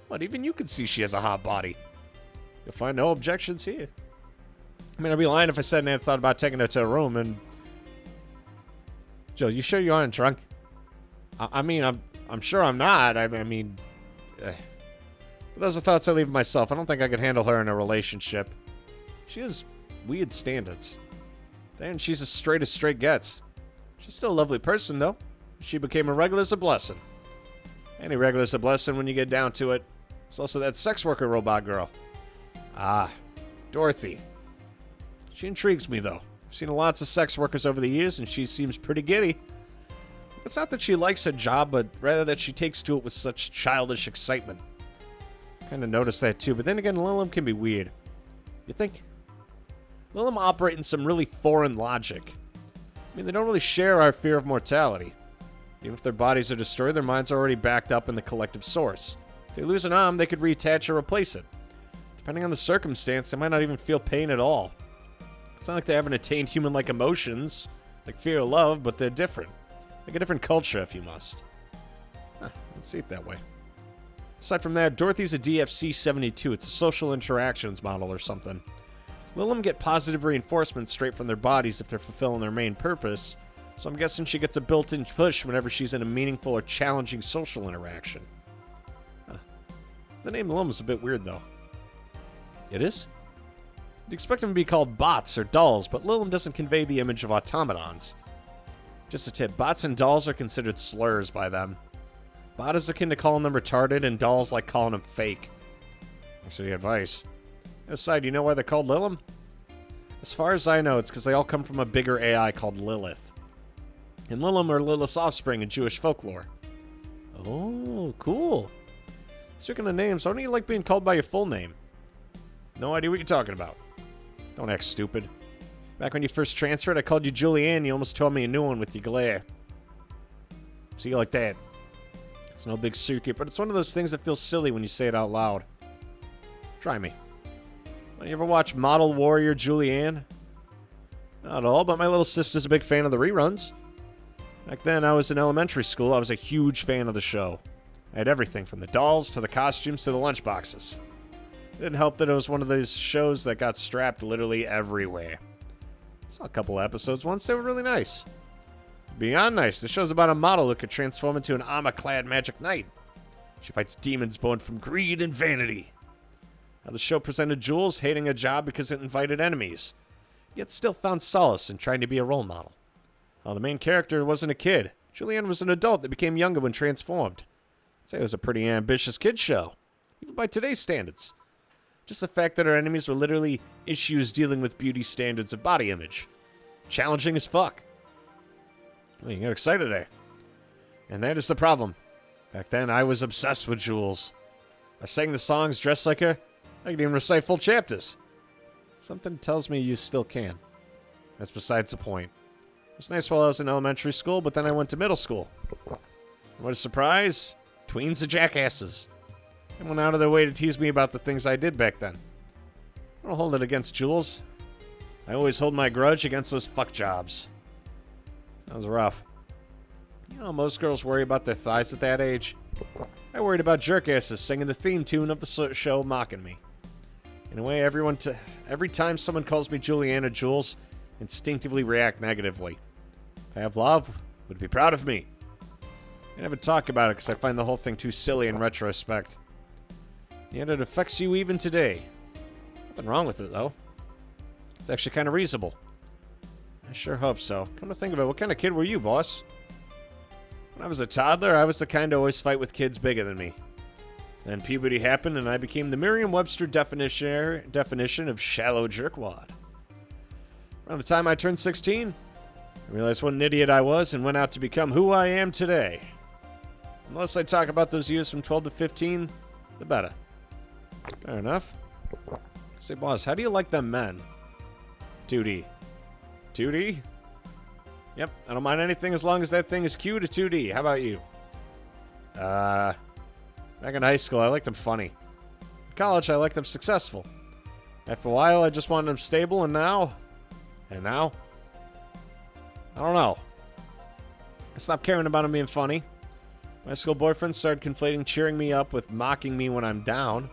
S1: What, even you can see she has a hot body. You'll find no objections here. I mean, I'd be lying if I said I hadn't thought about taking her to a room and... Jill, you sure you aren't drunk? I mean, I'm sure I'm not. I mean... But those are thoughts I leave myself. I don't think I could handle her in a relationship. She has weird standards. And she's as straight gets. She's still a lovely person, though. She became a regular's a blessing. Any regular's a blessing when you get down to it. There's also that sex worker robot girl. Ah, Dorothy. She intrigues me, though. I've seen lots of sex workers over the years, and she seems pretty giddy. It's not that she likes her job, but rather that she takes to it with such childish excitement. Kind of noticed that, too, but then again, Lilum can be weird. You think? Lilum operate in some really foreign logic. I mean, they don't really share our fear of mortality. Even if their bodies are destroyed, their minds are already backed up in the collective source. If they lose an arm, they could reattach or replace it. Depending on the circumstance, they might not even feel pain at all. It's not like they haven't attained human-like emotions, like fear or love, but they're different. Like a different culture, if you must. Let's see it that way. Aside from that, Dorothy's a DFC-72. It's a social interactions model or something. Lilum get positive reinforcement straight from their bodies if they're fulfilling their main purpose, so I'm guessing she gets a built-in push whenever she's in a meaningful or challenging social interaction. The name Lilum's a bit weird, though. It is? You'd expect them to be called bots or dolls, but Lilum doesn't convey the image of automatons. Just a tip, bots and dolls are considered slurs by them. Bot is akin to calling them retarded, and dolls like calling them fake. Thanks for the advice. Aside, you know why they're called Lilum? As far as I know, it's because they all come from a bigger AI called Lilith. And Lilum are Lilith's offspring in Jewish folklore. Oh, cool. Speaking of names, why don't you like being called by your full name? No idea what you're talking about. Don't act stupid. Back when you first transferred, I called you Julianne. You almost told me a new one with your glare. See you like that. It's no big secret, but it's one of those things that feels silly when you say it out loud. Try me. Well, you ever watch Model Warrior Julianne? Not at all, but my little sister's a big fan of the reruns. Back then, I was in elementary school. I was a huge fan of the show. I had everything from the dolls to the costumes to the lunchboxes. It didn't help that it was one of those shows that got strapped literally everywhere. I saw a couple episodes once. They were really nice. Beyond nice, the show's about a model who could transform into an armor-clad magic knight. She fights demons born from greed and vanity. How the show presented Jules hating a job because it invited enemies, yet still found solace in trying to be a role model. How the main character wasn't a kid. Julianne was an adult that became younger when transformed. I'd say it was a pretty ambitious kid show, even by today's standards. Just the fact that her enemies were literally issues dealing with beauty standards of body image. Challenging as fuck. Well, you get excited there. And that is the problem. Back then, I was obsessed with Jules. I sang the songs dressed like her. I could even recite full chapters. Something tells me you still can. That's besides the point. It was nice while I was in elementary school, but then I went to middle school. And what a surprise! Tweens are jackasses. They went out of their way to tease me about the things I did back then. I don't hold it against Jules. I always hold my grudge against those fuck jobs. Sounds rough. You know, most girls worry about their thighs at that age. I worried about jerkasses singing the theme tune of the show mocking me. In a way, every time someone calls me Julianne or Jules, instinctively react negatively. If I have love, would be proud of me. I never talk about it because I find the whole thing too silly in retrospect. Yet it affects you even today. Nothing wrong with it, though. It's actually kind of reasonable. I sure hope so. Come to think of it, what kind of kid were you, boss? When I was a toddler, I was the kind to always fight with kids bigger than me. Then puberty happened, and I became the Merriam-Webster definition of shallow jerkwad. Around the time I turned 16, I realized what an idiot I was and went out to become who I am today. The less I talk about those years from 12 to 15, the better. Fair enough. Say, boss, how do you like them men? 2D. 2D? Yep, I don't mind anything as long as that thing is Q to 2D. How about you? Back in high school, I liked them funny. In college, I liked them successful. After a while, I just wanted them stable, and now... I don't know. I stopped caring about them being funny. My high school boyfriend started conflating cheering me up with mocking me when I'm down.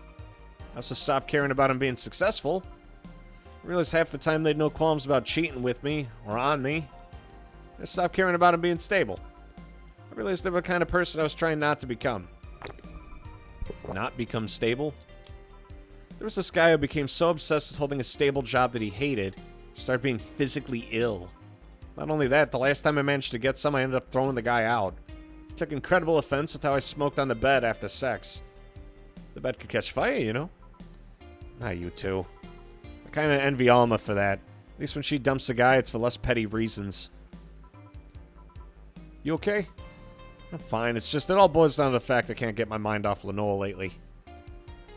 S1: I also stopped caring about them being successful. I realized half the time they had no qualms about cheating with me or on me. I stopped caring about them being stable. I realized they were the kind of person I was trying not to become. Not become stable? There was this guy who became so obsessed with holding a stable job that he hated, he started being physically ill. Not only that, the last time I managed to get some, I ended up throwing the guy out. He took incredible offense with how I smoked on the bed after sex. The bed could catch fire, you know? Not you two. I kind of envy Alma for that. At least when she dumps a guy, it's for less petty reasons. You okay? I'm fine. It's just it all boils down to the fact I can't get my mind off Lenore lately.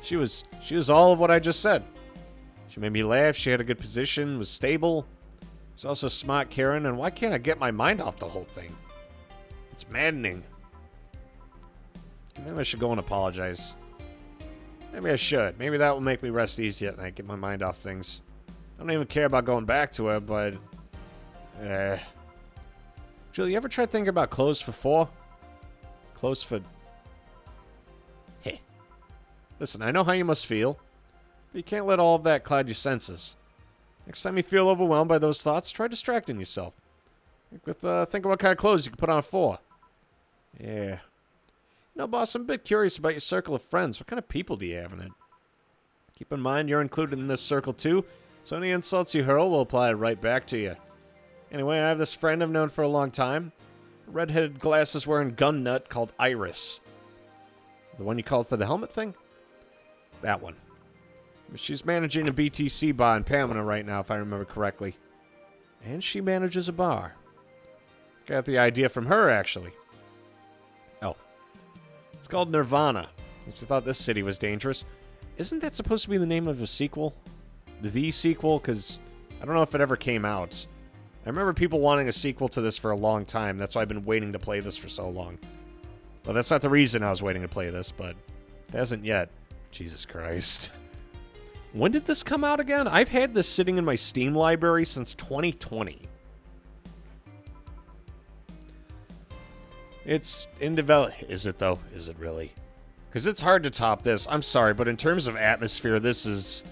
S1: She was all of what I just said. She made me laugh. She had a good position, was stable. She's also smart, Karen, and why can't I get my mind off the whole thing? It's maddening. Maybe I should go and apologize. Maybe I should. Maybe that will make me rest easy at night, get my mind off things. I don't even care about going back to her, but... Julie, you ever tried thinking about clothes for 4? Clothes for... Hey. Listen, I know how you must feel, but you can't let all of that cloud your senses. Next time you feel overwhelmed by those thoughts, try distracting yourself. Think of what kind of clothes you can put on 4. Yeah. You know, boss, I'm a bit curious about your circle of friends. What kind of people do you have in it? Keep in mind you're included in this circle too, so any insults you hurl will apply right back to you. Anyway, I have this friend I've known for a long time. A red-headed, glasses-wearing gun nut called Iris. The one you called for the helmet thing? That one. She's managing a BTC bar in Pamina right now, if I remember correctly. And she manages a bar. Got the idea from her, actually. Oh. It's called Nirvana. If you thought this city was dangerous. Isn't that supposed to be the name of a sequel? The sequel? Because I don't know if it ever came out. I remember people wanting a sequel to this for a long time. That's why I've been waiting to play this for so long. Well, that's not the reason I was waiting to play this, but it hasn't yet. Jesus Christ. When did this come out again? I've had this sitting in my Steam library since 2020. It's in development. Is it, though? Is it really? Because it's hard to top this. I'm sorry, but in terms of atmosphere, this is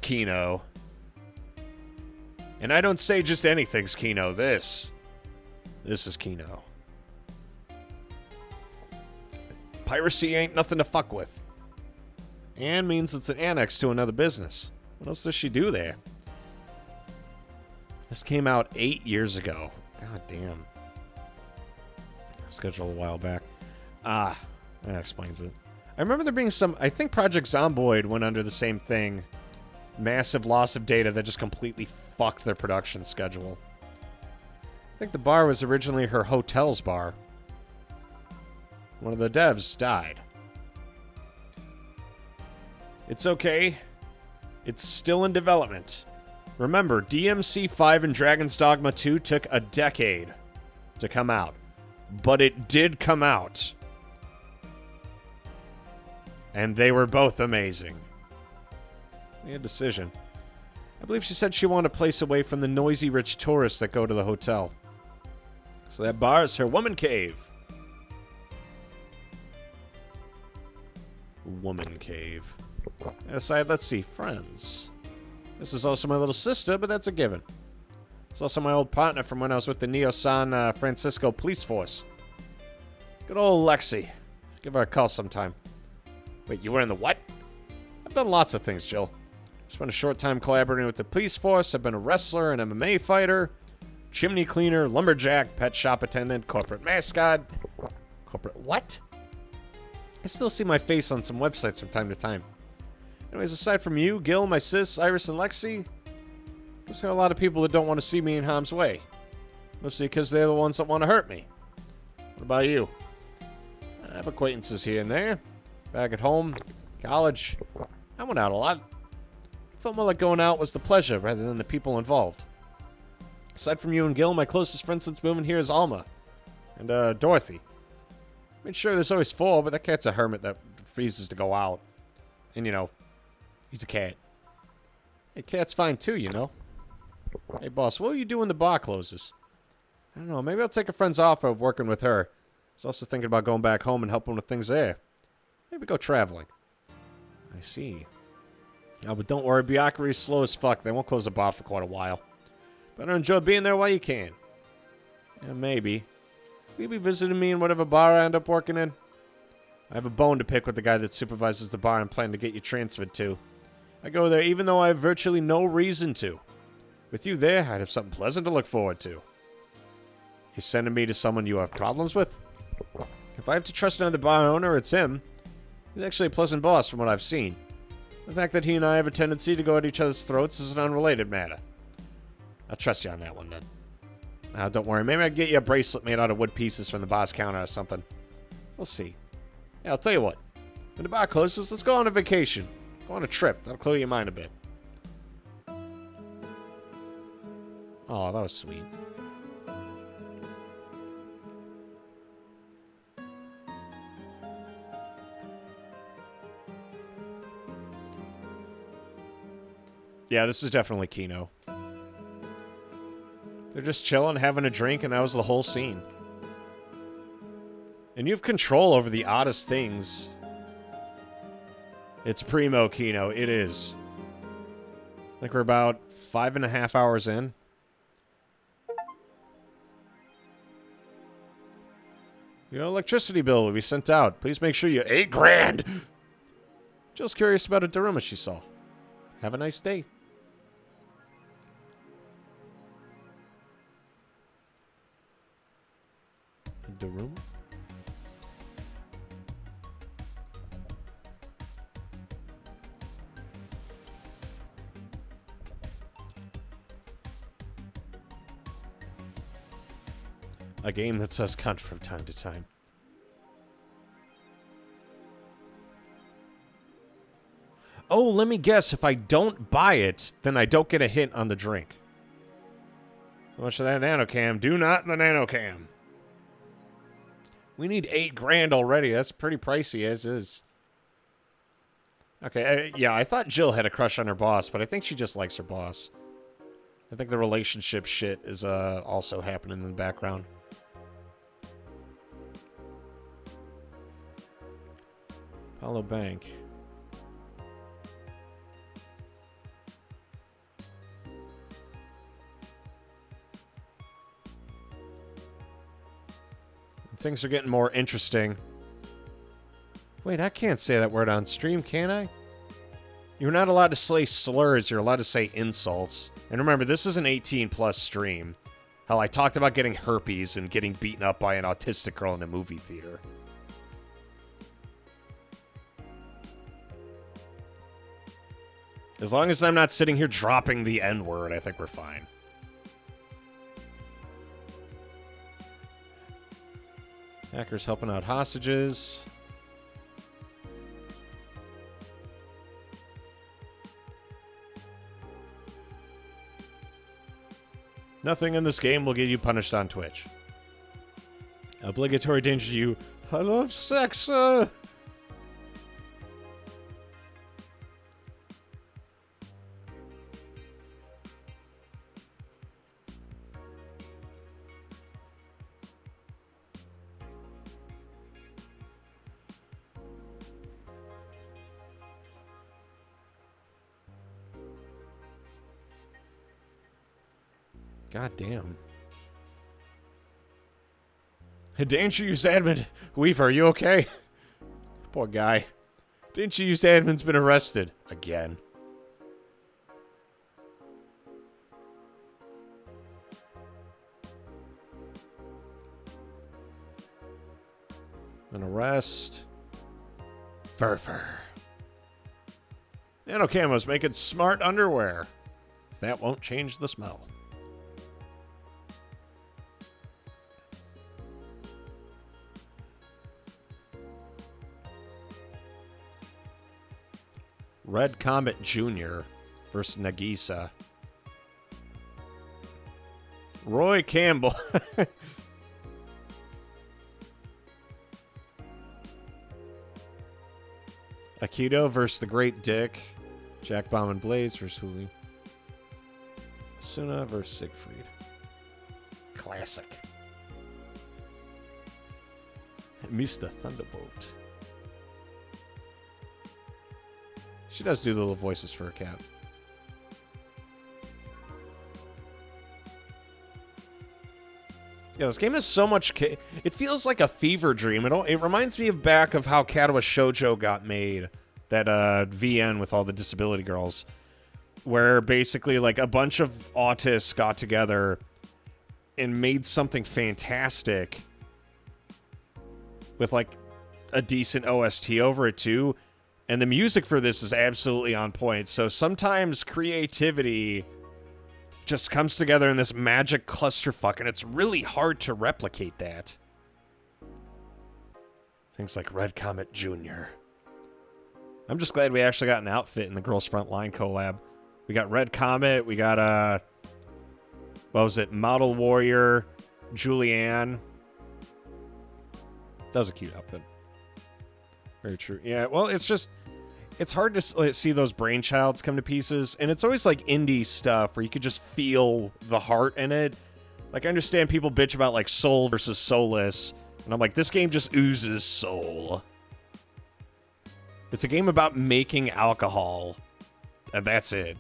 S1: Kino. And I don't say just anything's Kino. This is Kino. Piracy ain't nothing to fuck with. And means it's an annex to another business. What else does she do there? This came out 8 years ago. God damn. Scheduled a while back. Ah, that explains it. I remember there being some... I think Project Zomboid went under the same thing. Massive loss of data that just completely fucked their production schedule. I think the bar was originally her hotel's bar. One of the devs died. It's okay. It's still in development. Remember, DMC5 and Dragon's Dogma 2 took a decade to come out. But it did come out. And they were both amazing. A decision. I believe she said she wanted a place away from the noisy rich tourists that go to the hotel. So that bar is her woman cave. Woman cave. Aside, let's see. Friends. This is also my little sister, but that's a given. It's also my old partner from when I was with the Neo San Francisco Police Force. Good old Lexi. Give her a call sometime. Wait, you were in the what? I've done lots of things, Jill. Spent a short time collaborating with the police force. I've been a wrestler, an MMA fighter, chimney cleaner, lumberjack, pet shop attendant, corporate mascot. Corporate what? I still see my face on some websites from time to time. Anyways, aside from you, Gil, my sis, Iris, and Lexi, there's a lot of people that don't want to see me in harm's way. Mostly because they're the ones that want to hurt me. What about you? I have acquaintances here and there. Back at home, college. I went out a lot. Felt more like going out was the pleasure rather than the people involved. Aside from you and Gil, my closest friend since moving here is Alma. And, Dorothy. I mean, sure, there's always four, but that cat's a hermit that refuses to go out. And, you know, he's a cat. Hey, cat's fine too, you know. Hey, boss, what will you do when the bar closes? I don't know, maybe I'll take a friend's offer of working with her. I was also thinking about going back home and helping with things there. Maybe go traveling. I see. Oh, but don't worry, Biakari is slow as fuck. They won't close the bar for quite a while. Better enjoy being there while you can. Yeah, maybe. Will you be visiting me in whatever bar I end up working in? I have a bone to pick with the guy that supervises the bar I'm planning to get you transferred to. I go there even though I have virtually no reason to. With you there, I'd have something pleasant to look forward to. He's sending me to someone you have problems with? If I have to trust another bar owner, it's him. He's actually a pleasant boss from what I've seen. The fact that he and I have a tendency to go at each other's throats is an unrelated matter. I'll trust you on that one, then. Now, don't worry. Maybe I can get you a bracelet made out of wood pieces from the bar's counter or something. We'll see. Yeah, I'll tell you what. When the bar closes, let's go on a vacation. Go on a trip. That'll clear your mind a bit. Oh, that was sweet. Yeah, this is definitely Kino. They're just chilling, having a drink, and that was the whole scene. And you have control over the oddest things. It's primo Kino. It is. I think we're about 5.5 hours in. Your electricity bill will be sent out. Please make sure you... 8 grand! Jill's curious about a Daruma she saw. Have a nice day. Daruma? A game that says cunt from time to time. Oh, let me guess. If I don't buy it, then I don't get a hit on the drink. So much of that nanocam. Do not the nanocam. We need $8,000 already. That's pretty pricey as is. Okay, yeah, I thought Jill had a crush on her boss, but I think she just likes her boss. I think the relationship shit is also happening in the background. Apollo Bank. Things are getting more interesting. Wait, I can't say that word on stream, can I? You're not allowed to say slurs, you're allowed to say insults. And remember, this is an 18+ stream. Hell, I talked about getting herpes and getting beaten up by an autistic girl in a movie theater. As long as I'm not sitting here dropping the N-word, I think we're fine. Hackers helping out hostages. Nothing in this game will get you punished on Twitch. Obligatory danger to you. I love sex. God damn. Danger use admin. Weaver, are you okay? Poor guy. Danger use admin's been arrested. Again. An arrest. Fur. Nano Camo's making smart underwear. That won't change the smell. Red Comet Jr. versus Nagisa. Roy Campbell. Aikido versus the Great Dick. Jack Bomb and Blaze versus Huli. Asuna versus Siegfried. Classic. Mr. Thunderbolt. She does do the little voices for her cat. Yeah, this game has so much... It feels like a fever dream. It reminds me of back of how Katawa Shoujo got made. That VN with all the disability girls. Where basically like a bunch of autists got together and made something fantastic. With like a decent OST over it too. And the music for this is absolutely on point. So sometimes creativity just comes together in this magic clusterfuck, and it's really hard to replicate that. Things like Red Comet Jr. I'm just glad we actually got an outfit in the Girls Frontline collab. We got Red Comet, we got, what was it? Model Warrior, Julianne. That was a cute outfit. Very true. Yeah, well, it's hard to see those brainchilds come to pieces, and it's always like indie stuff where you could just feel the heart in it. Like, I understand people bitch about like soul versus soulless, and I'm like, this game just oozes soul. It's a game about making alcohol, and that's it.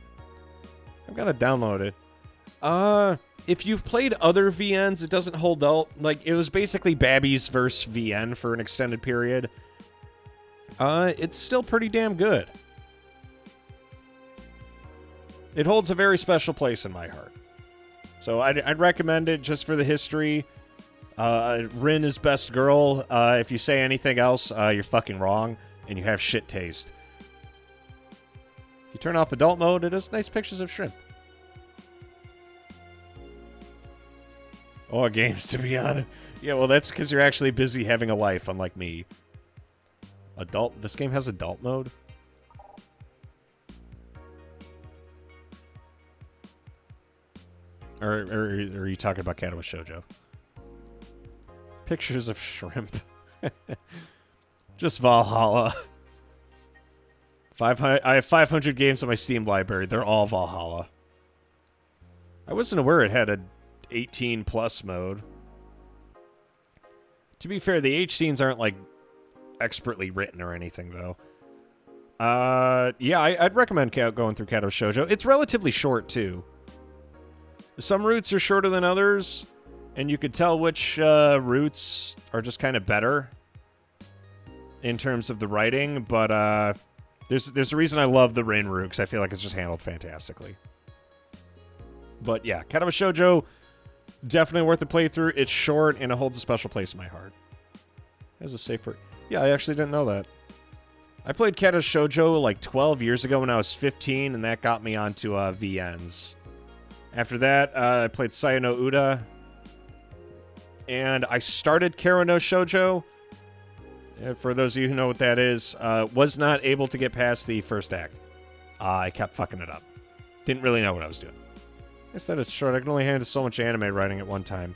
S1: I've got to download it. If you've played other VNs, it doesn't hold up. Like, it was basically Babby's versus VN for an extended period. It's still pretty damn good. It holds a very special place in my heart. So I'd recommend it just for the history. Rin is best girl. If you say anything else, you're fucking wrong, and you have shit taste. If you turn off adult mode, it has nice pictures of shrimp. Or games, to be honest. Yeah, well, that's because you're actually busy having a life, unlike me. Adult? This game has adult mode? Or are you talking about Katawa Shoujo? Pictures of shrimp. Just Valhalla. I have 500 games on my Steam library. They're all Valhalla. I wasn't aware it had a 18 plus mode. To be fair, the H scenes aren't like expertly written or anything, though. Yeah, I'd recommend going through Katawa Shoujo. It's relatively short too. Some routes are shorter than others, and you could tell which routes are just kind of better in terms of the writing. But there's a reason I love the Rin route, because I feel like it's just handled fantastically. But yeah, Katawa Shoujo, definitely worth the playthrough. It's short, and it holds a special place in my heart. As a safer... Yeah, I actually didn't know that. I played Katawa Shoujo like 12 years ago when I was 15, and that got me onto VNs. After that, I played Sayo no Uda. And I started Kero no Shoujo. For those of you who know what that is, was not able to get past the first act. I kept fucking it up. Didn't really know what I was doing. I guess that it's short. I can only handle so much anime writing at one time.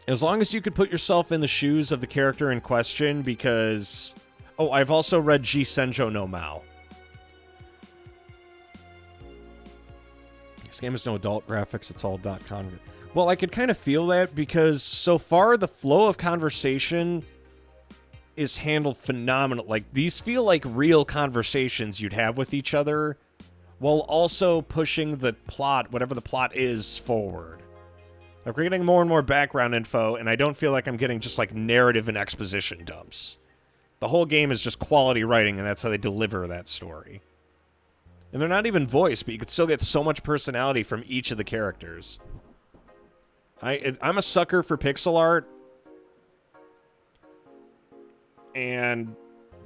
S1: As long as you could put yourself in the shoes of the character in question, because... Oh, I've also read Ji Senjo no Mao. This game has no adult graphics, it's all .com. Well, I could kind of feel that, because so far the flow of conversation is handled phenomenal. Like, these feel like real conversations you'd have with each other, while also pushing the plot, whatever the plot is, forward. Like, we're getting more and more background info, and I don't feel like I'm getting just, like, narrative and exposition dumps. The whole game is just quality writing, and that's how they deliver that story. And they're not even voiced, but you could still get so much personality from each of the characters. I'm a sucker for pixel art. And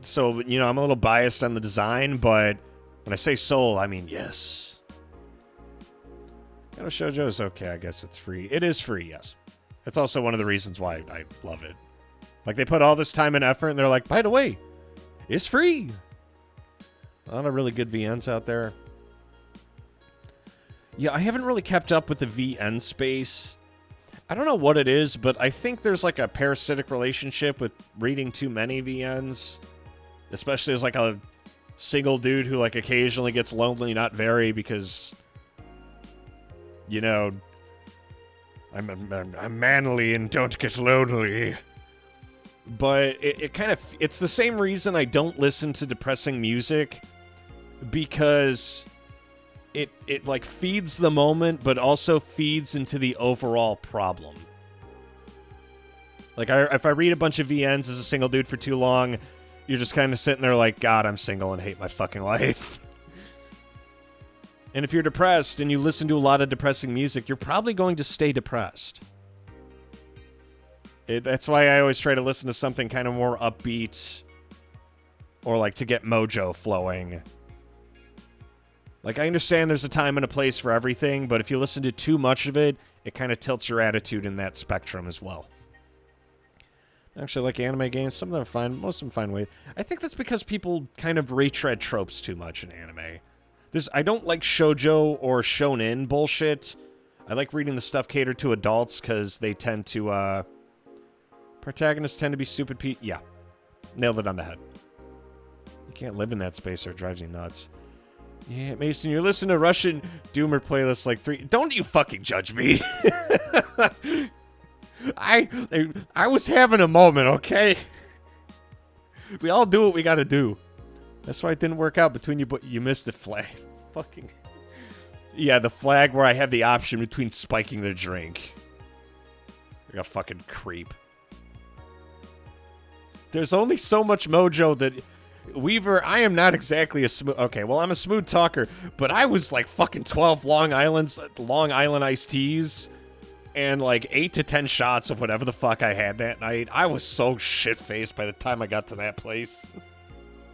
S1: so, you know, I'm a little biased on the design, but when I say soul, I mean yes. Katawa Shoujo is okay, I guess it's free. It is free, yes. That's also one of the reasons why I love it. Like, they put all this time and effort, and they're like, by the way, it's free. A lot of really good VNs out there. Yeah, I haven't really kept up with the VN space. I don't know what it is, but I think there's like a parasitic relationship with reading too many VNs. Especially as like a single dude who like occasionally gets lonely, not very, because, you know, I'm manly and don't get lonely. But it kind of, it's the same reason I don't listen to depressing music, because it like feeds the moment, but also feeds into the overall problem. Like, if I read a bunch of VNs as a single dude for too long, you're just kind of sitting there like, God, I'm single and hate my fucking life. And if you're depressed and you listen to a lot of depressing music, you're probably going to stay depressed. That's why I always try to listen to something kind of more upbeat, or like to get mojo flowing. Like, I understand there's a time and a place for everything, but if you listen to too much of it, it kind of tilts your attitude in that spectrum as well. Actually, like anime games, some of them are fine, most of them find way. I think that's because people kind of retread tropes too much in anime. I don't like shoujo or shonen bullshit. I like reading the stuff catered to adults, because they tend to, protagonists tend to be stupid yeah. Nailed it on the head. You can't live in that space or it drives you nuts. Yeah, Mason, you're listening to Russian Doomer playlists like 3... Don't you fucking judge me! I was having a moment, okay? We all do what we gotta do. That's why it didn't work out between you, but you missed the flag. Fucking... Yeah, the flag where I have the option between spiking the drink. Like a fucking creep. There's only so much mojo that... Weaver, I am not exactly a smooth... Okay, well, I'm a smooth talker, but I was like fucking 12 Long Island iced teas, and like 8 to 10 shots of whatever the fuck I had that night. I was so shit-faced by the time I got to that place.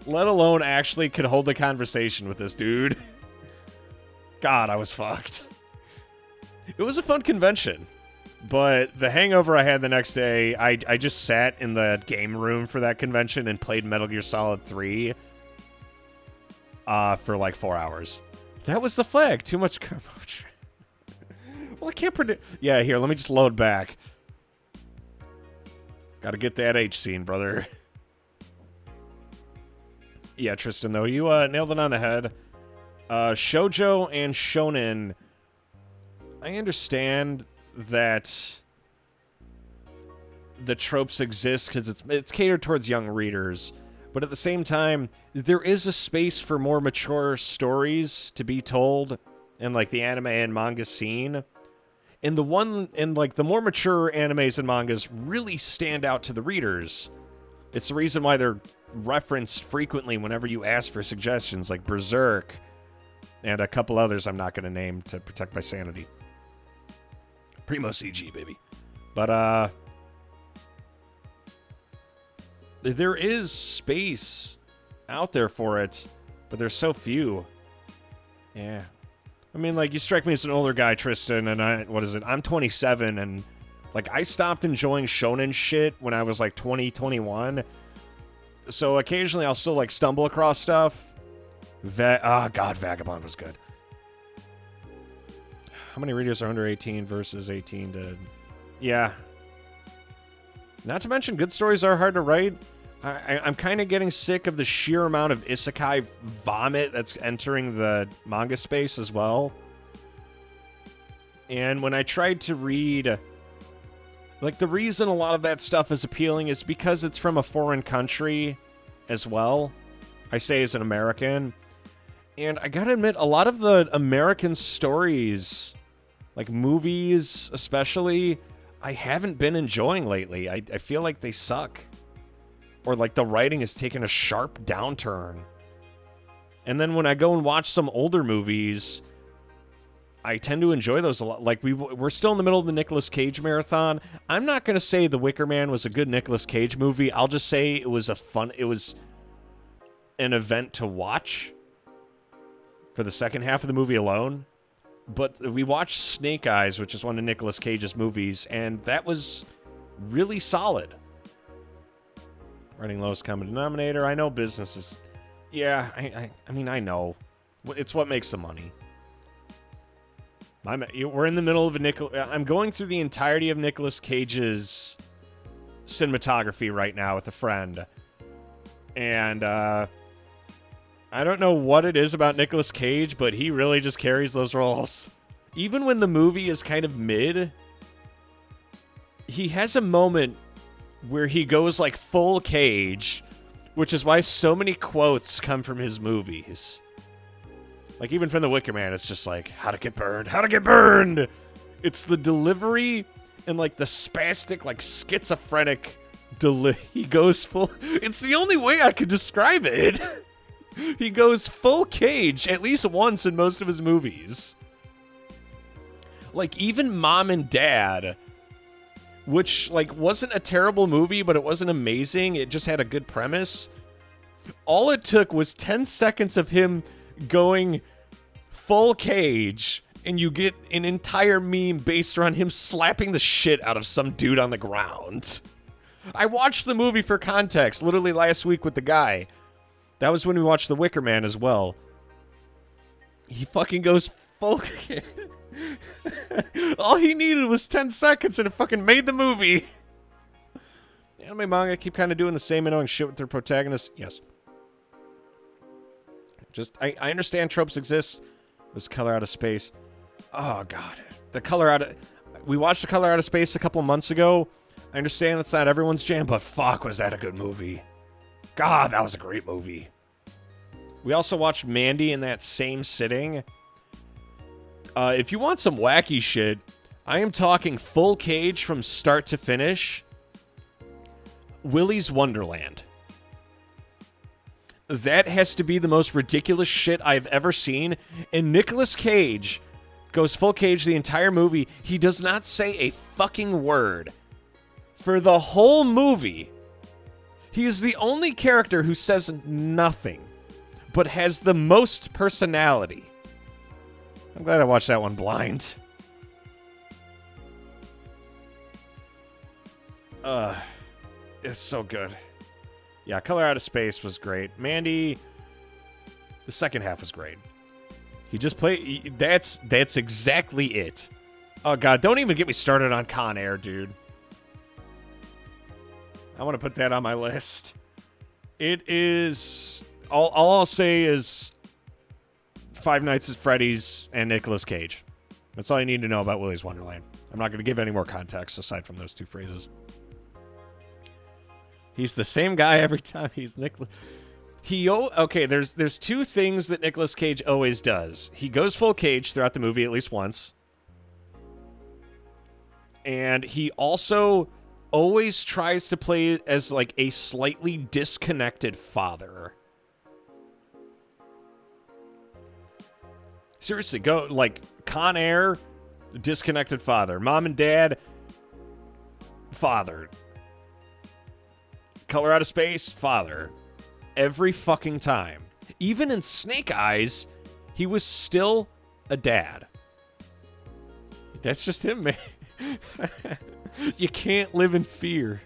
S1: Let alone actually could hold a conversation with this dude. God, I was fucked. It was a fun convention. But the hangover I had the next day, I just sat in the game room for that convention and played Metal Gear Solid 3 for like 4 hours. That was the flag. Too much commotion. Well, I can't predict. Yeah, here, let me just load back. Gotta get that H scene, brother. Yeah, Tristan, though, you nailed it on the head. Shoujo and shonen, I understand that the tropes exist because it's catered towards young readers, but at the same time, there is a space for more mature stories to be told in like the anime and manga scene. And the more mature animes and mangas really stand out to the readers. It's the reason why they're referenced frequently whenever you ask for suggestions, like Berserk and a couple others I'm not going to name to protect my sanity. Primo CG, baby. But, there is space out there for it, but there's so few. Yeah. I mean, like, you strike me as an older guy, Tristan, and I'm 27, and, like, I stopped enjoying shonen shit when I was, like, 20, 21. So occasionally I'll still, like, stumble across stuff. God, Vagabond was good. How many readers are under 18 versus 18 to... Yeah. Not to mention, good stories are hard to write. I'm kind of getting sick of the sheer amount of isekai vomit that's entering the manga space as well. And when I tried to read... Like, the reason a lot of that stuff is appealing is because it's from a foreign country as well. I say as an American. And I gotta admit, a lot of the American stories, like movies especially, I haven't been enjoying lately. I feel like they suck. Or like the writing has taken a sharp downturn. And then when I go and watch some older movies, I tend to enjoy those a lot. Like, we're still in the middle of the Nicolas Cage marathon. I'm not going to say The Wicker Man was a good Nicolas Cage movie. I'll just say it was an event to watch for the second half of the movie alone. But we watched Snake Eyes, which is one of Nicolas Cage's movies, and that was really solid. Running lowest common denominator. I know businesses. Yeah, I mean, I know. It's what makes the money. We're in the middle of I'm going through the entirety of Nicolas Cage's cinematography right now with a friend. And, I don't know what it is about Nicolas Cage, but he really just carries those roles. Even when the movie is kind of mid, he has a moment where he goes like full Cage, which is why so many quotes come from his movies. Like, even from The Wicker Man, it's just like, how to get burned, how to get burned! It's the delivery and, like, the spastic, like, schizophrenic he goes full... It's the only way I could describe it! He goes full Cage at least once in most of his movies. Like, even Mom and Dad, which, like, wasn't a terrible movie, but it wasn't amazing. It just had a good premise. All it took was 10 seconds of him going full Cage, and you get an entire meme based around him slapping the shit out of some dude on the ground. I watched the movie for context, literally last week with the guy. That was when we watched The Wicker Man as well. He fucking goes full... All he needed was 10 seconds and it fucking made the movie. Anime manga keep kind of doing the same annoying shit with their protagonists. Yes. Just, I understand tropes exist. It was Color Out of Space. Oh, God. We watched The Color Out of Space a couple of months ago. I understand that's not everyone's jam, but fuck, was that a good movie. God, that was a great movie. We also watched Mandy in that same sitting. If you want some wacky shit, I am talking full Cage from start to finish. Willy's Wonderland. That has to be the most ridiculous shit I've ever seen. And Nicolas Cage goes full Cage the entire movie. He does not say a fucking word. For the whole movie, he is the only character who says nothing, but has the most personality. I'm glad I watched that one blind. It's so good. Yeah, Color Out of Space was great. Mandy, the second half was great. He just played... That's exactly it. Oh, God, don't even get me started on Con Air, dude. I want to put that on my list. It is... All I'll say is Five Nights at Freddy's and Nicolas Cage. That's all you need to know about Willy's Wonderland. I'm not going to give any more context aside from those two phrases. He's the same guy every time. He's Nicolas... Okay, there's two things that Nicolas Cage always does. He goes full Cage throughout the movie at least once. And he also always tries to play as, like, a slightly disconnected father. Seriously, go, like, Con Air, disconnected father. Mom and Dad, father. Color Out of Space, father. Every fucking time. Even in Snake Eyes, he was still a dad. That's just him, man. You can't live in fear.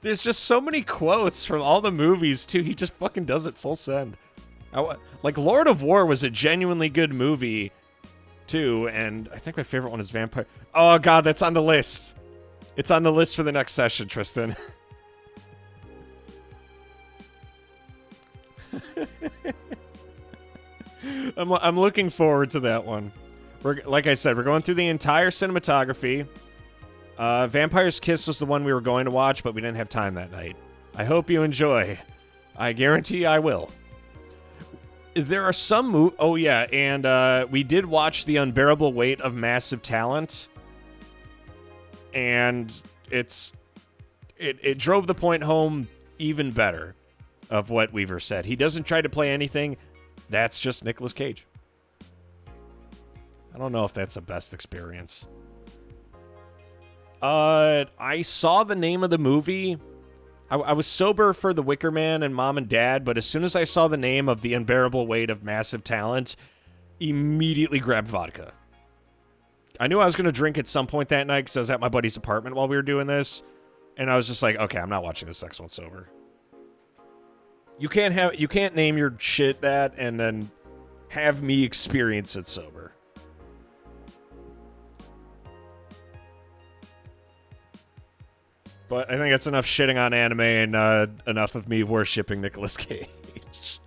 S1: There's just so many quotes from all the movies, too. He just fucking does it full send. Like, Lord of War was a genuinely good movie, too, and I think my favorite one is Vampire... Oh, God, that's on the list. It's on the list for the next session, Tristan. I'm looking forward to that one. Like I said, we're going through the entire cinematography. Vampire's Kiss was the one we were going to watch, but we didn't have time that night. I hope you enjoy. I guarantee I will. There are some... Oh, yeah, and we did watch The Unbearable Weight of Massive Talent. And it drove the point home even better of what Weaver said. He doesn't try to play anything. That's just Nicolas Cage. I don't know if that's the best experience. I saw the name of the movie. I was sober for The Wicker Man and Mom and Dad, but as soon as I saw the name of The Unbearable Weight of Massive Talent, immediately grabbed vodka. I knew I was going to drink at some point that night because I was at my buddy's apartment while we were doing this, and I was just like, okay, I'm not watching this next one sober. You can't name your shit that and then have me experience it sober. But I think that's enough shitting on anime and enough of me worshipping Nicolas Cage.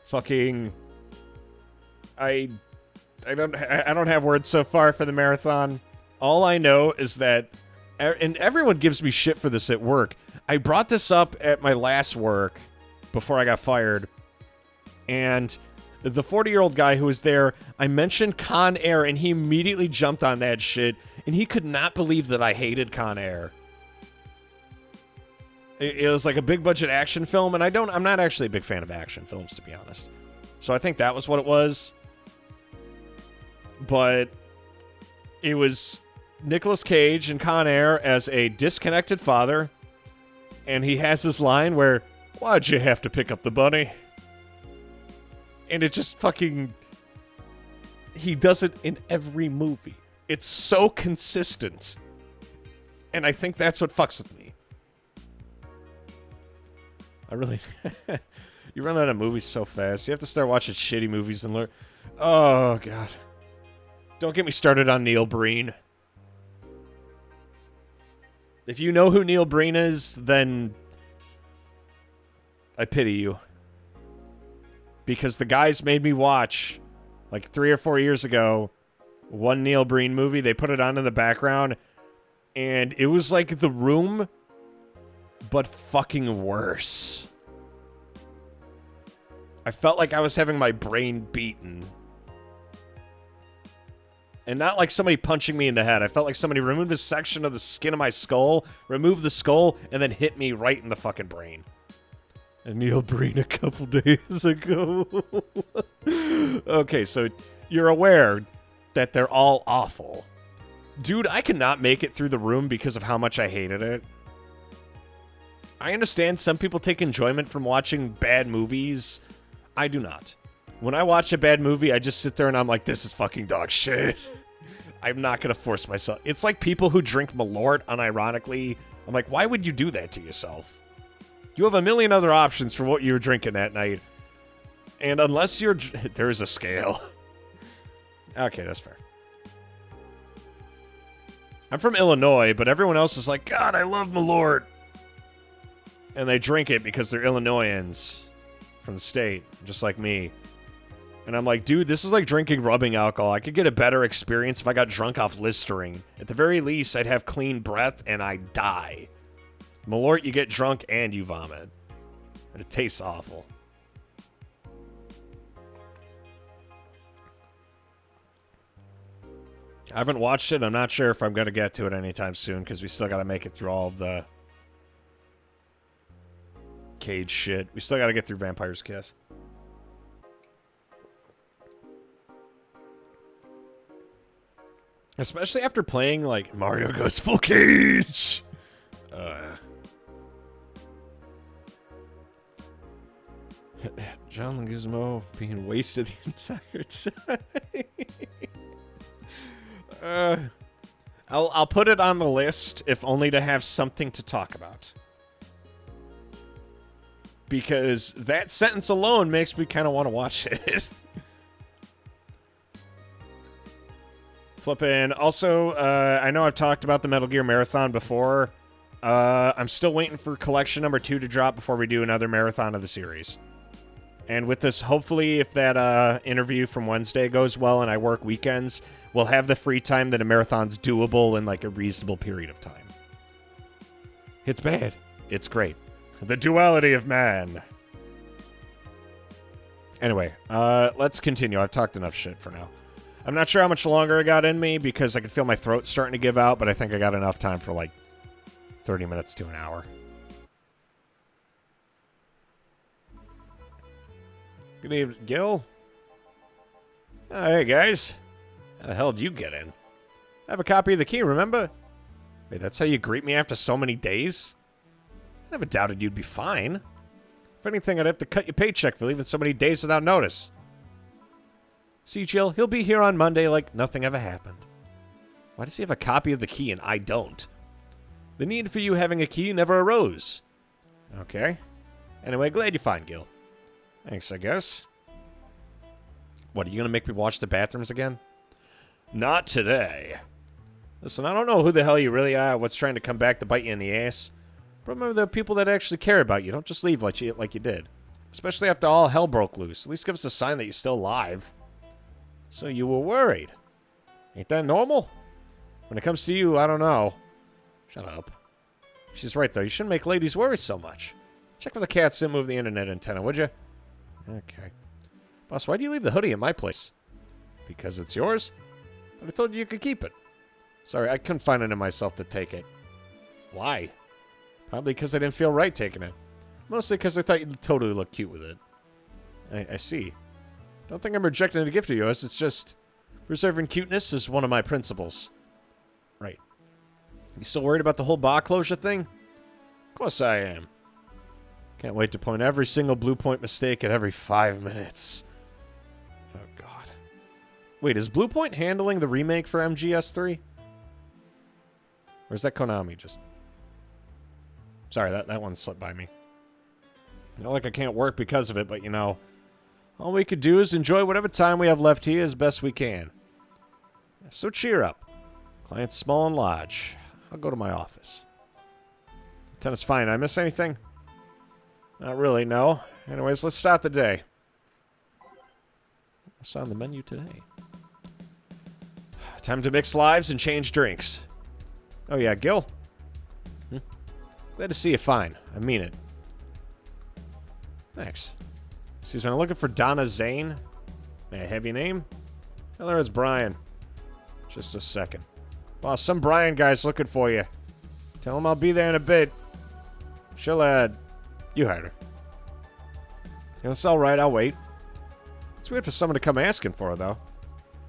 S1: Fucking... I don't have words so far for the marathon. All I know is that... And everyone gives me shit for this at work. I brought this up at my last work before I got fired. And the 40-year-old guy who was there, I mentioned Con Air, and he immediately jumped on that shit. And he could not believe that I hated Con Air. It was like a big-budget action film, and I'm not actually a big fan of action films, to be honest. So I think that was what it was. But it was Nicolas Cage in Con Air as a disconnected father. And he has this line where, why'd you have to pick up the bunny? And it just fucking... He does it in every movie. It's so consistent. And I think that's what fucks with me. I really... You run out of movies so fast. You have to start watching shitty movies and learn... Oh, God. Don't get me started on Neil Breen. If you know who Neil Breen is, then I pity you. Because the guys made me watch, like 3 or 4 years ago, one Neil Breen movie. They put it on in the background, and it was like The Room, but fucking worse. I felt like I was having my brain beaten. And not like somebody punching me in the head. I felt like somebody removed a section of the skin of my skull, removed the skull, and then hit me right in the fucking brain. And Neil Breen a couple days ago. Okay, so you're aware that they're all awful. Dude, I could not make it through The Room because of how much I hated it. I understand some people take enjoyment from watching bad movies. I do not. When I watch a bad movie, I just sit there and I'm like, this is fucking dog shit. I'm not going to force myself. It's like people who drink Malort unironically. I'm like, why would you do that to yourself? You have a million other options for what you're drinking that night. And unless you're... There is a scale. Okay, that's fair. I'm from Illinois, but everyone else is like, God, I love Malort. And they drink it because they're Illinoisans from the state, just like me. And I'm like, dude, this is like drinking rubbing alcohol. I could get a better experience if I got drunk off Listerine. At the very least, I'd have clean breath and I'd die. Malort, you get drunk and you vomit. And it tastes awful. I haven't watched it. I'm not sure if I'm going to get to it anytime soon because we still got to make it through all of the Cage shit. We still got to get through Vampire's Kiss. Especially after playing, like, Mario Goes Full Cage. John Leguizamo being wasted the entire time. I'll put it on the list, if only to have something to talk about. Because that sentence alone makes me kind of want to watch it. Flippin'. Also, I know I've talked about the Metal Gear Marathon before. I'm still waiting for collection number 2 to drop before we do another marathon of the series. And with this, hopefully, if that interview from Wednesday goes well and I work weekends, we'll have the free time that a marathon's doable in like a reasonable period of time. It's bad. It's great. The duality of man. Anyway, let's continue. I've talked enough shit for now. I'm not sure how much longer I got in me because I can feel my throat starting to give out, but I think I got enough time for like 30 minutes to an hour. Good evening, Gil. Oh, hey, guys. How the hell did you get in? I have a copy of the key, remember? Wait, that's how you greet me after so many days? I never doubted you'd be fine. If anything, I'd have to cut your paycheck for leaving so many days without notice. See, Jill, he'll be here on Monday like nothing ever happened. Why does he have a copy of the key and I don't? The need for you having a key never arose. Okay. Anyway, glad you're fine, Gil. Thanks, I guess. What, are you going to make me watch the bathrooms again? Not today. Listen, I don't know who the hell you really are, what's trying to come back to bite you in the ass. But remember the people that actually care about you. Don't just leave like you did. Especially after all hell broke loose. At least give us a sign that you're still alive. So you were worried. Ain't that normal? When it comes to you, I don't know. Shut up. She's right, though. You shouldn't make ladies worry so much. Check for the cats didn't move the internet antenna, would you? Okay. Boss, why do you leave the hoodie in my place? Because it's yours? But I told you you could keep it. Sorry, I couldn't find it in myself to take it. Why? Probably because I didn't feel right taking it. Mostly because I thought you'd totally look cute with it. I see. Don't think I'm rejecting a gift of yours. It's just preserving cuteness is one of my principles. Right. You still worried about the whole bar closure thing? Of course I am. Can't wait to point every single Blue Point mistake at every 5 minutes. Oh, God. Wait, is Blue Point handling the remake for MGS3? Or is that Konami just... Sorry, that one slipped by me. Not like I can't work because of it, but, you know, all we could do is enjoy whatever time we have left here as best we can. So cheer up. Clients small and large. I'll go to my office. Tennis fine. Did I miss anything? Not really, no. Anyways, let's start the day. What's on the menu today? Time to mix lives and change drinks. Oh yeah, Gil? Glad to see you fine. I mean it. Thanks. Excuse me, I'm looking for Donna Zane. May I have your name? Tell her it's Brian. Just a second. Boss, some Brian guy's looking for you. Tell him I'll be there in a bit. She'll, you hired her. It's alright, I'll wait. It's weird for someone to come asking for her, though.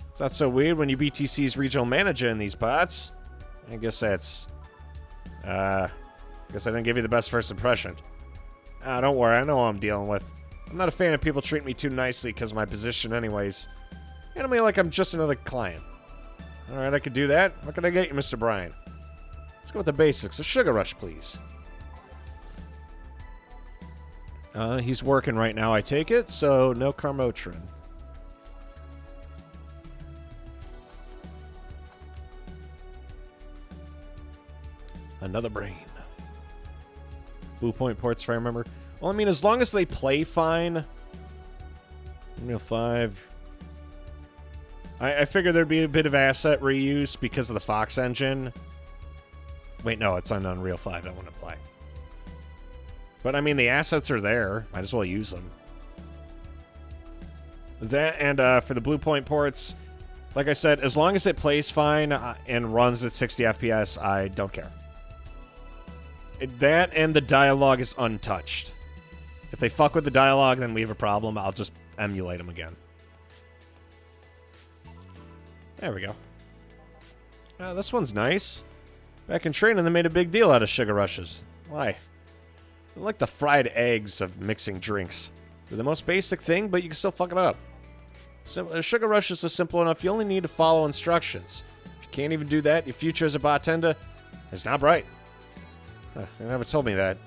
S1: It's not so weird when you BTC's regional manager in these parts. I guess that's... guess I didn't give you the best first impression. Don't worry, I know what I'm dealing with. I'm not a fan of people treating me too nicely because of my position anyways. Handle me like I'm just another client. Alright, I could do that. What can I get you, Mr. Bryan? Let's go with the basics. A sugar rush, please. He's working right now, I take it, so no Carmotrin. Another brain. Blue point ports, if I remember. Well, I mean, as long as they play fine. Unreal 5. I figured there'd be a bit of asset reuse because of the Fox engine. Wait, no, it's on Unreal 5. That wouldn't apply. But, I mean, the assets are there. Might as well use them. That, and for the blue point ports, like I said, as long as it plays fine and runs at 60 FPS, I don't care. That and the dialogue is untouched. If they fuck with the dialogue, then we have a problem. I'll just emulate them again. There we go. This one's nice. Back in training, they made a big deal out of sugar rushes. Why? They're like the fried eggs of mixing drinks. They're the most basic thing, but you can still fuck it up. Sugar rushes are simple enough. You only need to follow instructions. If you can't even do that, your future as a bartender is not bright. They never told me that.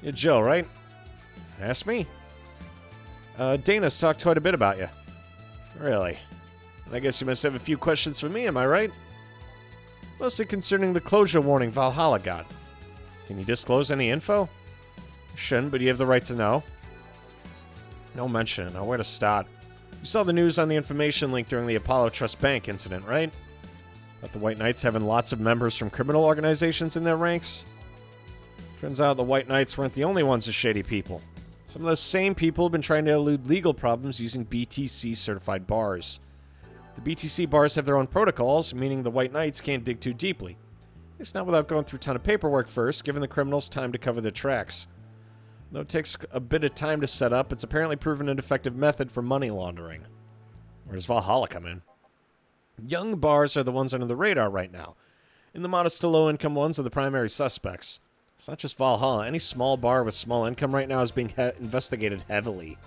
S1: You're Jill, right? Ask me. Dana's talked quite a bit about you. Really? And I guess you must have a few questions for me, am I right? Mostly concerning the closure warning Valhalla got. Can you disclose any info? You shouldn't, but you have the right to know. No mention. Now, where to start? You saw the news on the information link during the Apollo Trust Bank incident, right? About the White Knights having lots of members from criminal organizations in their ranks? Turns out the White Knights weren't the only ones as shady people. Some of those same people have been trying to elude legal problems using BTC-certified bars. The BTC bars have their own protocols, meaning the White Knights can't dig too deeply. It's not without going through a ton of paperwork first, giving the criminals time to cover their tracks. Though it takes a bit of time to set up, it's apparently proven an effective method for money laundering. Where does Valhalla come in? Young bars are the ones under the radar right now, and the modest to low-income ones are the primary suspects. It's not just Valhalla. Any small bar with small income right now is being investigated heavily.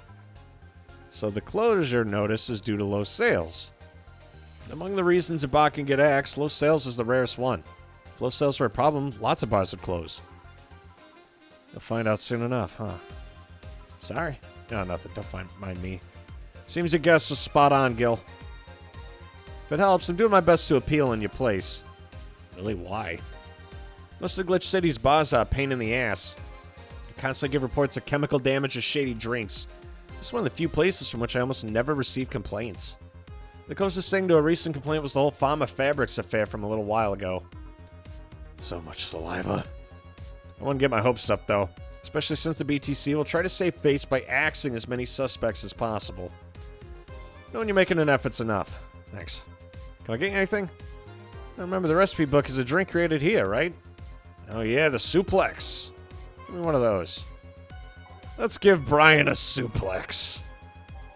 S1: So the closure notice is due to low sales. Among the reasons a bar can get axed, low sales is the rarest one. If low sales were a problem, lots of bars would close. You'll find out soon enough, huh? Sorry. No, nothing. Don't mind me. Seems your guess was spot on, Gil. If it helps, I'm doing my best to appeal in your place. Really, why? Most of Glitch City's bars are a pain in the ass. They constantly give reports of chemical damage or shady drinks. This is one of the few places from which I almost never receive complaints. The closest thing to a recent complaint was the whole Pharma Fabrics affair from a little while ago. So much saliva. I wouldn't get my hopes up, though. Especially since the BTC will try to save face by axing as many suspects as possible. Knowing you're making an effort's enough. Thanks. Can I get you anything? Now remember, the recipe book is a drink created here, right? Oh yeah, the suplex. Give me one of those. Let's give Brian a suplex.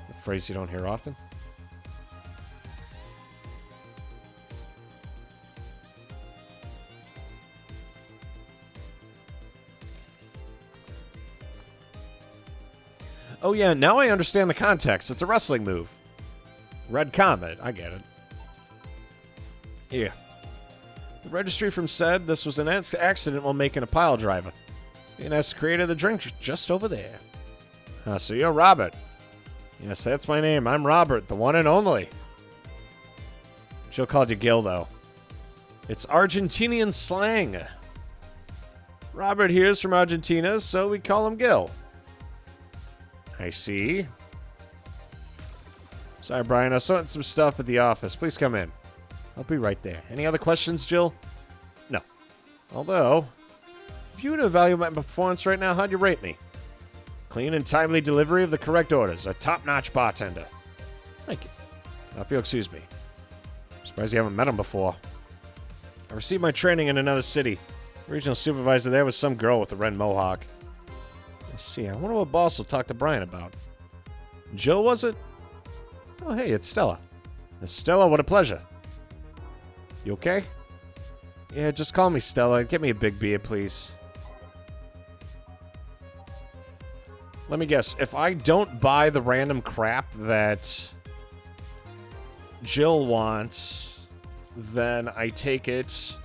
S1: A phrase you don't hear often. Oh yeah, now I understand the context. It's a wrestling move. Red Comet, I get it. Yeah. The registry from said this was an accident while making a pile driver. And has created the drink just over there. So you're Robert. Yes, that's my name. I'm Robert, the one and only. Jill called you Gil, though. It's Argentinian slang. Robert here's from Argentina, so we call him Gil. I see. Sorry, Brian. I was sorting some stuff at the office. Please come in. I'll be right there. Any other questions, Jill? No. Although, if you were to evaluate my performance right now, how'd you rate me? Clean and timely delivery of the correct orders. A top-notch bartender. Thank you. Now, if you'll excuse me. I'm surprised you haven't met him before. I received my training in another city. The regional supervisor there was some girl with a red mohawk. Let's see. I wonder what boss will talk to Brian about. Jill, was it? Oh, hey, it's Stella. Stella, what a pleasure. You okay? Yeah, just call me Stella. Get me a big beer, please. Let me guess. If I don't buy the random crap that Jill wants, then I take it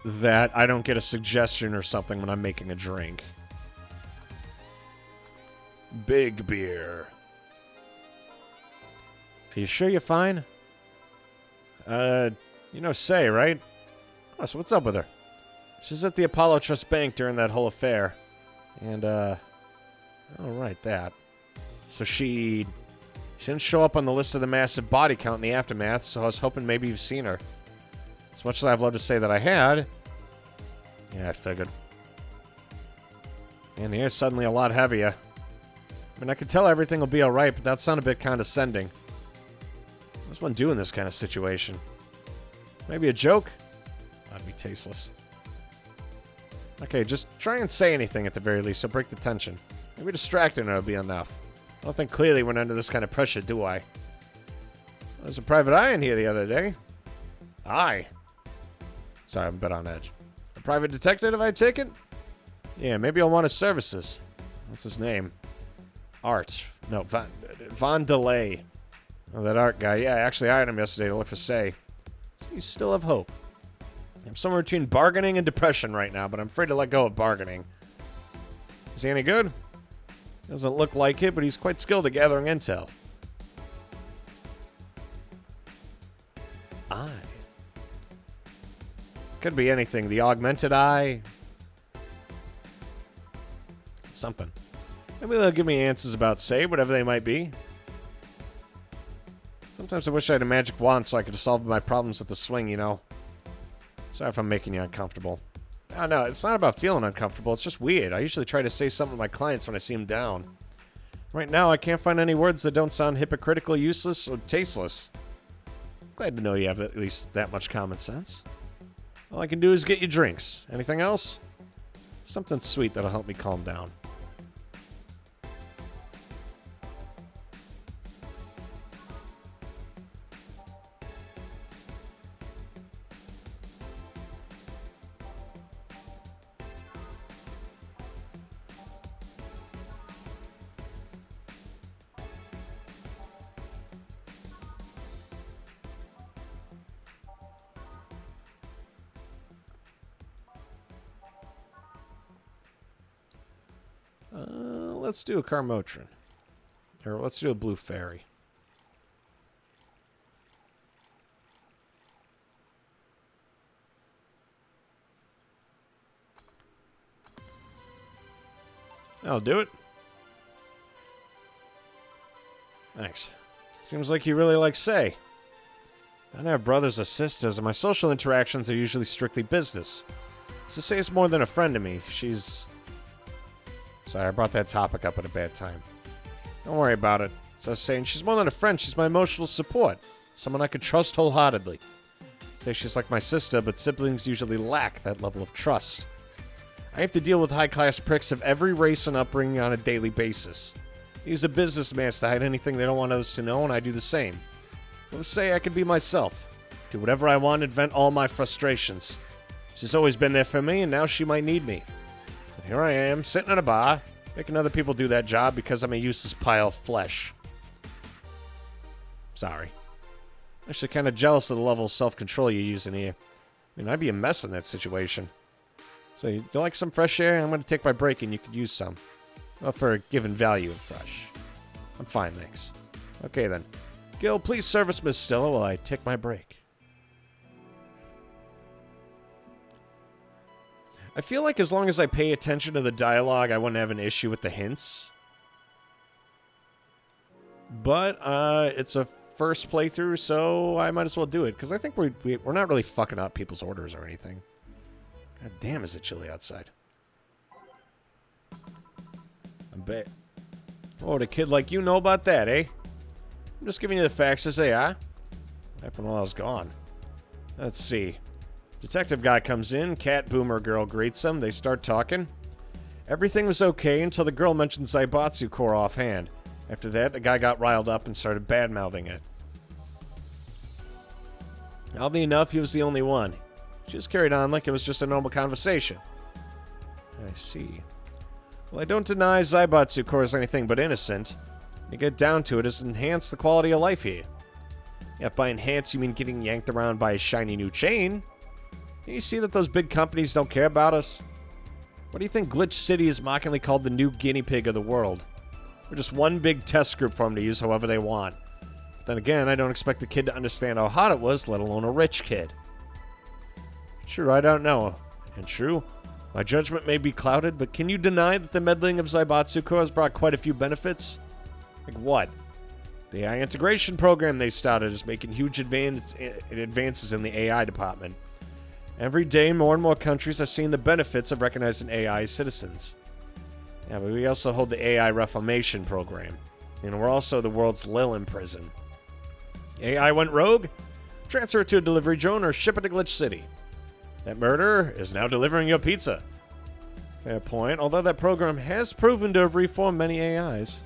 S1: that I don't get a suggestion or something when I'm making a drink. Big beer. Are you sure you're fine? You know Say, right? Oh, so what's up with her? She's at the Apollo Trust Bank during that whole affair. And, alright, that. So she didn't show up on the list of the massive body count in the aftermath, so I was hoping maybe you've seen her. As much as I'd love to say that I had. Yeah, I figured. And the air's suddenly a lot heavier. I mean, I could tell everything will be alright, but that sounded a bit condescending. What's one do in this kind of situation? Maybe a joke? That'd be tasteless. Okay, just try and say anything at the very least, so break the tension. Maybe distracting her will be enough. I don't think clearly when under this kind of pressure, do I? There's a private eye in here the other day. Eye? Sorry, I'm a bit on edge. A private detective, I take it? Yeah, maybe I'll want his services. What's his name? Art. No, Von DeLay. Oh, that Art guy. Yeah, I actually hired him yesterday to look for Say. So you still have hope. I'm somewhere between bargaining and depression right now, but I'm afraid to let go of bargaining. Is he any good? Doesn't look like it, but he's quite skilled at gathering intel. Eye. Could be anything. The augmented eye. Something. Maybe they'll give me answers about Say, whatever they might be. Sometimes I wish I had a magic wand so I could solve my problems with the swing, you know. Sorry if I'm making you uncomfortable. Oh, no, it's not about feeling uncomfortable. It's just weird. I usually try to say something to my clients when I see them down. Right now, I can't find any words that don't sound hypocritical, useless, or tasteless. Glad to know you have at least that much common sense. All I can do is get you drinks. Anything else? Something sweet that'll help me calm down. Let's do a Carmotrin. Or let's do a Blue Fairy. That'll do it. Thanks. Seems like you really like Say. I don't have brothers or sisters, and my social interactions are usually strictly business. So Say's more than a friend to me. She's... Sorry, I brought that topic up at a bad time. Don't worry about it. So I was saying, she's more than a friend. She's my emotional support. Someone I could trust wholeheartedly. I'd say she's like my sister, but siblings usually lack that level of trust. I have to deal with high-class pricks of every race and upbringing on a daily basis. They use a business mask to hide anything they don't want others to know, and I do the same. But Say I can be myself. Do whatever I want and vent all my frustrations. She's always been there for me, and now she might need me. Here I am, sitting in a bar, making other people do that job because I'm a useless pile of flesh. Sorry. Actually kind of jealous of the level of self-control you're using here. I mean, I'd be a mess in that situation. So, you like some fresh air? I'm going to take my break and you could use some. Well, for a given value of fresh. I'm fine, thanks. Okay, then. Gil, please service Miss Stilla while I take my break. I feel like as long as I pay attention to the dialogue, I wouldn't have an issue with the hints. But, it's a first playthrough, so I might as well do it. Because I think we're not really fucking up people's orders or anything. God damn, is it chilly outside. I bet. Oh, would a kid like you know about that, eh? I'm just giving you the facts as they are. What happened while I was gone? Let's see. Detective guy comes in, cat boomer girl greets him, they start talking. Everything was okay until the girl mentioned Zaibatsu Core offhand. After that, the guy got riled up and started bad-mouthing it. Oddly enough, he was the only one. She just carried on like it was just a normal conversation. I see. Well, I don't deny Zaibatsu Core is anything but innocent. You get down to it, it's enhanced the quality of life here. Yeah, if by enhance you mean getting yanked around by a shiny new chain, you see that those big companies don't care about us? What do you think Glitch City is mockingly called the new guinea pig of the world? We're just one big test group for them to use however they want. But then again, I don't expect the kid to understand how hot it was, let alone a rich kid. Sure, I don't know. And true, my judgment may be clouded, but can you deny that the meddling of Zaibatsuko has brought quite a few benefits? Like what? The AI integration program they started is making huge advances in the AI department. Every day, more and more countries are seeing the benefits of recognizing AI as citizens. Yeah, but we also hold the AI Reformation program. And we're also the world's Lilin prison. AI went rogue? Transfer it to a delivery drone or ship it to Glitch City. That murderer is now delivering your pizza. Fair point, although that program has proven to have reformed many AIs.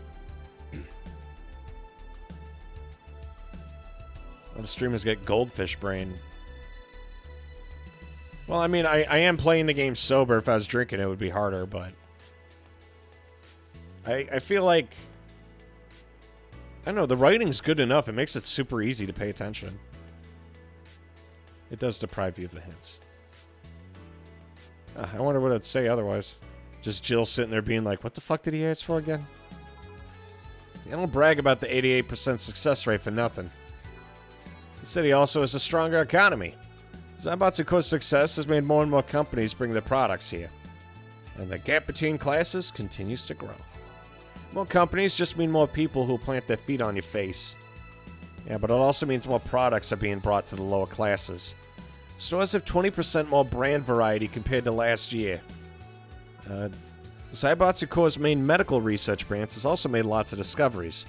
S1: Well, the streamers get goldfish brain. Well, I mean, I am playing the game sober. If I was drinking, it would be harder, but... I feel like... I don't know, the writing's good enough. It makes it super easy to pay attention. It does deprive you of the hints. I wonder what it'd say otherwise. Just Jill sitting there being like, what the fuck did he ask for again? I don't brag about the 88% success rate for nothing. The city also has a stronger economy. Zaibatsuko's success has made more and more companies bring their products here. And the gap between classes continues to grow. More companies just mean more people who plant their feet on your face. Yeah, but it also means more products are being brought to the lower classes. Stores have 20% more brand variety compared to last year. Zaibatsuko's main medical research branch has also made lots of discoveries.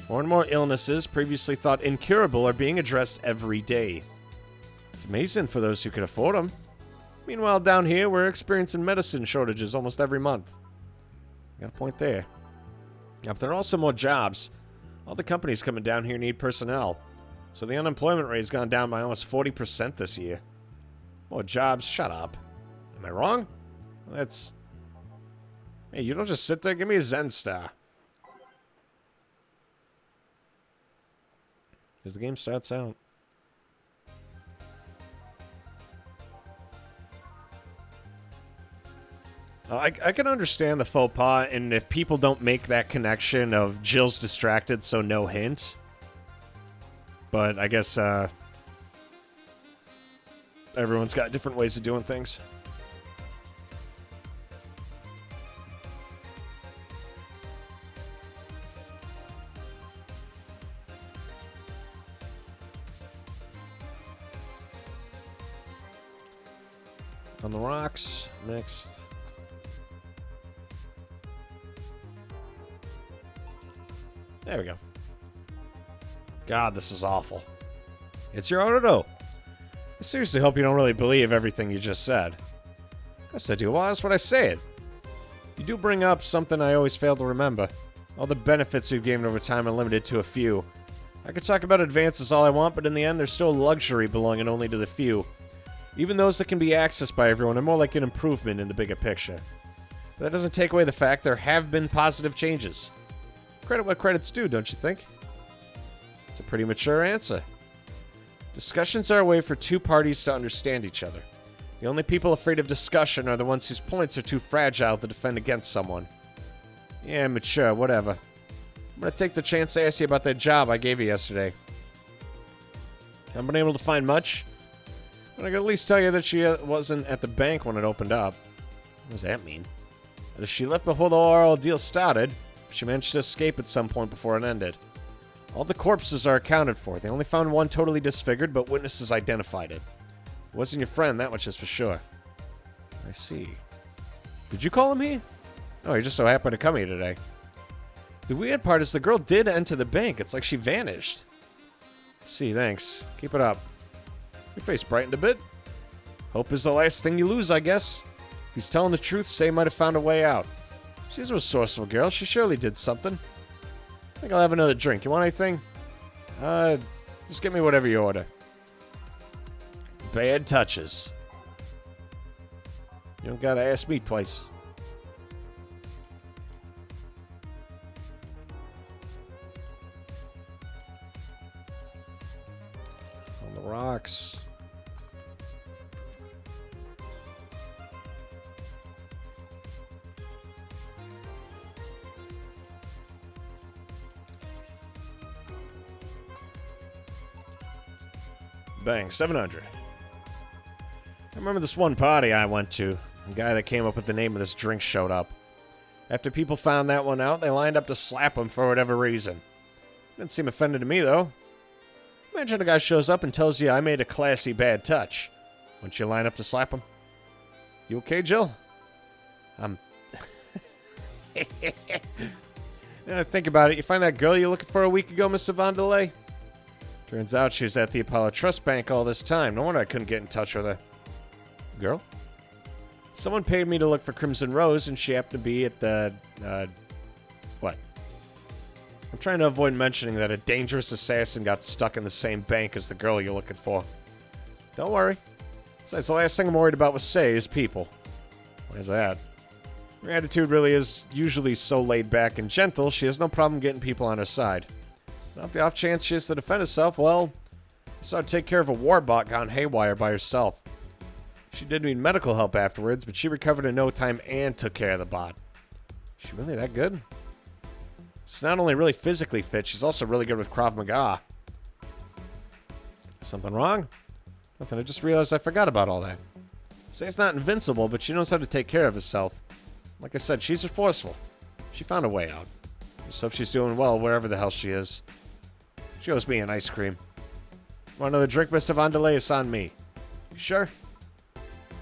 S1: More and more illnesses previously thought incurable are being addressed every day. It's amazing for those who can afford them. Meanwhile, down here, we're experiencing medicine shortages almost every month. Got a point there. Yeah, but there are also more jobs. All the companies coming down here need personnel. So the unemployment rate has gone down by almost 40% this year. More jobs? Shut up. Am I wrong? That's... Hey, you don't just sit there. Give me a Zen star. Because the game starts out. I can understand the faux pas, and if people don't make that connection of Jill's distracted, so no hint. But I guess everyone's got different ways of doing things. On the rocks, next. There we go. God, this is awful. It's your Ododo. I seriously hope you don't really believe everything you just said. Guess I do. Well, that's what I said. You do bring up something I always fail to remember. All the benefits we've gained over time are limited to a few. I could talk about advances all I want, but in the end, they're still a luxury belonging only to the few. Even those that can be accessed by everyone are more like an improvement in the bigger picture. But that doesn't take away the fact there have been positive changes. Credit what credit's due, don't you think? It's a pretty mature answer. Discussions are a way for two parties to understand each other. The only people afraid of discussion are the ones whose points are too fragile to defend against someone. Yeah, mature, whatever. I'm gonna take the chance to ask you about that job I gave you yesterday. Haven't been able to find much, but I can at least tell you that she wasn't at the bank when it opened up. What does that mean? That if she left before the oral deal started, she managed to escape at some point before it ended. All the corpses are accounted for. They only found one totally disfigured, but witnesses identified it. It wasn't your friend, that much is for sure. I see. Did you call him here? Oh, he just so happened to come here today. The weird part is the girl did enter the bank. It's like she vanished. See, thanks. Keep it up. Your face brightened a bit. Hope is the last thing you lose, I guess. If he's telling the truth, Say might have found a way out. She's a resourceful girl. She surely did something. I think I'll have another drink. You want anything? Just get me whatever you order. Bad touches. You don't gotta ask me twice. box. Bang, 700. I remember this one party I went to. The guy that came up with the name of this drink showed up. After people found that one out, they lined up to slap him for whatever reason. Didn't seem offended to me, though. Imagine a guy shows up and tells you I made a classy bad touch. Wouldn't you line up to slap him? You okay, Jill? Think about it. You find that girl you looking for a week ago, Mr. Vondelay? Turns out she was at the Apollo Trust Bank all this time. No wonder I couldn't get in touch with her. Girl? Someone paid me to look for Crimson Rose, and she happened to be at the, what? I'm trying to avoid mentioning that a dangerous assassin got stuck in the same bank as the girl you're looking for. Don't worry. Besides, the last thing I'm worried about with Say is people. Why is that? Her attitude really is usually so laid back and gentle, she has no problem getting people on her side. Not the off chance she has to defend herself, well, I saw her take care of a war bot gone haywire by herself. She did need medical help afterwards, but she recovered in no time and took care of the bot. Is she really that good? She's not only really physically fit, she's also really good with Krav Maga. Something wrong? Nothing, I just realized I forgot about all that. Say's not invincible, but she knows how to take care of herself. Like I said, she's resourceful. She found a way out. Just hope she's doing well wherever the hell she is. She owes me an ice cream. Want another drink, Mr. Vondelay? It's on me. You sure?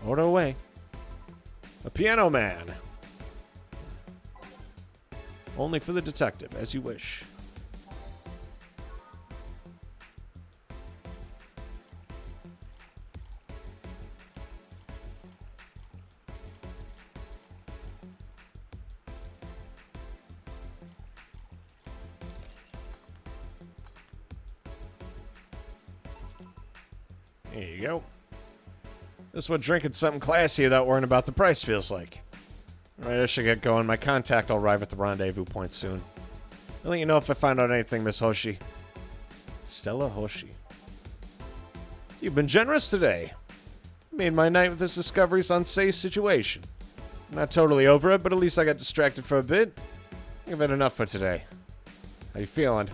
S1: Order away. A piano man. Only for the detective, as you wish. There you go. This is what drinking something classy without worrying about the price feels like. Alright, I should get going. My contact will arrive at the rendezvous point soon. I'll let you know if I find out anything, Miss Hoshi. Stella Hoshi. You've been generous today. You made my night with this discovery's unsafe situation. I'm not totally over it, but at least I got distracted for a bit. I've had enough for today. How you feeling?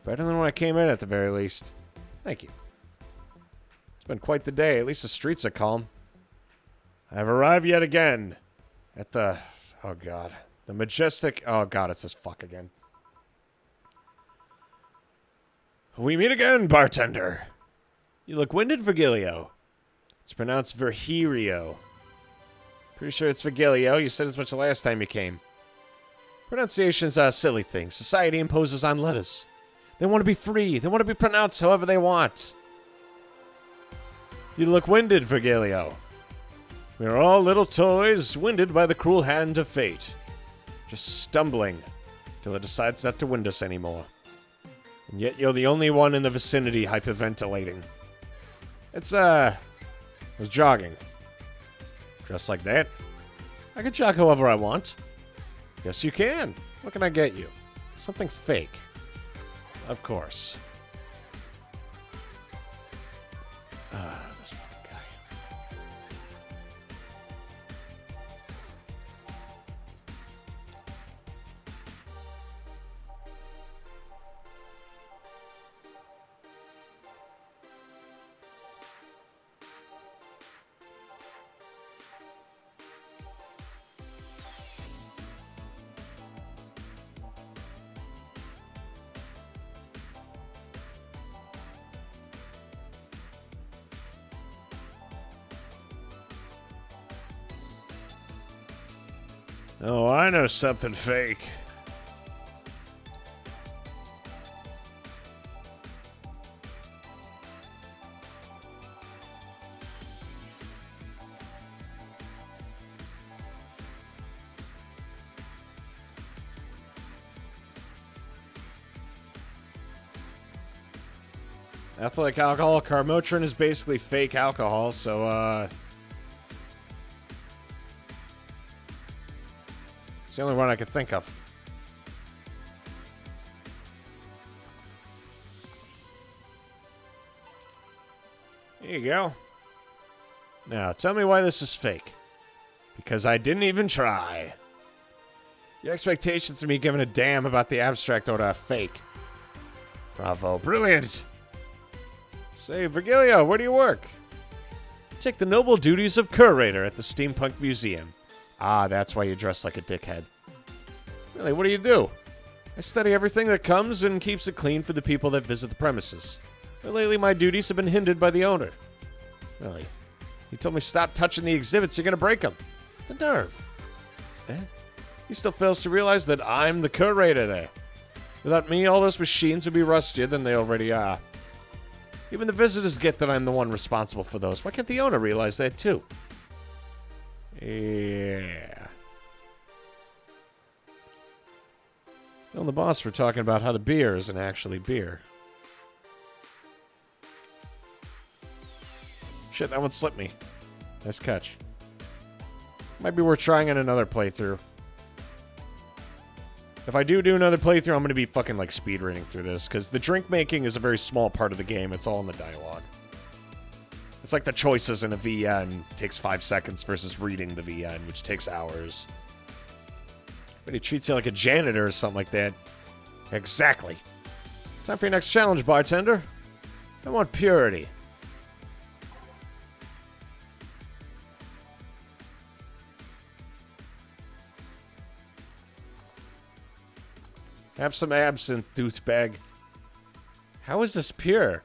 S1: Better than when I came in, at the very least. Thank you. It's been quite the day. At least the streets are calm. I have arrived yet again at the... oh, God. The majestic... oh, God, it says fuck again. We meet again, bartender. You look winded, Virgilio. It's pronounced Virgilio. Pretty sure it's Virgilio. You said as much the last time you came. Pronunciations are a silly thing. Society imposes on letters. They want to be free. They want to be pronounced however they want. You look winded, Virgilio. We are all little toys, winded by the cruel hand of fate. Just stumbling till it decides not to wind us anymore. And yet you're the only one in the vicinity hyperventilating. I was jogging. Dressed like that? I can jog however I want. Yes, you can. What can I get you? Something fake. Of course. This fucking guy. Oh, I know something fake. Athletic alcohol, Carmotrin is basically fake alcohol, so, it's the only one I could think of. Here you go. Now, tell me why this is fake. Because I didn't even try. Your expectations of me giving a damn about the abstract order are fake. Bravo. Brilliant. Say, Virgilio, where do you work? Take the noble duties of curator at the Steampunk Museum. Ah, that's why you dress like a dickhead. Really, what do you do? I study everything that comes and keeps it clean for the people that visit the premises. But lately, my duties have been hindered by the owner. Really? He told me stop touching the exhibits, you're gonna break them. The nerve. Eh? He still fails to realize that I'm the curator there. Without me, all those machines would be rustier than they already are. Even the visitors get that I'm the one responsible for those. Why can't the owner realize that too? Yeah. Bill and the boss were talking about how the beer isn't actually beer. Shit, that one slipped me. Nice catch. Might be worth trying in another playthrough. If I do another playthrough, I'm going to be fucking like speedrunning through this, because the drink making is a very small part of the game. It's all in the dialogue. It's like the choices in a VN takes 5 seconds versus reading the VN, which takes hours. But he treats you like a janitor or something like that. Exactly. Time for your next challenge, bartender. I want purity. Have some absinthe, douchebag. How is this pure?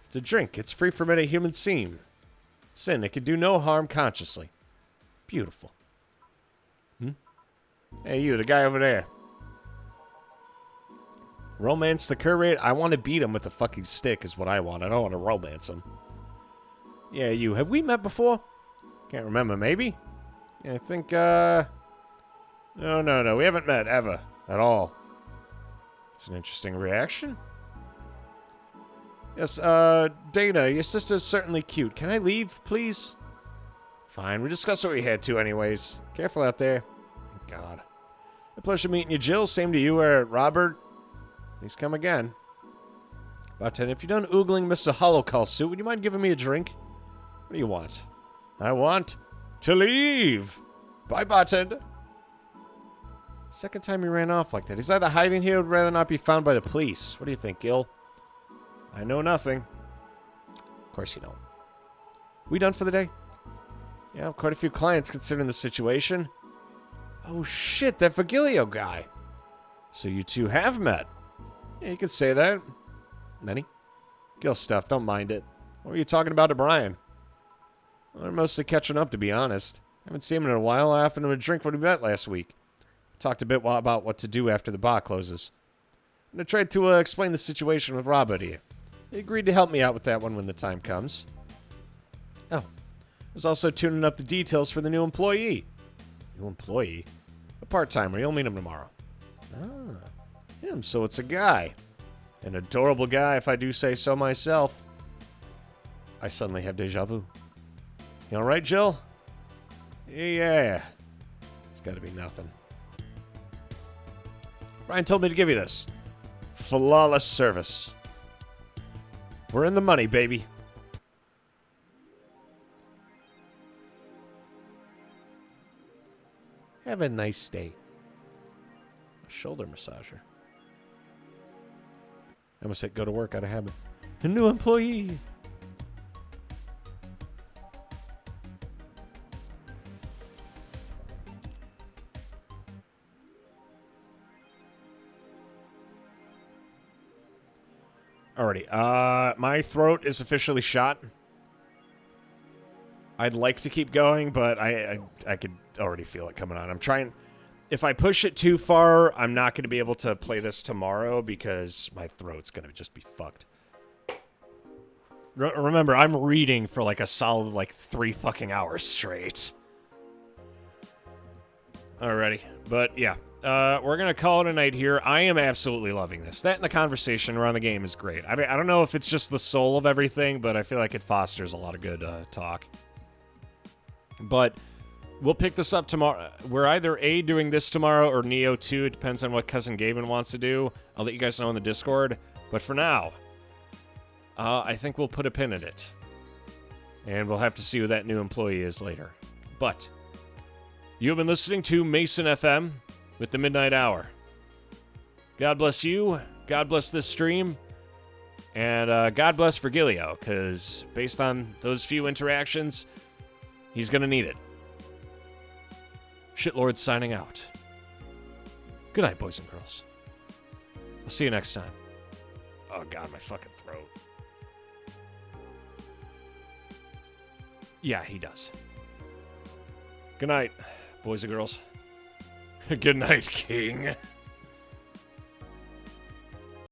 S1: It's a drink. It's free from any human sin. It can do no harm consciously. Beautiful. Hey, you, the guy over there. Romance the curator? I want to beat him with a fucking stick is what I want. I don't want to romance him. Yeah, you. Have we met before? Can't remember. Maybe? Yeah, I think, No. We haven't met, ever. At all. It's an interesting reaction. Yes, Dana, your sister's certainly cute. Can I leave, please? Fine, we discussed what we had to anyways. Careful out there. Thank God. A pleasure meeting you, Jill. Same to you, Robert. Please come again. Bartender, if you're done oogling Mr. Holocaust suit, would you mind giving me a drink? What do you want? I want to leave. Bye, bartender. Second time he ran off like that. He's either hiding here or would rather not be found by the police. What do you think, Gil? I know nothing. Of course you don't. We done for the day? Yeah, quite a few clients considering the situation. Oh shit, that Virgilio guy. So you two have met. Yeah, you could say that. Many. Gil stuff, don't mind it. What were you talking about to Brian? Well, they're mostly catching up, to be honest. Haven't seen him in a while. I offered him a drink when we met last week. Talked a bit about what to do after the bar closes. And I tried to explain the situation with Robert here. He agreed to help me out with that one when the time comes. Oh. I was also tuning up the details for the new employee. New employee? A part-timer. You'll meet him tomorrow. Ah. Him, so it's a guy. An adorable guy, if I do say so myself. I suddenly have deja vu. You alright, Jill? Yeah. It's gotta be nothing. Brian told me to give you this. Flawless service. We're in the money, baby. Have a nice day. A shoulder massager. I almost said go to work out of habit. A new employee. Alrighty, my throat is officially shot. I'd like to keep going, but I could already feel it coming on. I'm trying... If I push it too far, I'm not going to be able to play this tomorrow because my throat's going to just be fucked. Remember, I'm reading for like a solid, 3 fucking hours straight. Alrighty, but yeah. We're going to call it a night here. I am absolutely loving this. That and the conversation around the game is great. I don't know if it's just the soul of everything, but I feel like it fosters a lot of good talk. But we'll pick this up tomorrow. We're either A, doing this tomorrow, or Neo 2. It depends on what Cousin Gaben wants to do. I'll let you guys know in the Discord. But for now, I think we'll put a pin in it. And we'll have to see who that new employee is later. But you have been listening to Mason FM with the Midnight Hour. God bless you. God bless this stream. And God bless Virgilio, because based on those few interactions, he's going to need it. Shitlord signing out. Good night, boys and girls. I'll see you next time. Oh, God, my fucking throat. Yeah, he does. Good night, boys and girls. Good night, King.